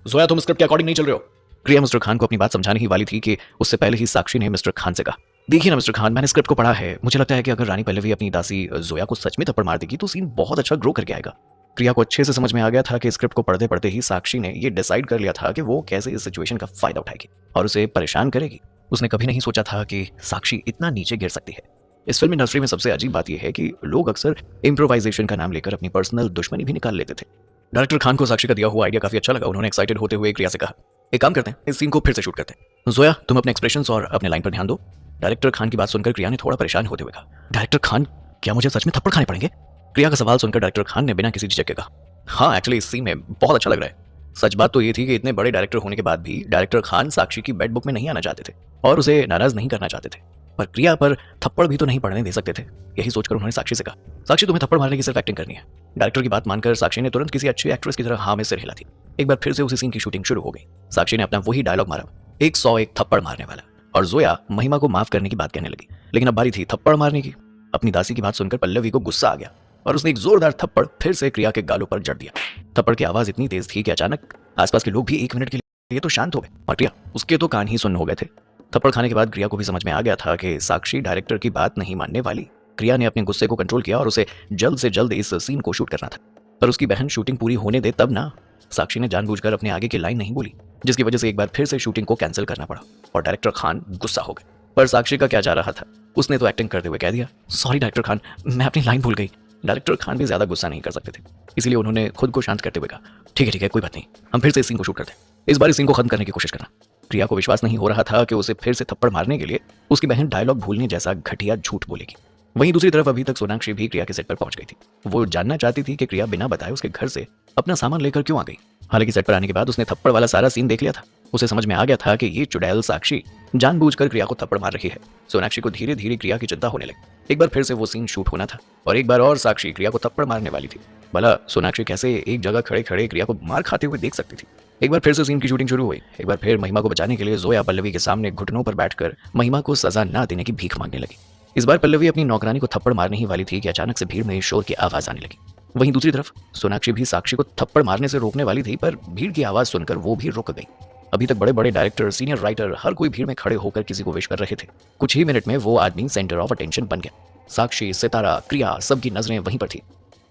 जोया तुम स्क्रिप्ट के अकॉर्डिंग नहीं चल रहे हो। क्रिया मिस्टर खान को अपनी बात समझाने ही वाली थी कि उससे पहले ही साक्षी ने मिस्टर खान से कहा, देखिए ना मिस्टर खान, मैंने स्क्रिप्ट को पढ़ा है, मुझे लगता है कि अगर रानी पल्लवी अपनी दासी जोया को सच में थप्पड़ मार देगी तो सीन बहुत अच्छा ग्रो करके आएगा। क्रिया को अच्छे से समझ में आ गया था कि स्क्रिप्ट को पढ़ते पढ़ते ही साक्षी ने ये डिसाइड कर लिया था कि वो कैसे इस सिचुएशन का फायदा उठाएगी और उसे परेशान करेगी। उसने कभी नहीं सोचा था कि साक्षी इतना नीचे गिर सकती है। इस फिल्म इंडस्ट्री में सबसे अजीब बात यह है कि लोग अक्सर इम्प्रोवाइजेशन का नाम लेकर अपनी पर्सनल दुश्मनी भी निकाल लेते थे। डायरेक्टर खान को साक्षी का दिया हुआ आइडिया काफी अच्छा लगा। उन्होंने एक्साइटेड होते हुए क्रिया से कहा, एक काम करते हैं, इस सीन को फिर से शूट करते हैं। जोया, तुम अपने एक्सप्रेशंस और अपने लाइन पर ध्यान दो। डायरेक्टर खान की बात सुनकर क्रिया ने थोड़ा परेशान होते हुए कहा, डायरेक्टर खान, क्या मुझे सच में थप्पड़ खाने पड़ेंगे? क्रिया का सवाल सुनकर डायरेक्टर खान ने बिना किसी झिझक के कहा, हाँ, एक्चुअली इस सीन में बहुत अच्छा लग रहा है। सच बात तो ये थी कि इतने बड़े डायरेक्टर होने के बाद भी डायरेक्टर खान साक्षी की बेड बुक में नहीं आना चाहते थे और उसे नाराज नहीं करना चाहते थे, पर क्रिया पर थप्पड़ भी तो नहीं पड़ने दे सकते थे। यही सोचकर उन्होंने साक्षी से कहा, साक्षी, तुम्हें थप्पड़ मारने की सिर्फ एक्टिंग करनी है। डायरेक्टर की बात मानकर साक्षी ने तुरंत किसी अच्छी एक्ट्रेस की तरह हाँ में सिर हिला दी। एक बार फिर से उसी सीन की शूटिंग शुरू हो गई। साक्षी ने अपना वही डायलॉग मारा, 101 थप्पड़ मारने वाला, और जोया महिमा को माफ करने की बात कहने लगी। लेकिन अब बारी थी थप्पड़ मारने की। अपनी दासी की बात सुनकर पल्लवी को गुस्सा आ गया और उसने एक जोरदार थप्पड़ फिर से क्रिया के गालों पर जड़ दिया। थप्पड़ की आवाज इतनी तेज थी कि अचानक आसपास के लोग भी 1 मिनट के लिए तो शांत हो गए और क्रिया, उसके तो कान ही सुन्न हो गए थे। थप्पड़ खाने के बाद क्रिया को भी समझ में आ गया था कि साक्षी डायरेक्टर की बात नहीं मानने वाली। क्रिया ने अपने गुस्से को कंट्रोल किया और उसे जल्द से जल्द इस सीन को शूट करना था, पर उसकी बहन शूटिंग पूरी होने दे तब ना। साक्षी ने जानबूझकर अपने आगे की लाइन नहीं बोली, जिसकी वजह से एक बार फिर से शूटिंग को कैंसिल करना पड़ा और डायरेक्टर खान गुस्सा हो गए। पर साक्षी का क्या जा रहा था, उसने तो एक्टिंग करते हुए कह दिया, सॉरी डायरेक्टर खान, मैं अपनी लाइन भूल गई। डायरेक्टर खान भी ज्यादा गुस्सा नहीं कर सकते थे, इसलिए उन्होंने खुद को शांत करते हुए कहा, ठीक है, कोई बात नहीं, हम फिर से इस सीन को शूट करते हैं। इस बार इस सीन को खत्म करने की कोशिश करना। क्रिया को विश्वास नहीं हो रहा था कि उसे फिर से थप्पड़ मारने के लिए उसकी बहन डायलॉग भूलने जैसा घटिया झूठ बोलेगी। वहीं दूसरी तरफ अभी तक सोनाक्षी भी क्रिया के सेट पर पहुंच गई थी। वो जानना चाहती थी कि क्रिया बिना बताए उसके घर से अपना सामान लेकर क्यों आ गई। हालांकि सेट पर आने के बाद उसने थप्पड़ वाला सारा सीन देख लिया था उसे समझ में आ गया था कि ये चुड़ैल साक्षी जानबूझकर क्रिया को थप्पड़ मार रही है। सोनाक्षी को धीरे धीरे क्रिया की चिंता होने लगी। एक बार फिर से वो सीन शूट होना था और एक बार और साक्षी क्रिया को थप्पड़ मारने वाली थी। भला सोनाक्षी कैसे एक जगह खड़े खड़े क्रिया को मार खाते हुए देख सकती थी। एक बार फिर से सीन की शूटिंग शुरू हुई। एक बार फिर महिमा को बचाने के लिए जोया पल्लवी के सामने घुटनों पर बैठकर महिमा को सजा ना देने की भीख मांगने लगी। इस बार पल्लवी अपनी नौकरानी को थप्पड़ मारने ही वाली थी कि अचानक से भीड़ में शोर की आवाज आने लगी। वहीं दूसरी तरफ सोनाक्षी भी साक्षी को थप्पड़ मारने से रोकने वाली थी, पर भीड़ की आवाज सुनकर वो भी रुक गई। अभी तक बड़े बड़े डायरेक्टर, सीनियर राइटर हर कोई भीड़ में खड़े होकर किसी को विश कर रहे थे। कुछ ही मिनट में वो आदमी सेंटर ऑफ अटेंशन बन गया। साक्षी, सितारा, क्रिया सबकी नजरें वहीं पर थी।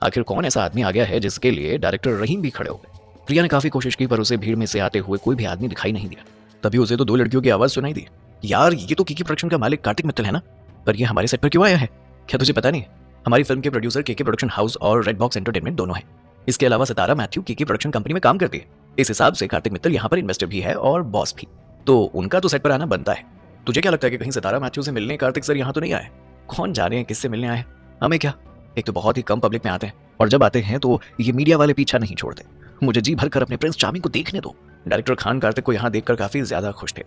आखिर कौन ऐसा आदमी आ गया है जिसके लिए डायरेक्टर रहीम भी खड़े हो गए। प्रिया ने काफी कोशिश की पर उसे भीड़ में से आते हुए कोई भी आदमी दिखाई नहीं दिया। तभी उसे तो दो लड़कियों की आवाज सुनाई दी। यार, ये तो केके प्रोडक्शन का मालिक कार्तिक मित्तल है ना, पर ये हमारे सेट पर क्यों आया है? क्या तुझे पता नहीं? हमारी फिल्म के प्रोड्यूसर केके प्रोडक्शन हाउस और रेड बॉक्स एंटरटेनमेंट दोनों है। इसके अलावा सितारा मैथ्यू केके प्रोडक्शन कंपनी में काम करती है। इस हिसाब से कार्तिक मित्तल यहाँ पर इन्वेस्टर भी है और बॉस भी, तो उनका तो सेट पर आना बनता है। तुझे क्या लगता है कि कहीं सितारा मैथ्यू से मिलने कार्तिक सर यहाँ तो नहीं आए? कौन जाने किससे मिलने आए, हमें क्या। एक तो बहुत ही कम पब्लिक में आते हैं और जब आते हैं तो ये मीडिया वाले पीछा नहीं छोड़ते। मुझे जी भर कर अपने प्रिंस चार्मिंग को देखने दो। डायरेक्टर खान कार्तिक को यहाँ देखकर काफी ज्यादा खुश थे।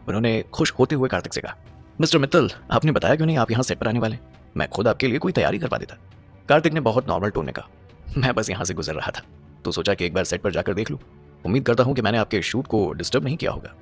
उन्होंने खुश होते हुए कार्तिक से कहा, मिस्टर मित्तल, आपने बताया क्यों नहीं आप यहाँ सेट पर आने वाले? मैं खुद आपके लिए कोई तैयारी करवा देता। कार्तिक ने बहुत नॉर्मल टोन में कहा, मैं बस यहाँ से गुजर रहा था तो सोचा कि एक बार सेट पर जाकर देख लूं। उम्मीद करता हूँ कि मैंने आपके शूट को डिस्टर्ब नहीं किया होगा।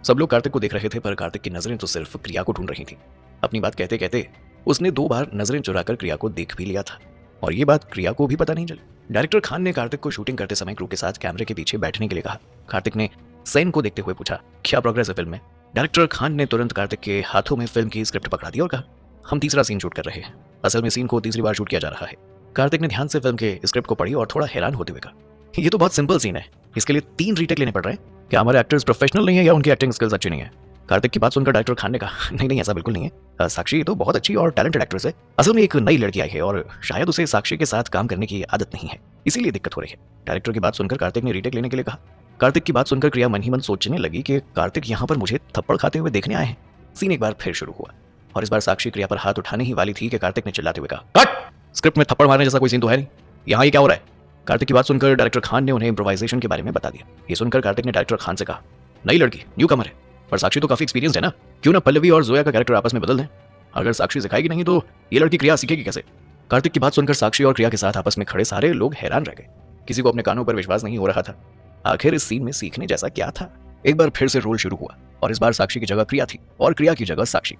सब लोग कार्तिक को देख रहे थे पर कार्तिक की नजरें तो सिर्फ क्रिया को ढूंढ रही थी। अपनी बात कहते कहते उसने 2 बार नजरें चुराकर क्रिया को देख भी लिया था और ये बात क्रिया को भी पता नहीं चली। डायरेक्टर खान ने कार्तिक को शूटिंग करते समय क्रू के साथ कैमरे के पीछे बैठने के लिए कहा। कार्तिक ने सेन को देखते हुए पूछा, क्या प्रोग्रेस है फिल्म में? डायरेक्टर खान ने तुरंत कार्तिक के हाथों में फिल्म की स्क्रिप्ट पकड़ा दी और कहा, हम तीसरा सीन शूट कर रहे हैं। असल में सीन को तीसरी बार शूट किया जा रहा है। कार्तिक ने ध्यान से फिल्म के स्क्रिप्ट को पढ़ी और थोड़ा हैरान होते हुए कहा, ये तो बहुत सिंपल सीन है, इसके लिए 3 रीटेक लेने पड़ रहे हैं। क्या हमारे एक्टर्स प्रोफेशनल नहीं है या उनकी एक्टिंग स्किल्स अच्छी नहीं है? कार्तिक की बात सुनकर डायरेक्टर खान ने कहा, नहीं नहीं, ऐसा बिल्कुल नहीं है। साक्षी तो बहुत अच्छी और टैलेंटेड एक्ट्रेस है। असल में एक नई लड़की आई है और शायद उसे साक्षी के साथ काम करने की आदत नहीं है, इसीलिए दिक्कत हो रही है। डायरेक्टर की बात सुनकर कार्तिक ने रीटेक लेने के लिए कहा। कार्तिक की बात सुनकर क्रिया मन ही मन सोचने लगी कि कार्तिक यहाँ पर मुझे थप्पड़ खाते हुए देखने आए हैं। सीन एक बार फिर शुरू हुआ और इस बार साक्षी क्रिया पर हाथ उठाने ही वाली थी कि कार्तिक ने चिल्लाते हुए कहा, कट! स्क्रिप्ट में थप्पड़ मारने जैसा कोई सीन तो है नहीं, यहाँ ये क्या हो रहा है? कार्तिक की बात सुनकर डायरेक्टर खान ने उन्हें इम्प्रोवाइजेशन के बारे में बता दिया। ये सुनकर कार्तिक ने डायरेक्टर खान से कहा, नई लड़की, न्यू कमर है, पर साक्षी तो काफी एक्सपीरियंस है ना, क्यों ना पल्लवी और जोया का कैरेक्टर आपस में बदल दें? अगर साक्षी सिखाएगी नहीं तो ये लड़की क्रिया सीखेगी कैसे? कार्तिक की बात सुनकर साक्षी और क्रिया के साथ आपस में खड़े सारे लोग हैरान रह गए। किसी को अपने कानों पर विश्वास नहीं हो रहा था। आखिर इस सीन में सीखने जैसा क्या था? एक बार फिर से रोल शुरू हुआ और इस बार साक्षी की जगह क्रिया थी और क्रिया की जगह साक्षी।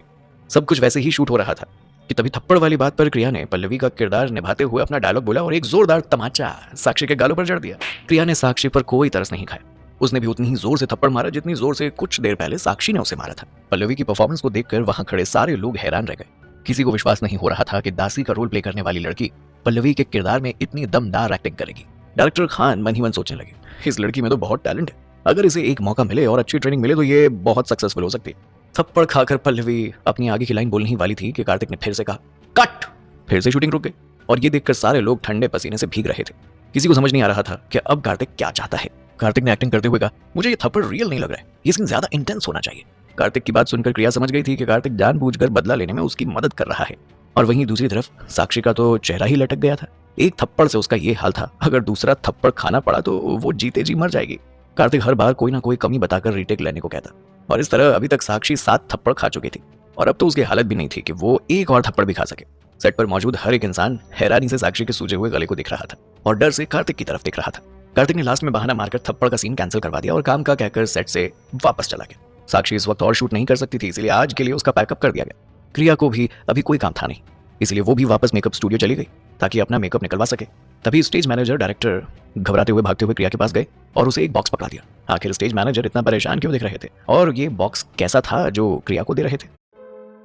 सब कुछ वैसे ही शूट हो रहा था कि तभी थप्पड़ वाली बात पर क्रिया ने पल्लवी का किरदार निभाते हुए अपना डायलॉग बोला और एक जोरदार तमाचा साक्षी के गालों पर जड़ दिया। क्रिया ने साक्षी पर कोई तरस नहीं खाया। उसने भी उतनी ही जोर से थप्पड़ मारा जितनी जोर से कुछ देर पहले साक्षी ने उसे मारा था। पल्लवी की परफॉर्मेंस को देखकर वहां खड़े सारे लोग हैरान रह गए। किसी को विश्वास नहीं हो रहा था कि दासी का रोल प्ले करने वाली लड़की पल्लवी के किरदार में इतनी दमदार एक्टिंग करेगी। डायरेक्टर खान मन ही मन सोचने लगे, इस लड़की में तो बहुत टैलेंट है, अगर इसे एक मौका मिले और अच्छी ट्रेनिंग मिले तो ये बहुत सक्सेसफुल हो सकती है। थप्पड़ खाकर पल्लवी अपनी आगे की लाइन बोलने ही वाली थी कि कार्तिक ने फिर से कहा, कट! फिर से शूटिंग रुक गई और ये देखकर सारे लोग ठंडे पसीने से भीग रहे थे। किसी को समझ नहीं आ रहा था कि अब कार्तिक क्या चाहता है। कार्तिक ने एक्टिंग करते हुए कहा, मुझे ये थप्पड़ रियल नहीं लग रहा है, ये सीन ज्यादा इंटेंस होना चाहिए। कार्तिक की बात सुनकर क्रिया समझ गई थी कि कार्तिक जानबूझकर बदला लेने में उसकी मदद कर रहा है और वहीं दूसरी तरफ साक्षी का तो चेहरा ही लटक गया था। एक थप्पड़ से उसका ये हाल था, अगर दूसरा थप्पड़ खाना पड़ा तो वो जीते जी मर जाएगी। कार्तिक हर बार कोई ना कोई कमी बताकर रीटेक लेने को कहता और इस तरह अभी तक साक्षी 7 थप्पड़ खा चुकी थी और अब तो उसकी हालत भी नहीं थी कि वो एक और थप्पड़ भी खा सके। सेट पर मौजूद हर एक इंसान हैरानी से साक्षी के सूजे हुए गले को देख रहा था और डर से कार्तिक की तरफ देख रहा था। कार्तिक ने लास्ट में बहाना मारकर थप्पड़ का सीन कैंसिल करवा दिया और काम का कहकर सेट से वापस चला गया। साक्षी इस वक्त और शूट नहीं कर सकती थी, इसलिए आज के लिए उसका पैकअप कर दिया गया। क्रिया को भी अभी कोई काम था नहीं, इसलिए वो भी वापस मेकअप स्टूडियो चली गई ताकि अपना मेकअप निकलवा सके। तभी स्टेज मैनेजर डायरेक्टर घबराते हुए भागते हुए क्रिया के पास गए और उसे एक बॉक्स पकड़ा दिया। आखिर स्टेज मैनेजर इतना परेशान क्यों दिख रहे थे और ये बॉक्स कैसा था जो क्रिया को दे रहे थे?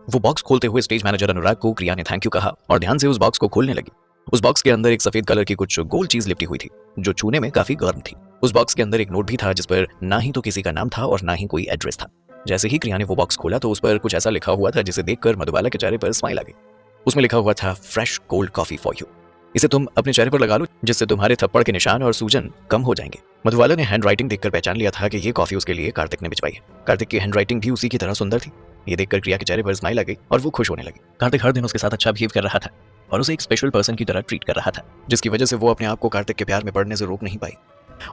वो बॉक्स खोलते हुए स्टेज मैनेजर अनुराग को क्रिया ने थैंक यू कहा और ध्यान से उस बॉक्स को खोलने लगी। उस बॉक्स के अंदर एक सफेद कलर की कुछ गोल चीज लिपटी हुई थी जो छूने में काफी गर्म थी। उस बॉक्स के अंदर एक नोट भी था जिस पर ना ही तो किसी का नाम था और ना ही कोई एड्रेस था। जैसे ही क्रिया ने वो बॉक्स खोला तो उस पर कुछ ऐसा लिखा हुआ था जिसे देखकर मधुबाला के चेहरे पर स्माइल आ गई। उसमें लिखा हुआ था, fresh cold coffee for you, इसे तुम अपने चेहरे पर लगा लो जिससे तुम्हारे थप्पड़ के निशान और सूजन कम हो जाएंगे। मधुबाला ने हैंड राइटिंग देखकर पहचान लिया था कि ये कॉफी उसके लिए कार्तिक ने भिजवाई है। कार्तिक की हैंड राइटिंग भी उसी की तरह सुंदर थी। ये देखकर क्रिया के चेहरे पर स्माइल आ गई और वो खुश होने लगी। कार्तिक हर दिन उसके साथ अच्छा बिहेव कर रहा था और उसे एक स्पेशल पर्सन की तरह ट्रीट कर रहा था, जिसकी वजह से वो अपने आप को कार्तिक के प्यार में पड़ने से रोक नहीं पाई।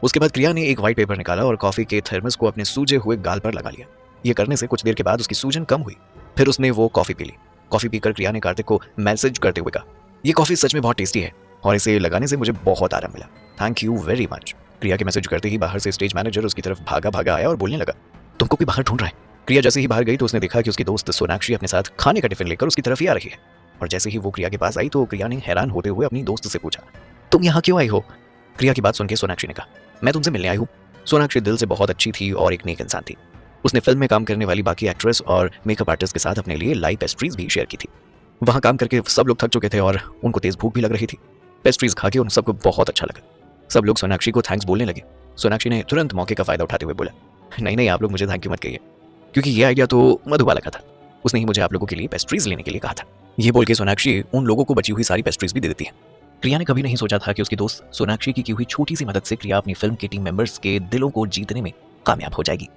उसके बाद क्रिया ने एक व्हाइट पेपर निकाला और कॉफी के थर्मस को अपने सूजे हुए गाल पर लगा लिया। ये करने से कुछ देर के बाद उसकी सूजन कम हुई। फिर उसने वो कॉफी पी ली। कॉफी पीकर क्रिया ने कार्तिक को मैसेज करते हुए कहा, ये कॉफी सच में बहुत टेस्टी है और इसे लगाने से मुझे बहुत आराम मिला। Thank you very much. क्रिया के मैसेज करते ही बाहर से स्टेज मैनेजर उसकी तरफ भागा भागा आया और बोलने लगा, तुमको कोई बाहर ढूंढ रहा है। क्रिया जैसे ही बाहर गई तो उसने देखा कि उसकी दोस्त सोनाक्षी अपने साथ खाने का टिफिन लेकर उसकी तरफ ही आ रही है। और जैसे ही वो क्रिया के पास आई तो क्रिया ने हैरान होते हुए अपनी दोस्त से पूछा, तुम यहाँ क्यों आई हो? क्रिया की बात सुन के सोनाक्षी ने कहा, मैं तुमसे मिलने आई हूँ। सोनाक्षी दिल से बहुत अच्छी थी और एक नेक इंसान थी। उसने फिल्म में काम करने वाली बाकी एक्ट्रेस और मेकअप आर्टिस्ट के साथ अपने लिए लाइव पेस्ट्रीज भी शेयर की थी। वहाँ काम करके सब लोग थक चुके थे और उनको तेज भूख भी लग रही थी। पेस्ट्रीज खा के उन सबको बहुत अच्छा लगा। सब लोग सोनाक्षी को थैंक्स बोलने लगे। सोनाक्षी ने तुरंत मौके का फायदा उठाते हुए बोला, नहीं नहीं, आप लोग मुझे थैंक यू मत कहिए, क्योंकि ये आइडिया तो मधुबाला का था। उसने ही मुझे आप लोगों के लिए पेस्ट्रीज लेने के लिए कहा था। ये बोल के सोनाक्षी उन लोगों को बची हुई सारी पेस्ट्रीज भी दे देती है। क्रिया ने कभी नहीं सोचा था कि उसकी दोस्त सोनाक्षी की हुई छोटी सी मदद से क्रिया अपनी फिल्म के टीम मेंबर्स के दिलों को जीतने में कामयाब हो जाएगी।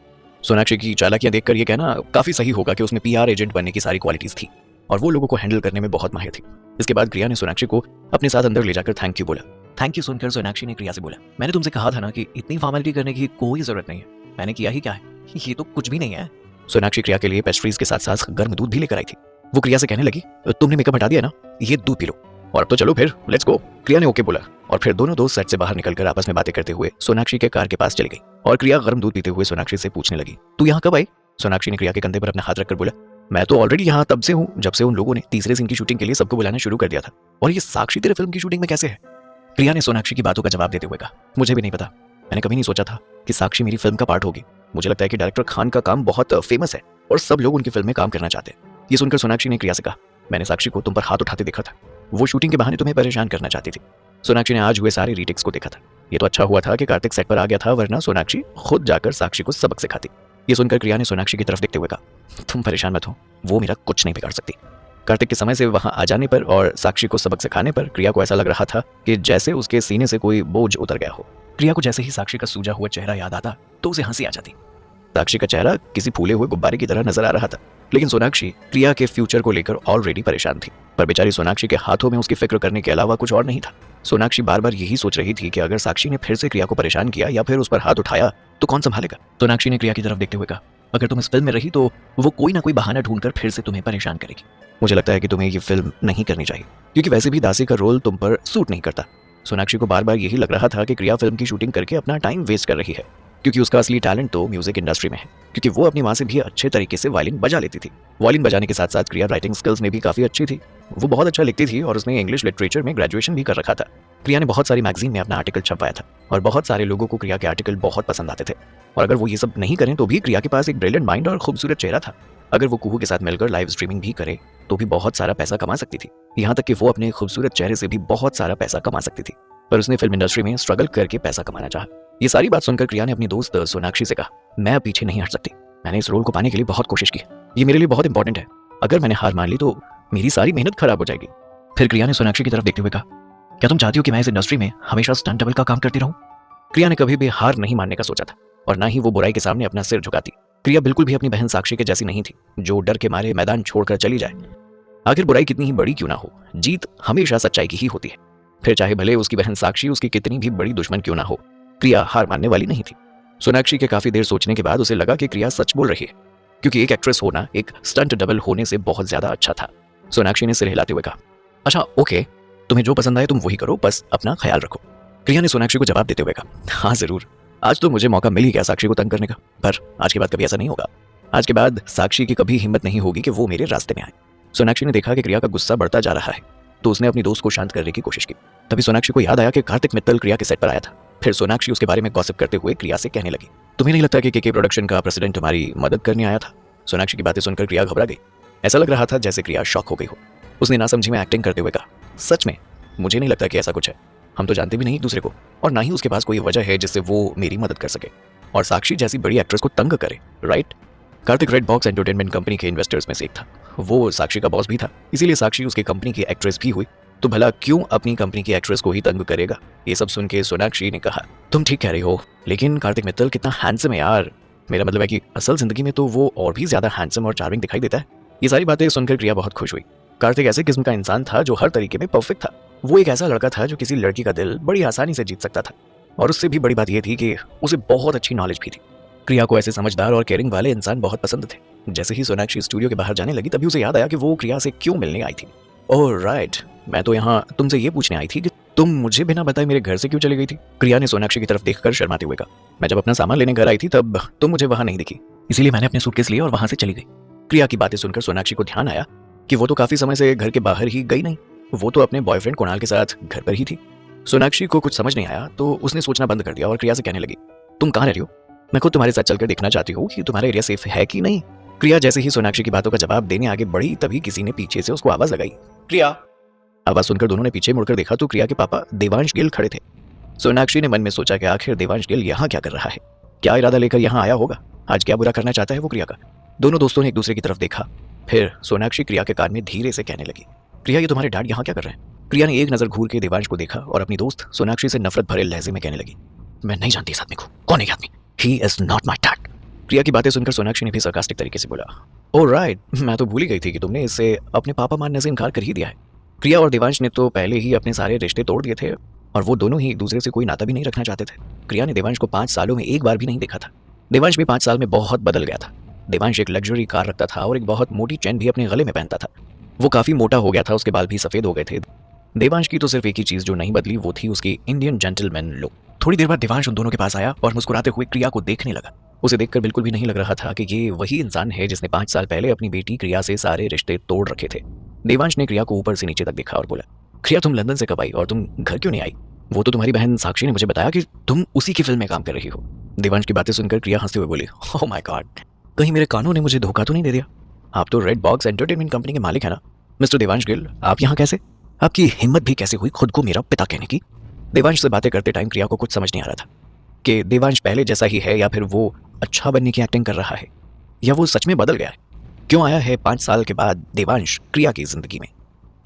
सोनाक्षी की चालाकियां देखकर ये कहना काफी सही होगा कि उसमें पीआर एजेंट बनने की सारी क्वालिटीज थी और वो लोगों को हैंडल करने में बहुत माहिर थी। इसके बाद क्रिया ने सोनाक्षी को अपने साथ अंदर ले जाकर थैंक यू बोला। थैंक यू सुनकर सोनाक्षी ने क्रिया से बोला, मैंने तुमसे कहा था ना कि इतनी फॉर्मेलिटी करने की कोई जरूरत नहीं है, मैंने किया ही क्या है, ये तो कुछ भी नहीं है। सोनाक्षी क्रिया के लिए पेस्ट्रीज के साथ साथ गर्म दूध भी लेकर आई थी। वो क्रिया से कहने लगी, तुमने मेकअप हटा दिया ना, ये दूध पी लो और अब तो चलो फिर लेट्स गो। क्रिया ने ओके बोला और फिर दोनों दोस्त सेट से बाहर निकलकर आपस में बातें करते हुए सोनाक्षी के कार के पास चली गई और क्रिया गर्म दूध पीते हुए सोनाक्षी से पूछने लगी, तू यहाँ कब आई? सोनाक्षी ने क्रिया के कंधे पर अपना हाथ रखकर बोला, मैं तो ऑलरेडी यहाँ तब से हूँ जब से उन लोगों ने तीसरे सीन की शूटिंग के लिए सबको बुलाना शुरू कर दिया था। और ये साक्षी तेरे फिल्म की शूटिंग में कैसे है? क्रिया ने सोनाक्षी की बातों का जवाब देते हुए कहा, मुझे भी नहीं पता, मैंने कभी नहीं सोचा था कि साक्षी मेरी फिल्म का पार्ट होगी। मुझे लगता है कि डायरेक्टर खान का काम बहुत फेमस है और सब लोग उनकी फिल्म में काम करना चाहते हैं। ये सुनकर सोनाक्षी ने क्रिया से कहा, मैंने साक्षी को तुम पर हाथ उठाते देखा था, वो शूटिंग के बहाने तुम्हें परेशान करना चाहती थी। सोनाक्षी ने आज हुए सारे रीटेक्स को देखा था। ये तो अच्छा हुआ था कि कार्तिक सेट पर आ गया था, वरना सोनाक्षी खुद जाकर साक्षी को सबक सिखाती। ये सुनकर क्रिया ने सोनाक्षी की तरफ देखते हुए कहा, तुम परेशान मत हो, वो मेरा कुछ नहीं बिगाड़ सकती। कार्तिक के समय से वहां आ जाने पर और साक्षी को सबक सिखाने पर क्रिया को ऐसा लग रहा था कि जैसे उसके सीने से कोई बोझ उतर गया हो। क्रिया को जैसे ही साक्षी का सूजा हुआ चेहरा याद आता तो उसे हंसी आ जाती। साक्षी का चेहरा किसी फूले हुए गुब्बारे की तरह नजर आ रहा था, लेकिन सोनाक्षी क्रिया के फ्यूचर को लेकर ऑलरेडी परेशान थी। पर बेचारी सोनाक्षी के हाथों में उसकी फिक्र करने के अलावा कुछ और नहीं था। सोनाक्षी बार बार यही सोच रही थी कि अगर साक्षी ने फिर से क्रिया को परेशान किया या फिर उस पर हाथ उठाया तो कौन संभालेगा। सोनाक्षी ने क्रिया की तरफ देखते हुए कहा, अगर तुम इस फिल्म में रही तो वो कोई ना कोई बहाना ढूंढकर फिर से तुम्हें परेशान करेगी। मुझे लगता है कि तुम्हें ये फिल्म नहीं करनी चाहिए, क्योंकि वैसे भी दासी का रोल तुम पर सूट नहीं करता। सोनाक्षी को बार बार यही लग रहा था कि क्रिया फिल्म की शूटिंग करके अपना टाइम वेस्ट कर रही है, क्योंकि उसका असली टैलेंट तो म्यूजिक इंडस्ट्री में है, क्योंकि वो अपनी माँ से भी अच्छे तरीके से वायलिन बजा लेती थी। वायलिन बजाने के साथ साथ क्रिया राइटिंग स्किल्स में भी काफी अच्छी थी। वो बहुत अच्छा लिखती थी और उसने इंग्लिश लिटरेचर में ग्रेजुएशन भी कर रखा था। क्रिया ने बहुत सारी मैगजीन में अपना आर्टिकल छपवाया था और बहुत सारे लोगों को क्रिया के आर्टिकल बहुत पसंद आते थे। और अगर वो ये सब नहीं करें तो भी क्रिया के पास एक ब्रिलियंट माइंड और खूबसूरत चेहरा था। अगर वो कुहू के साथ मिलकर लाइव स्ट्रीमिंग भी करे तो भी बहुत सारा पैसा कमा सकती थी। यहाँ तक कि वो अपने खूबसूरत चेहरे से भी बहुत सारा पैसा कमा सकती थी, पर उसने फिल्म इंडस्ट्री में स्ट्रगल करके पैसा कमाना चाहा। ये सारी बात सुनकर क्रिया ने अपनी दोस्त सोनाक्षी से कहा, मैं अब पीछे नहीं हट सकती, मैंने इस रोल को पाने के लिए बहुत कोशिश की, ये मेरे लिए बहुत इंपॉर्टेंट है, अगर मैंने हार मान ली तो मेरी सारी मेहनत खराब हो जाएगी। फिर क्रिया ने सोनाक्षी की तरफ देखते हुए कहा, क्या तुम चाहती हो कि मैं इस इंडस्ट्री में हमेशा स्टंट डबल का काम करती रहूं? क्रिया ने कभी भी हार नहीं मानने का सोचा था और ना ही वो बुराई के सामने अपना सिर झुकाती। क्रिया बिल्कुल भी अपनी बहन साक्षी के जैसी नहीं थी, जो डर के मारे मैदान छोड़कर चली जाए। आखिर बुराई कितनी ही बड़ी क्यों ना हो, जीत हमेशा सच्चाई की ही होती है। फिर चाहे भले उसकी बहन साक्षी उसकी कितनी भी बड़ी दुश्मन क्यों ना हो, क्रिया हार मानने वाली नहीं थी। सोनाक्षी के काफी देर सोचने के बाद उसे लगा कि क्रिया सच बोल रही है, क्योंकि एक एक्ट्रेस होना एक स्टंट डबल होने से बहुत ज्यादा अच्छा था। सोनाक्षी ने सिर हिलाते हुए कहा, अच्छा ओके, तुम्हें जो पसंद आए तुम वही करो, बस अपना ख्याल रखो। क्रिया ने सोनाक्षी को जवाब देते हुए कहा, हाँ जरूर, आज तो मुझे मौका मिल ही गया साक्षी को तंग करने का, पर आज के बाद कभी ऐसा नहीं होगा। आज के बाद साक्षी की कभी हिम्मत नहीं होगी कि वो मेरे रास्ते में आए। सोनाक्षी ने देखा कि क्रिया का गुस्सा बढ़ता जा रहा है तो उसने अपनी दोस्त को शांत करने की कोशिश की। तभी सोनाक्षी को याद आया कि कार्तिक मित्तल क्रिया के सेट पर आया था। फिर सोनाक्षी उसके बारे में गॉसिप करते हुए क्रिया से कहने लगी, तुम्हें नहीं लगता कि के प्रोडक्शन का प्रेसिडेंट हमारी मदद करने आया था? सोनाक्षी की बातें सुनकर क्रिया घबरा गई। ऐसा लग रहा था जैसे क्रिया शॉक हो गई हो। उसने नासमझी में एक्टिंग करते हुए कहा, सच में मुझे नहीं लगता कि ऐसा कुछ है, हम तो जानते भी नहीं एक दूसरे को, और ना ही उसके पास कोई वजह है जिससे वो मेरी मदद कर सके और साक्षी जैसी बड़ी एक्ट्रेस को तंग करे, right? Kartik red box entertainment company के इन्वेस्टर्स में से एक था, वो साक्षी का बॉस भी था, इसीलिए साक्षी उसकी कंपनी की एक्ट्रेस भी हुई, तो भला क्यों अपनी कंपनी की एक्ट्रेस को ही तंग करेगा? ये सब सुन के सोनाक्षी ने कहा, तुम ठीक कह रही हो, लेकिन कार्तिक मित्तल कितना हैंडसम है यार, मेरा मतलब है कि असल जिंदगी में तो वो और भी ज्यादा हैंडसम और चार्मिंग दिखाई देता है। ये सारी बातें सुनकर क्रिया बहुत खुश हुई। कार्तिक ऐसे किस्म का इंसान था जो हर तरीके में परफेक्ट था। वो एक ऐसा लड़का था जो किसी लड़की का दिल बड़ी आसानी से जीत सकता था। और उससे भी बड़ी बात यह थी कि उसे बहुत अच्छी नॉलेज भी थी। क्रिया को ऐसे समझदार और केयरिंग वाले इंसान बहुत पसंद थे। जैसे ही सोनाक्षी स्टूडियो के बाहर जाने लगी तभी उसे याद आया कि वो क्रिया से क्यों मिलने आई थी। ओह राइट, मैं तो यहाँ तुमसे ये पूछने आई थी कि तुम मुझे बिना बताए मेरे घर से क्यों चली गई थी। क्रिया ने सोनाक्षी की तरफ देखकर शर्माते हुए कहा, मैं जब अपना सामान लेने घर आई थी तब तुम मुझे वहां नहीं दिखी, इसीलिए मैंने अपने सूटकेस लिए और वहां से चली गई। क्रिया की बातें सुनकर सोनाक्षी को ध्यान आया कि वो तो काफी समय से घर के बाहर ही गई नहीं, वो तो अपने बॉयफ्रेंड कुणाल के साथ घर पर ही थी। सोनाक्षी को कुछ समझ नहीं आया तो उसने सोचना बंद कर दिया और क्रिया से कहने लगी, तुम कहाँ रह रही हो? मैं खुद तुम्हारे साथ चलकर देखना चाहती हूँ कि तुम्हारा एरिया सेफ है कि नहीं। क्रिया जैसे ही सोनाक्षी की बातों का जवाब देने आगे बढ़ी तभी किसी ने पीछे से उसको आवाज लगाई, क्रिया। आवाज सुनकर दोनों ने पीछे मुड़कर देखा तो क्रिया के पापा देवांश गिल खड़े थे। सोनाक्षी ने मन में सोचा कि आखिर देवांश गिल यहाँ क्या कर रहा है, क्या इरादा लेकर यहाँ आया होगा, आज क्या बुरा करना चाहता है वो क्रिया का। दोनों दोस्तों ने एक दूसरे की तरफ देखा, फिर सोनाक्षी क्रिया के कान में धीरे से कहने लगी, क्रिया ये तुम्हारे डैड यहाँ क्या कर रहे हैं? क्रिया ने एक नजर घूर के देवांश को देखा और अपनी दोस्त सोनाक्षी से नफरत भरे लहजे में कहने लगी, मैं नहीं जानती इस आदमी को, कौन है ये आदमी? He is not my dad. क्रिया की बातें सुनकर सोनाक्षी ने भी सरकास्टिक तरीके से बोला, ओह राइट, मैं तो भूल ही गई थी कि तुमने इससे अपने पापा मानने से इनकार कर ही दिया है। क्रिया और देवांश ने तो पहले ही अपने सारे रिश्ते तोड़ दिए थे और वो दोनों ही एक दूसरे से कोई नाता भी नहीं रखना चाहते थे। क्रिया ने देवांश को 5 सालों में एक बार भी नहीं देखा था। देवांश भी 5 साल में बहुत बदल गया था। देवांश एक लग्जरी कार रखता था और एक बहुत मोटी चेन भी अपने गले में पहनता था। वो काफी मोटा हो गया था, उसके बाल भी सफेद हो गए थे। देवांश की तो सिर्फ एक ही चीज जो नहीं बदली वो थी उसकी इंडियन जेंटलमैन लुक। थोड़ी देर बाद देवांश उन दोनों के पास आया और मुस्कुराते हुए क्रिया को देखने लगा। उसे देखकर बिल्कुल भी नहीं लग रहा था कि ये वही इंसान है जिसने 5 साल पहले अपनी बेटी क्रिया से सारे रिश्ते तोड़ रखे थे। देवांश ने क्रिया को ऊपर से नीचे तक देखा और बोला, क्रिया तुम लंदन से कब आई और तुम घर क्यों नहीं आई? वो तो तुम्हारी बहन साक्षी ने मुझे बताया कि तुम उसी की फिल्म में काम कर रही हो। देवांश की बातें सुनकर क्रिया हंसते हुए बोली, ओह माय गॉड, कहीं मेरे कानों ने मुझे धोखा तो नहीं दे दिया? आप तो रेड बॉक्स एंटरटेनमेंट कंपनी के मालिक है ना? मिस्टर देवांश गिल, आप यहाँ कैसे? आपकी हिम्मत भी कैसे हुई खुद को मेरा पिता कहने की? देवांश से बातें करते टाइम क्रिया को कुछ समझ नहीं आ रहा था कि देवांश पहले जैसा ही है या फिर वो अच्छा बनने की एक्टिंग कर रहा है या वो सच में बदल गया है। क्यों आया है 5 साल के बाद देवांश क्रिया की जिंदगी में?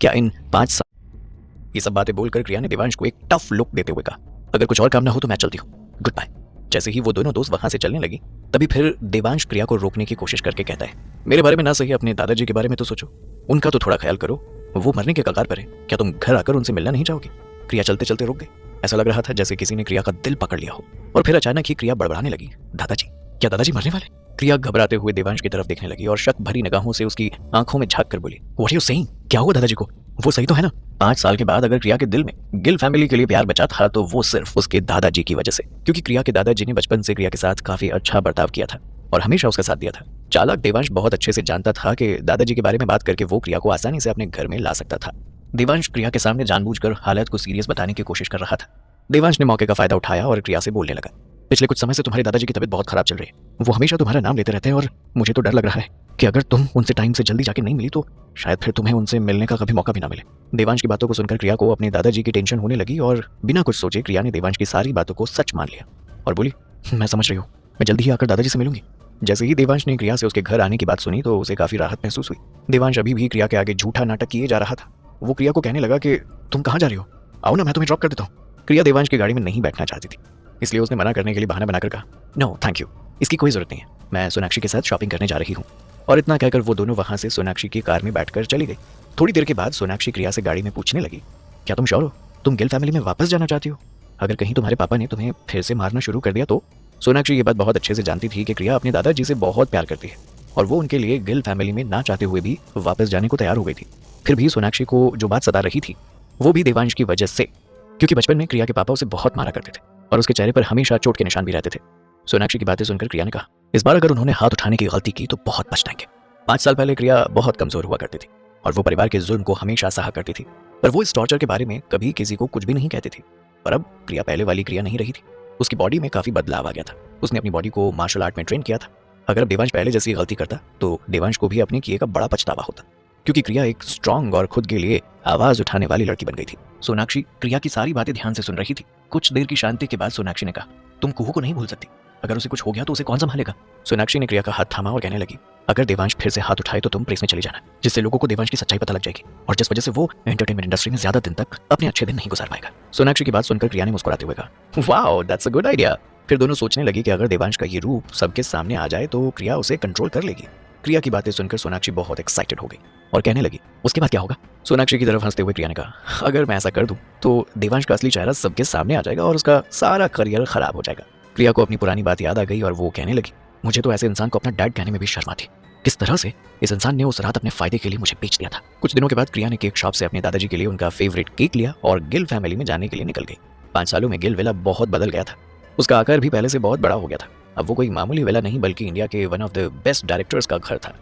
क्या इन 5 साल? ये सब बातें बोलकर क्रिया ने देवांश को एक टफ लुक देते हुए कहा, अगर कुछ और काम ना हो तो मैं चलती हूँ, गुड बाय। जैसे ही वो दोनों दोस्त वहां से चलने लगी तभी फिर देवांश क्रिया को रोकने की कोशिश करके कहता है, मेरे बारे में ना सही अपने दादाजी के बारे में तो सोचो, उनका तो थोड़ा ख्याल करो, वो मरने के कगार पर है, क्या तुम घर आकर उनसे मिलना नहीं चाहोगे? क्रिया चलते चलते रुक गई। ऐसा लग रहा था जैसे किसी ने क्रिया का दिल पकड़ लिया हो। और फिर अचानक ही क्रिया बड़बड़ाने लगी, दादाजी, क्या दादाजी मरने वाले? क्रिया घबराते हुए देवांश की तरफ देखने लगी और शक भरी निगाहों से उसकी आंखों में झांक कर बोली, व्हाट आर यू सेइंग? क्या हुआ दादाजी को? वो सही तो है ना? 5 साल के बाद अगर क्रिया के दिल में गिल फैमिली के लिए प्यार बचा था तो वो सिर्फ उसके दादाजी की वजह से, क्योंकि क्रिया के दादाजी ने बचपन से क्रिया के साथ काफी अच्छा बर्ताव किया था और हमेशा उसका साथ दिया था। चालाक देवांश बहुत अच्छे से जानता था कि दादाजी के बारे में बात करके वो क्रिया को आसानी से अपने घर में ला सकता था। देवांश क्रिया के सामने जानबूझकर हालत को सीरियस बताने की कोशिश कर रहा था। देवांश ने मौके का फायदा उठाया और क्रिया से बोलने लगा, पिछले कुछ समय से तुम्हारे दादाजी की तबीयत बहुत खराब चल रही है, वो हमेशा तुम्हारा नाम लेते रहते हैं और मुझे तो डर लग रहा है कि अगर तुम उनसे टाइम से जल्दी जाके नहीं मिली तो शायद फिर तुम्हें उनसे मिलने का कभी मौका भी ना मिले। देवांश की बातों को सुनकर क्रिया को अपने दादाजी की टेंशन होने लगी और बिना कुछ सोचे क्रिया ने देवांश की सारी बातों को सच मान लिया और बोली, मैं समझ रही हूँ, मैं जल्दी ही आकर दादाजी से मिलूंगी। जैसे ही देवांश ने क्रिया से उसके घर आने की बात सुनी तो उसे काफी राहत महसूस हुई। देवांश अभी भी क्रिया के आगे झूठा नाटक किए जा रहा था। वो क्रिया को कहने लगा कि तुम कहाँ जा रही हो, आओ ना मैं तुम्हें ड्रॉप कर देता हूँ। क्रिया देवांश की गाड़ी में नहीं बैठना चाहती थी, इसलिए उसने मना करने के लिए बहाना बनाकर कहा, नो थैंक यू, इसकी कोई जरूरत नहीं है, मैं सोनाक्षी के साथ शॉपिंग करने जा रही हूँ। और इतना कहकर वो दोनों वहां से सोनाक्षी की कार में बैठकर चली गई। थोड़ी देर के बाद सोनाक्षी क्रिया से गाड़ी में पूछने लगी, क्या तुम श्योर हो, तुम गिल फैमिली में वापस जाना चाहती हो? अगर कहीं तुम्हारे पापा ने तुम्हें फिर से मारना शुरू कर दिया तो? सोनाक्षी ये बात बहुत अच्छे से जानती थी कि क्रिया अपने दादाजी से बहुत प्यार करती है और वो उनके लिए गिल फैमिली में ना चाहते हुए भी वापस जाने को तैयार हो गई थी। फिर भी सोनाक्षी को जो बात सता रही थी वो भी देवांश की वजह से, क्योंकि बचपन में क्रिया के पापा उसे बहुत मारा करते थे और उसके चेहरे पर हमेशा चोट के निशान भी रहते थे। सोनाक्षी की बातें सुनकर क्रिया ने कहा, इस बार अगर उन्होंने हाथ उठाने की गलती की तो बहुत पछताएंगे। 5 साल पहले क्रिया बहुत कमजोर हुआ करती थी और वो परिवार के जुल्म को हमेशा सहा करती थी, पर वो इस टॉर्चर के बारे में कभी किसी को कुछ भी नहीं कहती थी। पर अब क्रिया पहले वाली क्रिया नहीं रही थी, उसकी बॉडी में काफी बदलाव आ गया था। उसने अपनी बॉडी को मार्शल आर्ट में ट्रेन किया था। अगर अब देवांश पहले जैसी गलती करता तो देवांश को भी अपने किए का बड़ा पछतावा होता, क्योंकि क्रिया एक स्ट्रांग और खुद के लिए आवाज उठाने वाली लड़की बन गई थी। सोनाक्षी क्रिया की सारी बातें ध्यान से सुन रही थी। कुछ देर की शांति के बाद सोनाक्षी ने कहा, तुम कुहू को नहीं भूल सकती, अगर उसे कुछ हो गया तो उसे कौन संभालेगा? सोनाक्षी ने क्रिया का हाथ थामा और कहने लगी, अगर देवांश फिर से हाथ उठाए तो तुम प्रेस में चली जाना, जिससे लोगों को देवांश की सच्चाई पता लग जाएगी और जिस वजह से वो एंटरटेनमेंट इंडस्ट्री में ज्यादा दिन तक अपने अच्छे दिन नहीं गुजार पाएगा। सोनाक्षी की बात सुनकर क्रिया ने मुस्कुराते हुए कहा, wow that's a good idea. फिर दोनों सोचने लगी कि अगर देवांश का ये रूप सबके सामने आ जाए तो क्रिया उसे कंट्रोल कर लेगी। क्रिया की बातें सुनकर सोनाक्षी बहुत एक्साइटेड हो गई और कहने लगी, उसके बाद क्या होगा? सोनाक्षी की तरफ हंसते हुए क्रिया ने कहा, अगर मैं ऐसा कर दूं तो देवांश का असली चेहरा सबके सामने आ जाएगा और उसका सारा करियर खराब हो जाएगा। क्रिया को अपनी पुरानी बात याद आ गई और वो कहने लगी, मुझे तो ऐसे इंसान को अपना डैड कहने में भी शर्म आती। किस तरह से इस इंसान ने उस रात अपने फायदे के लिए मुझे बेच दिया था। कुछ दिनों के बाद क्रिया ने केक शॉप से अपने दादाजी के लिए उनका फेवरेट केक लिया और गिल फैमिली में जाने के लिए निकल गई। 5 सालों में गिल विला बहुत बदल गया था। उसका आकार भी पहले से बहुत बड़ा हो गया था। अब वो कोई मामूली विला नहीं बल्कि इंडिया के one of the best directors का घर था।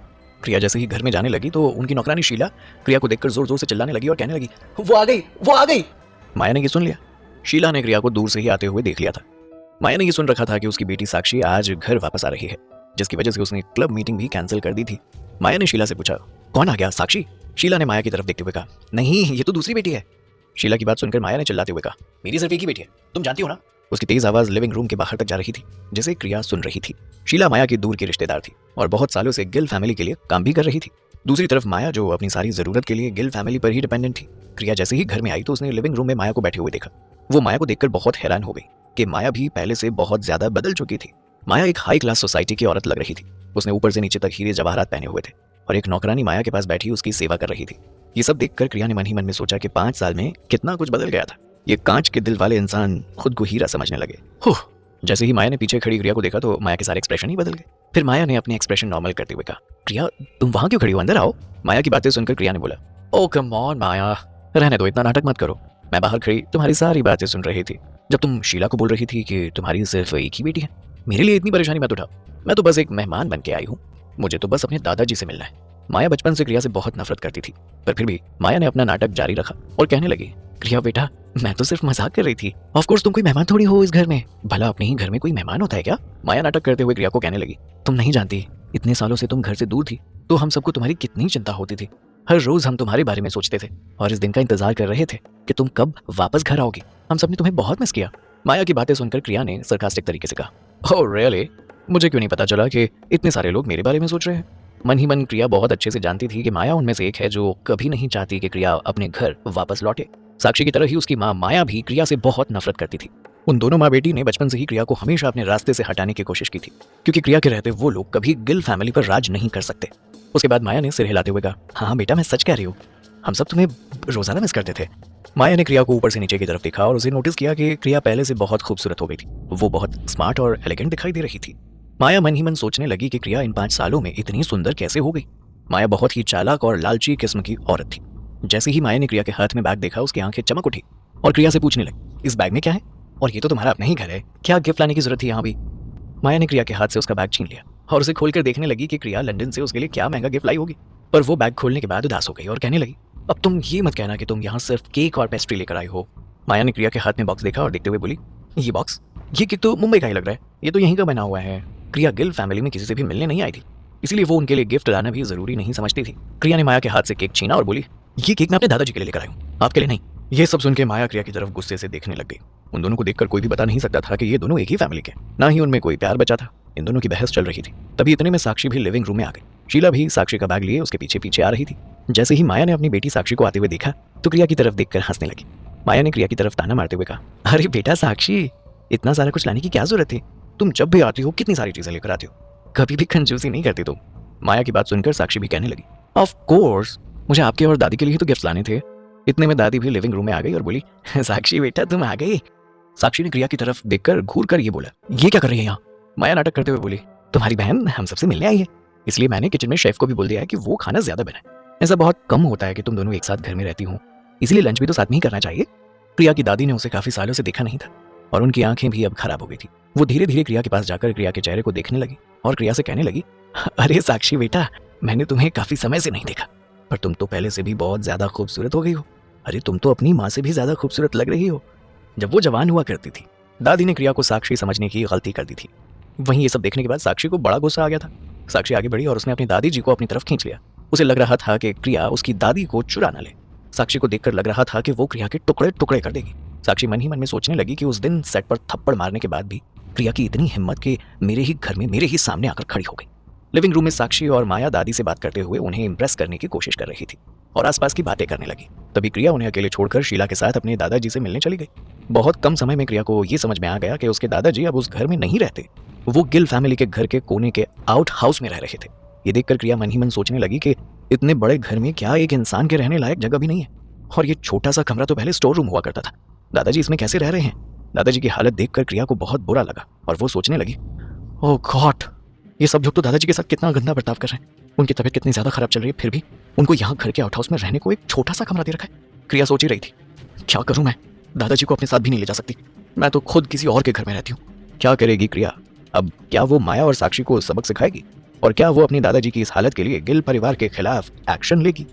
क्रिया जैसे ही घर में जाने लगी तो उनकी नौकरानी शीला क्रिया को देखकर जोर जोर से चिल्लाने लगी और कहने लगी, वो आ गई, वो आ गई। माया ने ये सुन लिया। शीला ने क्रिया को दूर से ही आते हुए देख लिया था। माया ने ये सुन रखा था कि उसकी बेटी साक्षी आज घर वापस आ रही है, जिसकी वजह से उसने क्लब मीटिंग भी कैंसिल कर दी थी। माया ने शीला से पूछा, कौन आ गया, साक्षी? शीला ने माया की तरफ देखते हुए कहा, नहीं, ये तो दूसरी बेटी है। शीला की बात सुनकर माया ने चिल्लाते हुए कहा, मेरी सिर्फ एक ही बेटी है, तुम जानती हो ना। उसकी तेज आवाज लिविंग रूम के बाहर तक जा रही थी, जिसे क्रिया सुन रही थी। शीला माया की दूर की रिश्तेदार थी और बहुत सालों से गिल फैमिली के लिए काम भी कर रही थी। दूसरी तरफ माया, जो अपनी सारी जरूरत के लिए गिल फैमिली पर ही डिपेंडेंट थी। क्रिया जैसे ही घर में आई तो उसने लिविंग रूम में माया को बैठे हुए देखा। वो माया को देखकर बहुत हैरान हो गई कि माया भी पहले से बहुत ज्यादा बदल चुकी थी। माया एक हाई क्लास सोसाइटी की औरत लग रही थी। उसने ऊपर से नीचे तक हीरे जवाहरात पहने हुए थे और एक नौकरानी माया के पास बैठी उसकी सेवा कर रही थी। ये सब देखकर क्रिया ने मन ही मन में सोचा कि 5 साल में कितना कुछ बदल गया था। ये कांच के दिल वाले इंसान खुद को हीरा समझने लगे। जैसे ही माया ने पीछे खड़ी क्रिया को देखा तो माया के सारे एक्सप्रेशन ही बदल गए। फिर माया ने अपने एक्सप्रेशन नॉर्मल करते हुए कहा, क्रिया तुम वहां क्यों खड़ी हो, अंदर आओ। माया की बातें सुनकर क्रिया ने बोला, ओ कम ऑन माया, रहने दो, इतना नाटक मत करो। मैं बाहर खड़ी तुम्हारी सारी बातें सुन रही थी। जब तुम शीला को बोल रही थी कि तुम्हारी सिर्फ एक ही बेटी है, मेरे लिए इतनी परेशानी मत उठाओ। मैं तो बस एक मेहमान बन के आई हूँ, मुझे तो बस अपने दादाजी से मिलना है। माया बचपन से क्रिया से बहुत नफरत करती थी, पर फिर भी माया ने अपना नाटक जारी रखा और कहने लगी, क्रिया बेटा, मैं तो सिर्फ मजाक कर रही थी। ऑफ कोर्स तुम कोई मेहमान थोड़ी हो इस घर में, भला अपने ही घर में कोई मेहमान होता है क्या? माया नाटक करते हुए क्रिया को कहने लगी, तुम नहीं जानती, इतने सालों से तुम घर से दूर थी तो हम सबको तुम्हारी कितनी चिंता होती थी। हर रोज हम तुम्हारे बारे में सोचते थे और इस दिन का इंतजार कर रहे थे कि तुम कब वापस घर आओगी। हम सबने तुम्हें बहुत मिस किया। माया की बातें सुनकर क्रिया ने सरकास्टिक तरीके से कहा, ओह रियली, मुझे क्यों नहीं पता चला कि इतने सारे लोग मेरे बारे में सोच रहे हैं। मन ही मन क्रिया बहुत अच्छे से जानती थी कि माया उनमें से एक है जो कभी नहीं चाहती कि क्रिया अपने घर वापस लौटे। साक्षी की तरह ही उसकी माँ माया भी क्रिया से बहुत नफरत करती थी। उन दोनों माँ बेटी ने बचपन से ही क्रिया को हमेशा अपने रास्ते से हटाने की कोशिश की थी, क्योंकि क्रिया के रहते वो लोग कभी गिल फैमिली पर राज नहीं कर सकते। उसके बाद माया ने सिर हिलाते हुए कहा, हाँ बेटा, मैं सच कह रही हूँ, हम सब तुम्हें रोजाना मिस करते थे। माया ने क्रिया को ऊपर से नीचे की तरफ देखा और उसे नोटिस किया कि क्रिया पहले से बहुत खूबसूरत हो गई थी। वो बहुत स्मार्ट और एलिगेंट दिखाई दे रही थी। माया मन ही मन सोचने लगी कि क्रिया इन 5 सालों में इतनी सुंदर कैसे हो गई। माया बहुत ही चालाक और लालची किस्म की औरत थी। जैसे ही माया ने क्रिया के हाथ में बैग देखा, उसकी आंखें चमक उठी और क्रिया से पूछने लगी, इस बैग में क्या है? और ये तो तुम्हारा अपना ही घर है, क्या गिफ्ट लाने की जरूरत थी यहाँ भी? माया ने क्रिया के हाथ से उसका बैग छीन लिया और उसे खोलकर देखने लगी कि क्रिया लंदन से उसके लिए क्या महंगा गिफ्ट लाई होगी। पर वो बैग खोलने के बाद उदास हो गई और कहने लगी, अब तुम ये मत कहना कि तुम यहाँ सिर्फ केक और पेस्ट्री लेकर आई हो। माया ने क्रिया के हाथ में बॉक्स देखा और देखते हुए बोली, ये बॉक्स, ये केक तो मुंबई का ही लग रहा है, ये तो यहीं का बना हुआ है। क्रिया गिल फैमिली में किसी से भी मिलने नहीं आई थी, इसलिए वो उनके लिए गिफ्ट लाना भी जरूरी नहीं समझती थी। क्रिया ने माया के हाथ से केक छीना और बोली, ये केक मैं अपने दादाजी के लिए लेकर आई हूँ, आपके लिए नहीं। ये सब सुन के माया क्रिया की तरफ गुस्से से देखने लग गई। उन दोनों को देखकर कोई भी बता नहीं सकता था कि ये दोनों एक ही फैमिली के, ना ही उनमें कोई प्यार बचा था। इन दोनों की बहस चल रही थी। तभी इतने में साक्षी भी लिविंग रूम में आ गई। शीला भी साक्षी का बैग लिए उसके पीछे पीछे आ रही थी। जैसे ही माया ने अपनी बेटी साक्षी को आते हुए देखा तो क्रिया की तरफ देखकर हंसने लगी। माया ने क्रिया की तरफ ताना मारते हुए कहा, अरे बेटा साक्षी, इतना सारा कुछ लाने की क्या जरूरत थी? तुम जब भी आती हो कितनी सारी चीजें लेकर आती हो, कभी भी कंजूसी नहीं करती तुम। माया की बात सुनकर साक्षी भी कहने लगी, ऑफ कोर्स, मुझे आपके और दादी के लिए तो गिफ्ट लाने थे। इतने में दादी भी लिविंग रूम में आ गई और बोली, साक्षी बेटा तुम आ गई। साक्षी ने क्रिया की तरफ देखकर घूर कर ये बोला, ये क्या कर रही है यहाँ? माया नाटक करते हुए बोली, तुम्हारी बहन हम सबसे मिलने आई है, इसलिए मैंने किचन में शेफ को भी बोल दिया है कि वो खाना ज्यादा बनाए। ऐसा बहुत कम होता है कि तुम दोनों एक साथ घर में रहती हो, इसलिए लंच भी तो साथ में ही करना चाहिए। प्रिया की दादी ने उसे काफी सालों से देखा नहीं था और उनकी आंखें भी अब खराब हो गई थी। वो धीरे धीरे क्रिया के पास जाकर क्रिया के चेहरे को देखने लगी और क्रिया से कहने लगी, अरे साक्षी बेटा, मैंने तुम्हें काफी समय से नहीं देखा, पर तुम तो पहले से भी बहुत ज्यादा खूबसूरत हो गई हो। अरे तुम तो अपनी माँ से भी ज्यादा खूबसूरत लग रही हो जब वो जवान हुआ करती थी। दादी ने क्रिया को साक्षी समझने की गलती कर दी थी। वहीं ये सब देखने के बाद साक्षी को बड़ा गुस्सा आ गया था। साक्षी आगे बढ़ी और उसने अपनी दादी जी को अपनी तरफ खींच लिया। उसे लग रहा था कि क्रिया उसकी दादी को चुरा ना ले। साक्षी को देखकर लग रहा था कि वो क्रिया के टुकड़े टुकड़े कर देगी। साक्षी मन ही मन में सोचने लगी कि उस दिन सेट पर थप्पड़ मारने के बाद भी क्रिया की इतनी हिम्मत कि मेरे ही घर में मेरे ही सामने आकर खड़ी हो गई। लिविंग रूम में साक्षी और माया दादी से बात करते हुए उन्हें इम्प्रेस करने की कोशिश कर रही थी और आसपास की बातें करने लगी। तभी क्रिया उन्हें अकेले छोड़कर शीला के साथ अपने दादाजी से मिलने चली गई। बहुत कम समय में क्रिया को ये समझ में आ गया कि उसके दादाजी अब उस घर में नहीं रहते, वो गिल फैमिली के घर के कोने के आउट हाउस में रह रहे थे। ये देखकर क्रिया मन ही मन सोचने लगी कि इतने बड़े घर में क्या एक इंसान के रहने लायक जगह भी नहीं है, और ये छोटा सा कमरा तो पहले स्टोर रूम हुआ करता था। दादाजी इसमें कैसे रह रहे हैं? दादाजी की हालत देखकर क्रिया को बहुत बुरा लगा और वो सोचने लगी, ओह गॉड, ये सब लोग तो दादाजी के साथ कितना गंदा बर्ताव कर रहे हैं। उनकी तबीयत कितनी ज्यादा खराब चल रही है, फिर भी उनको यहाँ घर के आउट हाउस में रहने को एक छोटा सा कमरा दे रखा है। क्रिया सोच ही रही थी, क्या करूं मैं? दादाजी को अपने साथ भी नहीं ले जा सकती, मैं तो खुद किसी और के घर में रहती हूँ। क्या करेगी क्रिया? अब क्या वो माया और साक्षी को सबक सिखाएगी, और क्या वो अपनी दादाजी की इस हालत के लिए गिल परिवार के खिलाफ एक्शन लेगी?